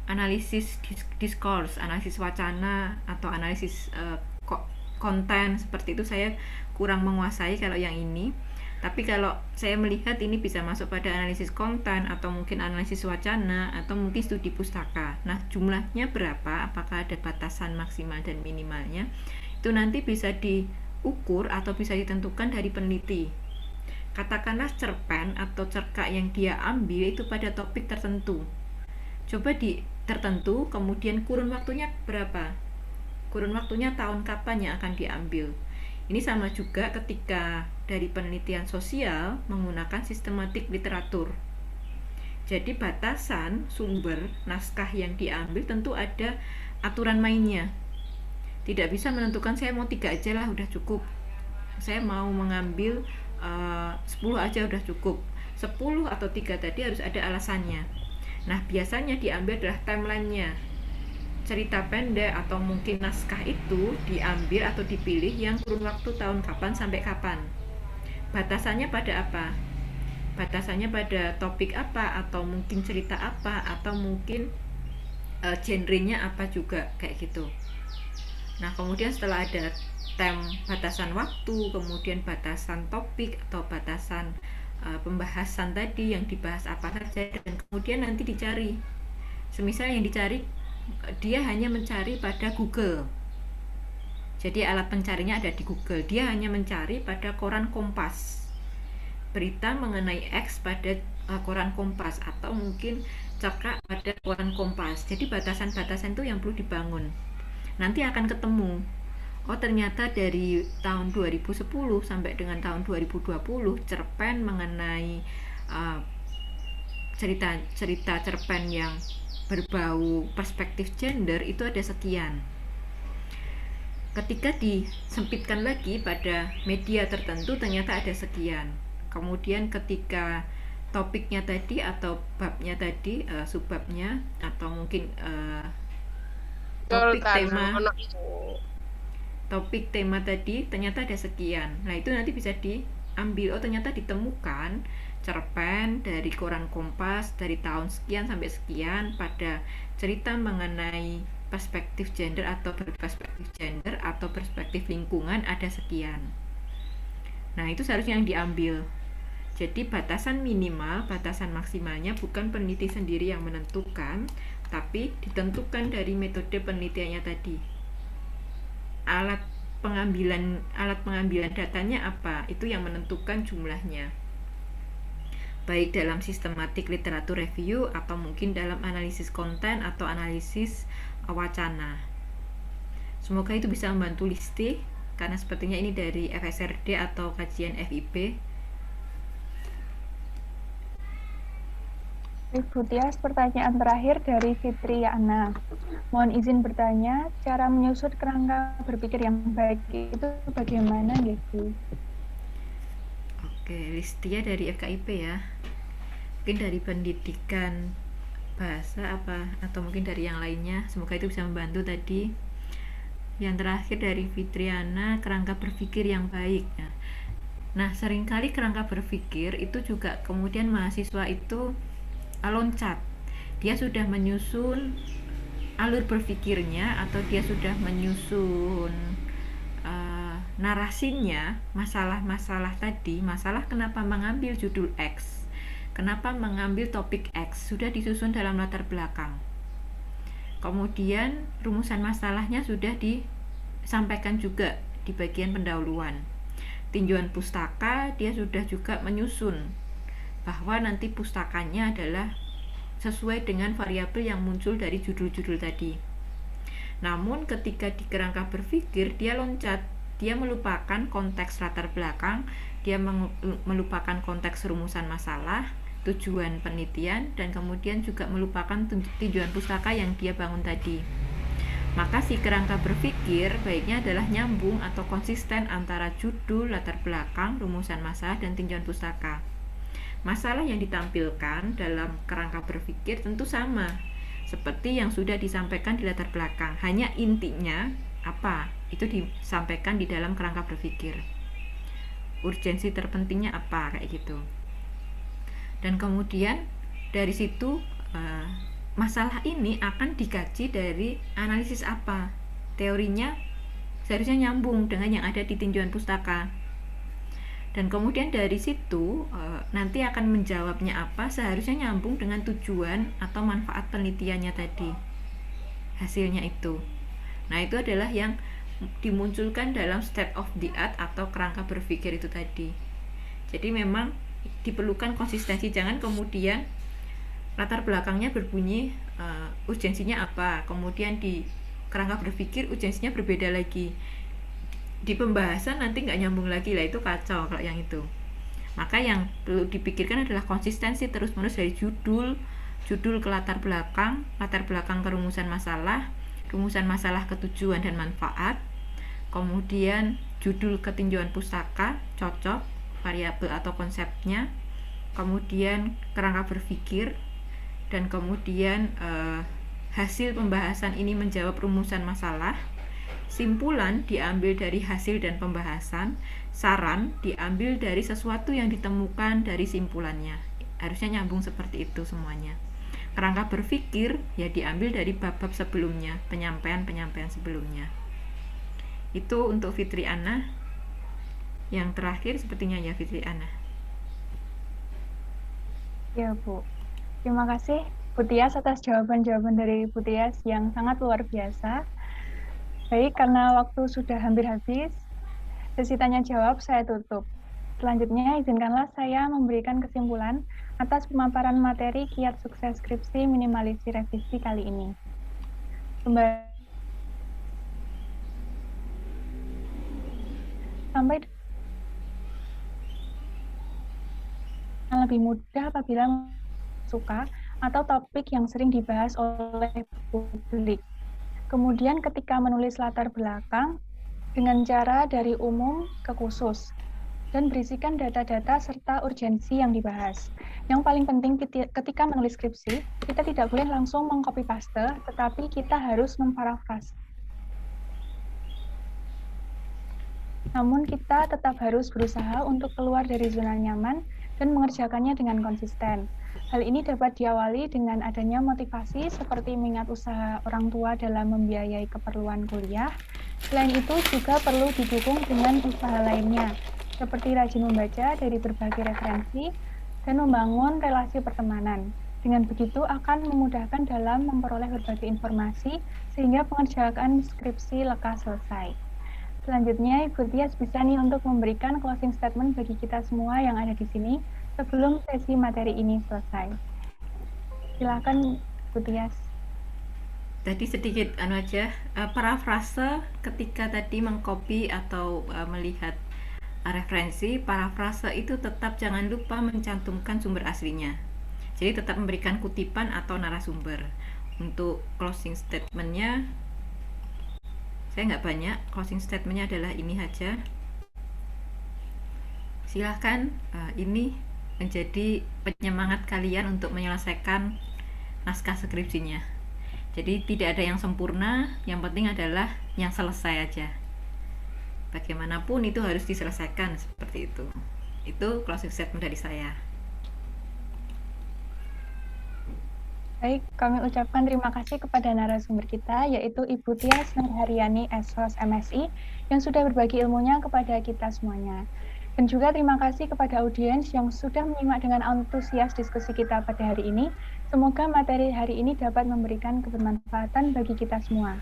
analisis diskurs, analisis wacana, atau analisis konten, seperti itu. Saya kurang menguasai kalau yang ini. Tapi kalau saya melihat ini bisa masuk pada analisis konten, atau mungkin analisis wacana, atau mungkin studi pustaka. Nah, jumlahnya berapa, apakah ada batasan maksimal dan minimalnya, itu nanti bisa diukur atau bisa ditentukan dari peneliti. Katakanlah cerpen atau cerkak yang dia ambil itu pada topik tertentu. Coba tertentu, kemudian kurun waktunya berapa? Kurun waktunya tahun kapan yang akan diambil? Ini sama juga ketika dari penelitian sosial menggunakan sistematik literatur. Jadi batasan sumber naskah yang diambil tentu ada aturan mainnya. Tidak bisa menentukan saya mau 3 aja lah udah cukup. Saya mau mengambil 10 aja udah cukup. 10 atau 3 tadi harus ada alasannya. Nah, biasanya diambil adalah timeline-nya. Cerita pendek atau mungkin naskah itu diambil atau dipilih yang kurun waktu tahun kapan sampai kapan. Batasannya pada apa? Batasannya pada topik apa, atau mungkin cerita apa, atau mungkin genrenya apa juga, kayak gitu. Nah, kemudian setelah ada batasan waktu, kemudian batasan topik atau batasan pembahasan tadi yang dibahas apa saja, dan kemudian nanti dicari. Semisal yang dicari dia hanya mencari pada Google. Jadi alat pencarinya ada di Google. Dia hanya mencari pada koran Kompas. Berita mengenai X pada koran Kompas, atau mungkin cerkak pada koran Kompas. Jadi batasan-batasan itu yang perlu dibangun. Nanti akan ketemu. Oh, ternyata dari tahun 2010 sampai dengan tahun 2020 cerpen mengenai cerita cerpen yang berbau perspektif gender itu ada sekian. Ketika disempitkan lagi pada media tertentu ternyata ada sekian. Kemudian ketika topiknya tadi atau babnya tadi, subbabnya atau mungkin topik tema tadi ternyata ada sekian. Nah itu nanti bisa diambil, ternyata ditemukan cerpen dari koran Kompas dari tahun sekian sampai sekian pada cerita mengenai perspektif gender atau berperspektif gender atau perspektif lingkungan ada sekian. Nah itu seharusnya yang diambil. Jadi batasan minimal, batasan maksimalnya bukan peneliti sendiri yang menentukan, tapi ditentukan dari metode penelitiannya tadi. Alat pengambilan datanya apa, itu yang menentukan jumlahnya, baik dalam sistematik literatur review atau mungkin dalam analisis konten atau analisis wacana. Semoga itu bisa membantu Listi, karena sepertinya ini dari FSRD atau kajian FIP. Ibu Tias, pertanyaan terakhir dari Fitriana. Mohon izin bertanya, cara menyusut kerangka berpikir yang baik itu bagaimana, Bu? Oke, Listia dari FKIP ya. Mungkin dari pendidikan bahasa apa atau mungkin dari yang lainnya. Semoga itu bisa membantu tadi. Yang terakhir dari Fitriana, kerangka berpikir yang baik. Nah, seringkali kerangka berpikir itu juga kemudian mahasiswa itu loncat. Dia sudah menyusun alur berpikirnya atau dia sudah menyusun narasinya, masalah-masalah tadi, masalah kenapa mengambil judul X, kenapa mengambil topik X, sudah disusun dalam latar belakang. Kemudian rumusan masalahnya sudah disampaikan juga di bagian pendahuluan. Tinjauan pustaka dia sudah juga menyusun bahwa nanti pustakanya adalah sesuai dengan variabel yang muncul dari judul-judul tadi. Namun ketika di kerangka berpikir dia loncat, dia melupakan konteks latar belakang, dia melupakan konteks rumusan masalah, tujuan penelitian, dan kemudian juga melupakan tinjauan pustaka yang dia bangun tadi. Maka si kerangka berpikir baiknya adalah nyambung atau konsisten antara judul, latar belakang, rumusan masalah, dan tinjauan pustaka. Masalah yang ditampilkan dalam kerangka berpikir tentu sama seperti yang sudah disampaikan di latar belakang, hanya intinya apa itu disampaikan di dalam kerangka berpikir. Urgensi terpentingnya apa, kayak gitu. Dan kemudian dari situ masalah ini akan dikaji dari analisis apa, teorinya seharusnya nyambung dengan yang ada di tinjauan pustaka. Dan kemudian dari situ nanti akan menjawabnya apa, seharusnya nyambung dengan tujuan atau manfaat penelitiannya tadi, hasilnya itu. Nah itu adalah yang dimunculkan dalam state of the art atau kerangka berpikir itu tadi. Jadi memang diperlukan konsistensi, jangan kemudian latar belakangnya berbunyi urgensinya apa, kemudian di kerangka berpikir urgensinya berbeda lagi, di pembahasan nanti nggak nyambung lagi, lah itu kacau kalau yang itu. Maka yang perlu dipikirkan adalah konsistensi terus-menerus dari judul ke latar belakang ke rumusan masalah ke tujuan dan manfaat, kemudian judul ke tinjauan pustaka, cocok, variabel atau konsepnya, kemudian kerangka berpikir, dan kemudian hasil pembahasan ini menjawab rumusan masalah. Simpulan diambil dari hasil dan pembahasan, saran diambil dari sesuatu yang ditemukan dari simpulannya. Harusnya nyambung seperti itu semuanya. Kerangka berpikir ya diambil dari bab-bab sebelumnya, penyampaian sebelumnya. Itu untuk Fitriana. Yang terakhir sepertinya ya Fitriana. Ya Bu, terima kasih Bu Tias atas jawaban-jawaban dari Bu Tias yang sangat luar biasa. Baik, karena waktu sudah hampir habis, sesi tanya jawab saya tutup. Selanjutnya, izinkanlah saya memberikan kesimpulan atas pemaparan materi kiat sukses skripsi minimalisir revisi kali ini. Sampai lebih mudah apabila suka atau topik yang sering dibahas oleh publik. Kemudian ketika menulis latar belakang, dengan cara dari umum ke khusus, dan berisikan data-data serta urgensi yang dibahas. Yang paling penting ketika menulis skripsi, kita tidak boleh langsung meng-copy paste, tetapi kita harus memparafrase. Namun kita tetap harus berusaha untuk keluar dari zona nyaman dan mengerjakannya dengan konsisten. Hal ini dapat diawali dengan adanya motivasi seperti mengingat usaha orang tua dalam membiayai keperluan kuliah. Selain itu juga perlu didukung dengan usaha lainnya, seperti rajin membaca dari berbagai referensi dan membangun relasi pertemanan. Dengan begitu akan memudahkan dalam memperoleh berbagai informasi sehingga pengerjaan skripsi lekas selesai. Selanjutnya, Ibu Tias bisa nih untuk memberikan closing statement bagi kita semua yang ada di sini sebelum sesi materi ini selesai. Silakan, Ibu Tias. Tadi sedikit parafrase ketika tadi mengcopy atau melihat referensi, parafrase itu tetap jangan lupa mencantumkan sumber aslinya. Jadi tetap memberikan kutipan atau narasumber. Untuk closing statement-nya, saya nggak banyak, closing statement-nya adalah ini saja. Silahkan, ini menjadi penyemangat kalian untuk menyelesaikan naskah skripsinya. Jadi tidak ada yang sempurna, yang penting adalah yang selesai aja. Bagaimanapun itu harus diselesaikan seperti itu. Itu closing statement dari saya. Baik, kami ucapkan terima kasih kepada narasumber kita, yaitu Ibu Tias Nurharyani, SHOS MSI, yang sudah berbagi ilmunya kepada kita semuanya. Dan juga terima kasih kepada audiens yang sudah menyimak dengan antusias diskusi kita pada hari ini. Semoga materi hari ini dapat memberikan kebermanfaatan bagi kita semua.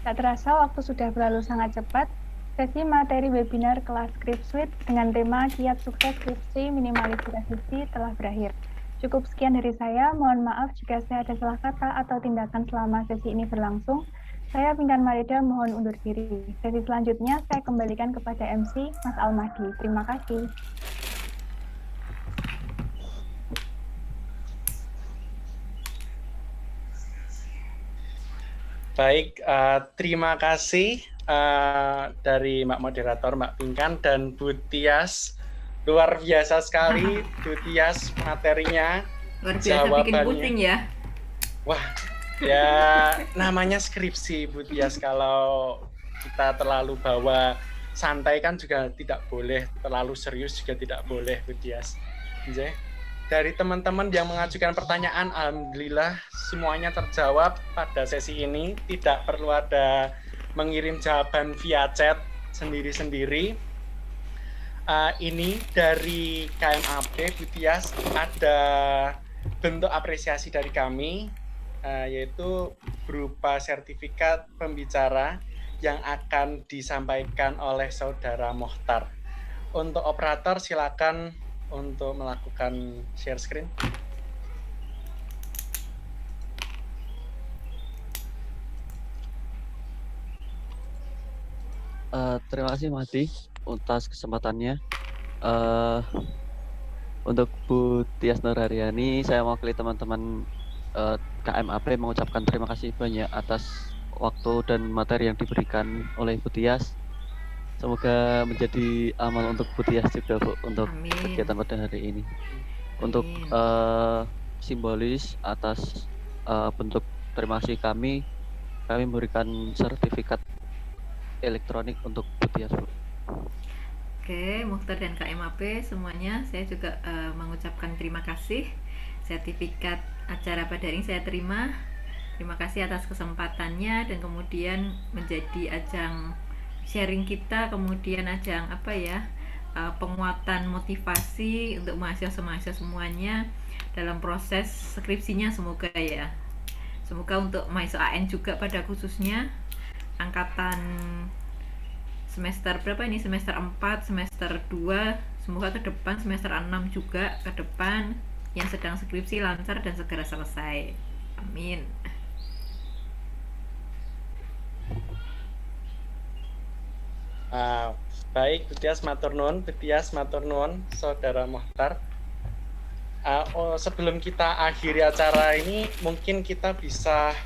Tak terasa, waktu sudah berlalu sangat cepat. Sesi materi webinar kelas SkripSuite dengan tema Kiat Sukses Skripsi Minimalis Revisi telah berakhir. Cukup sekian dari saya, mohon maaf jika saya ada salah kata atau tindakan selama sesi ini berlangsung. Saya Pinkan Mareda mohon undur diri. Sesi selanjutnya saya kembalikan kepada MC Mas Almahdi. Terima kasih. Baik, terima kasih dari Mbak Moderator, Mbak Pinkan dan Bu Tias. Luar biasa sekali, Bu Tias, materinya, luar biasa, bikin pusing ya. Wah, ya namanya skripsi, Bu Tias. Kalau kita terlalu bawa santai kan juga tidak boleh, terlalu serius juga tidak boleh, Bu Tias. Dari teman-teman yang mengajukan pertanyaan, alhamdulillah semuanya terjawab pada sesi ini. Tidak perlu ada mengirim jawaban via chat sendiri-sendiri. Ini dari KMAP, Bu Tias, ada bentuk apresiasi dari kami, yaitu berupa sertifikat pembicara yang akan disampaikan oleh Saudara Mohtar. Untuk operator, silakan untuk melakukan share screen. Terima kasih Mahdi atas kesempatannya. Untuk Bu Tias Nurharyani, saya mewakili teman-teman KMAP mengucapkan terima kasih banyak atas waktu dan materi yang diberikan oleh Bu Tias. Semoga menjadi amal untuk Bu Tias juga, Bu, untuk kegiatan pada hari ini. Untuk simbolis atas bentuk terima kasih kami memberikan sertifikat elektronik untuk Bu Tias, Bu. Oke, Mukhtar dan KMAP semuanya, saya juga mengucapkan terima kasih. Sertifikat acara pada hari ini saya terima. Terima kasih atas kesempatannya dan kemudian menjadi ajang sharing kita, kemudian ajang penguatan motivasi untuk mahasiswa-mahasiswa semuanya dalam proses skripsinya, semoga ya. Semoga untuk mahasiswa AN juga pada khususnya angkatan semester berapa ini, semester 4, semester 2, semoga ke depan semester 6 juga ke depan yang sedang skripsi lancar dan segera selesai. Amin. Baik, Bu Tias matur nuwun, Saudara Mohtar. sebelum kita akhiri acara ini, mungkin kita bisa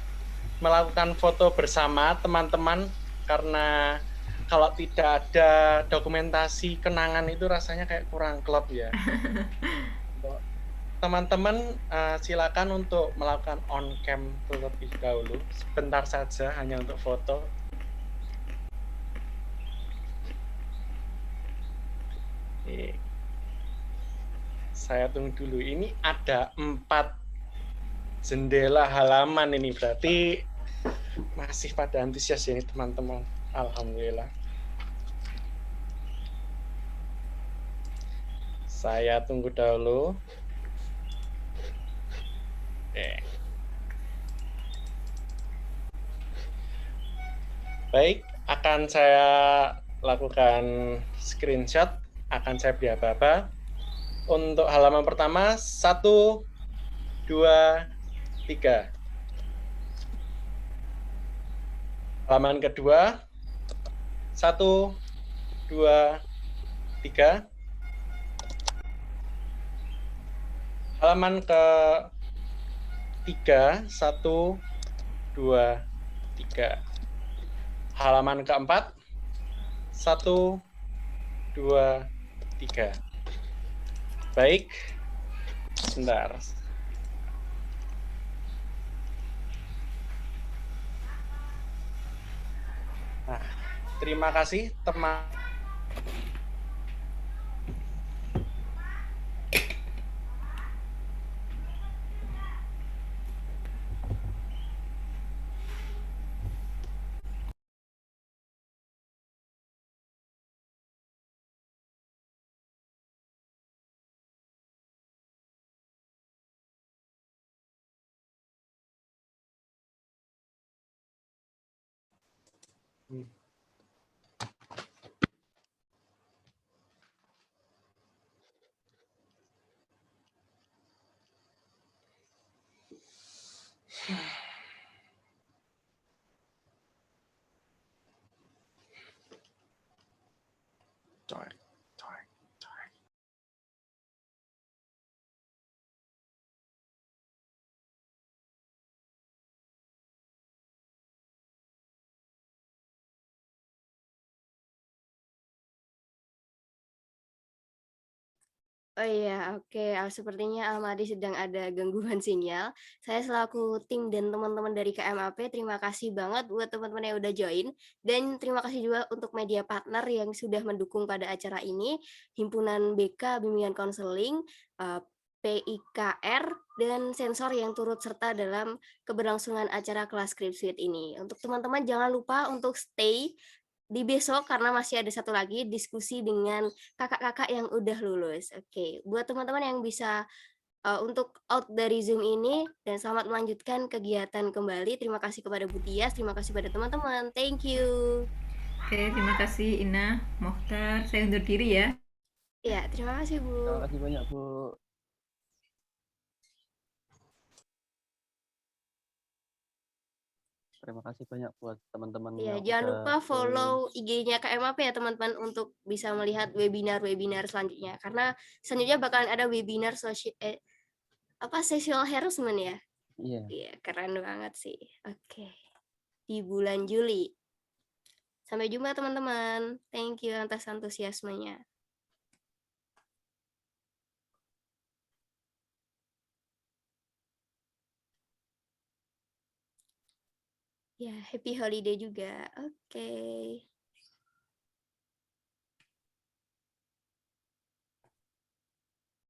melakukan foto bersama teman-teman, karena kalau tidak ada dokumentasi kenangan itu rasanya kayak kurang klop ya. Teman-teman silakan untuk melakukan on cam terlebih dahulu, sebentar saja hanya untuk foto. Saya tunggu dulu, ini ada 4 jendela halaman ini, berarti masih pada antusias ini teman-teman. Alhamdulillah. Saya tunggu dahulu. Baik, akan saya lakukan screenshot, akan saya beri apa-apa. Untuk halaman pertama, 1, 2, 3. Halaman kedua, 1, 2, 3. Halaman ke-3, 1, 2, 3. Halaman keempat, 1, 2, 3. Baik, sebentar. Nah, terima kasih teman. Oh iya, oke. Sepertinya Almadi sedang ada gangguan sinyal. Saya selaku tim dan teman-teman dari KMAP, terima kasih banget buat teman-teman yang udah join. Dan terima kasih juga untuk media partner yang sudah mendukung pada acara ini. Himpunan BK Bimbingan Konseling, PIKR, dan sensor yang turut serta dalam keberlangsungan acara kelas Scriptsuite ini. Untuk teman-teman jangan lupa untuk stay di besok karena masih ada satu lagi diskusi dengan kakak-kakak yang udah lulus. Oke, buat teman-teman yang bisa untuk out dari Zoom ini dan selamat melanjutkan kegiatan kembali. Terima kasih kepada Bu Tias, terima kasih pada teman-teman. Thank you. Oke, terima kasih Ina, Mohtar. Saya undur diri ya. Ya, terima kasih Bu. Terima kasih banyak Bu. Terima kasih banyak buat teman-teman Ya, yang jangan udah lupa follow IG-nya KMAP ya teman-teman untuk bisa melihat webinar-webinar selanjutnya. Karena selanjutnya bakalan ada webinar sexual harassment ya. Iya. Iya, keren banget sih. Oke. Di bulan Juli. Sampai jumpa teman-teman. Thank you atas antusiasmenya. Ya, happy holiday juga. Oke.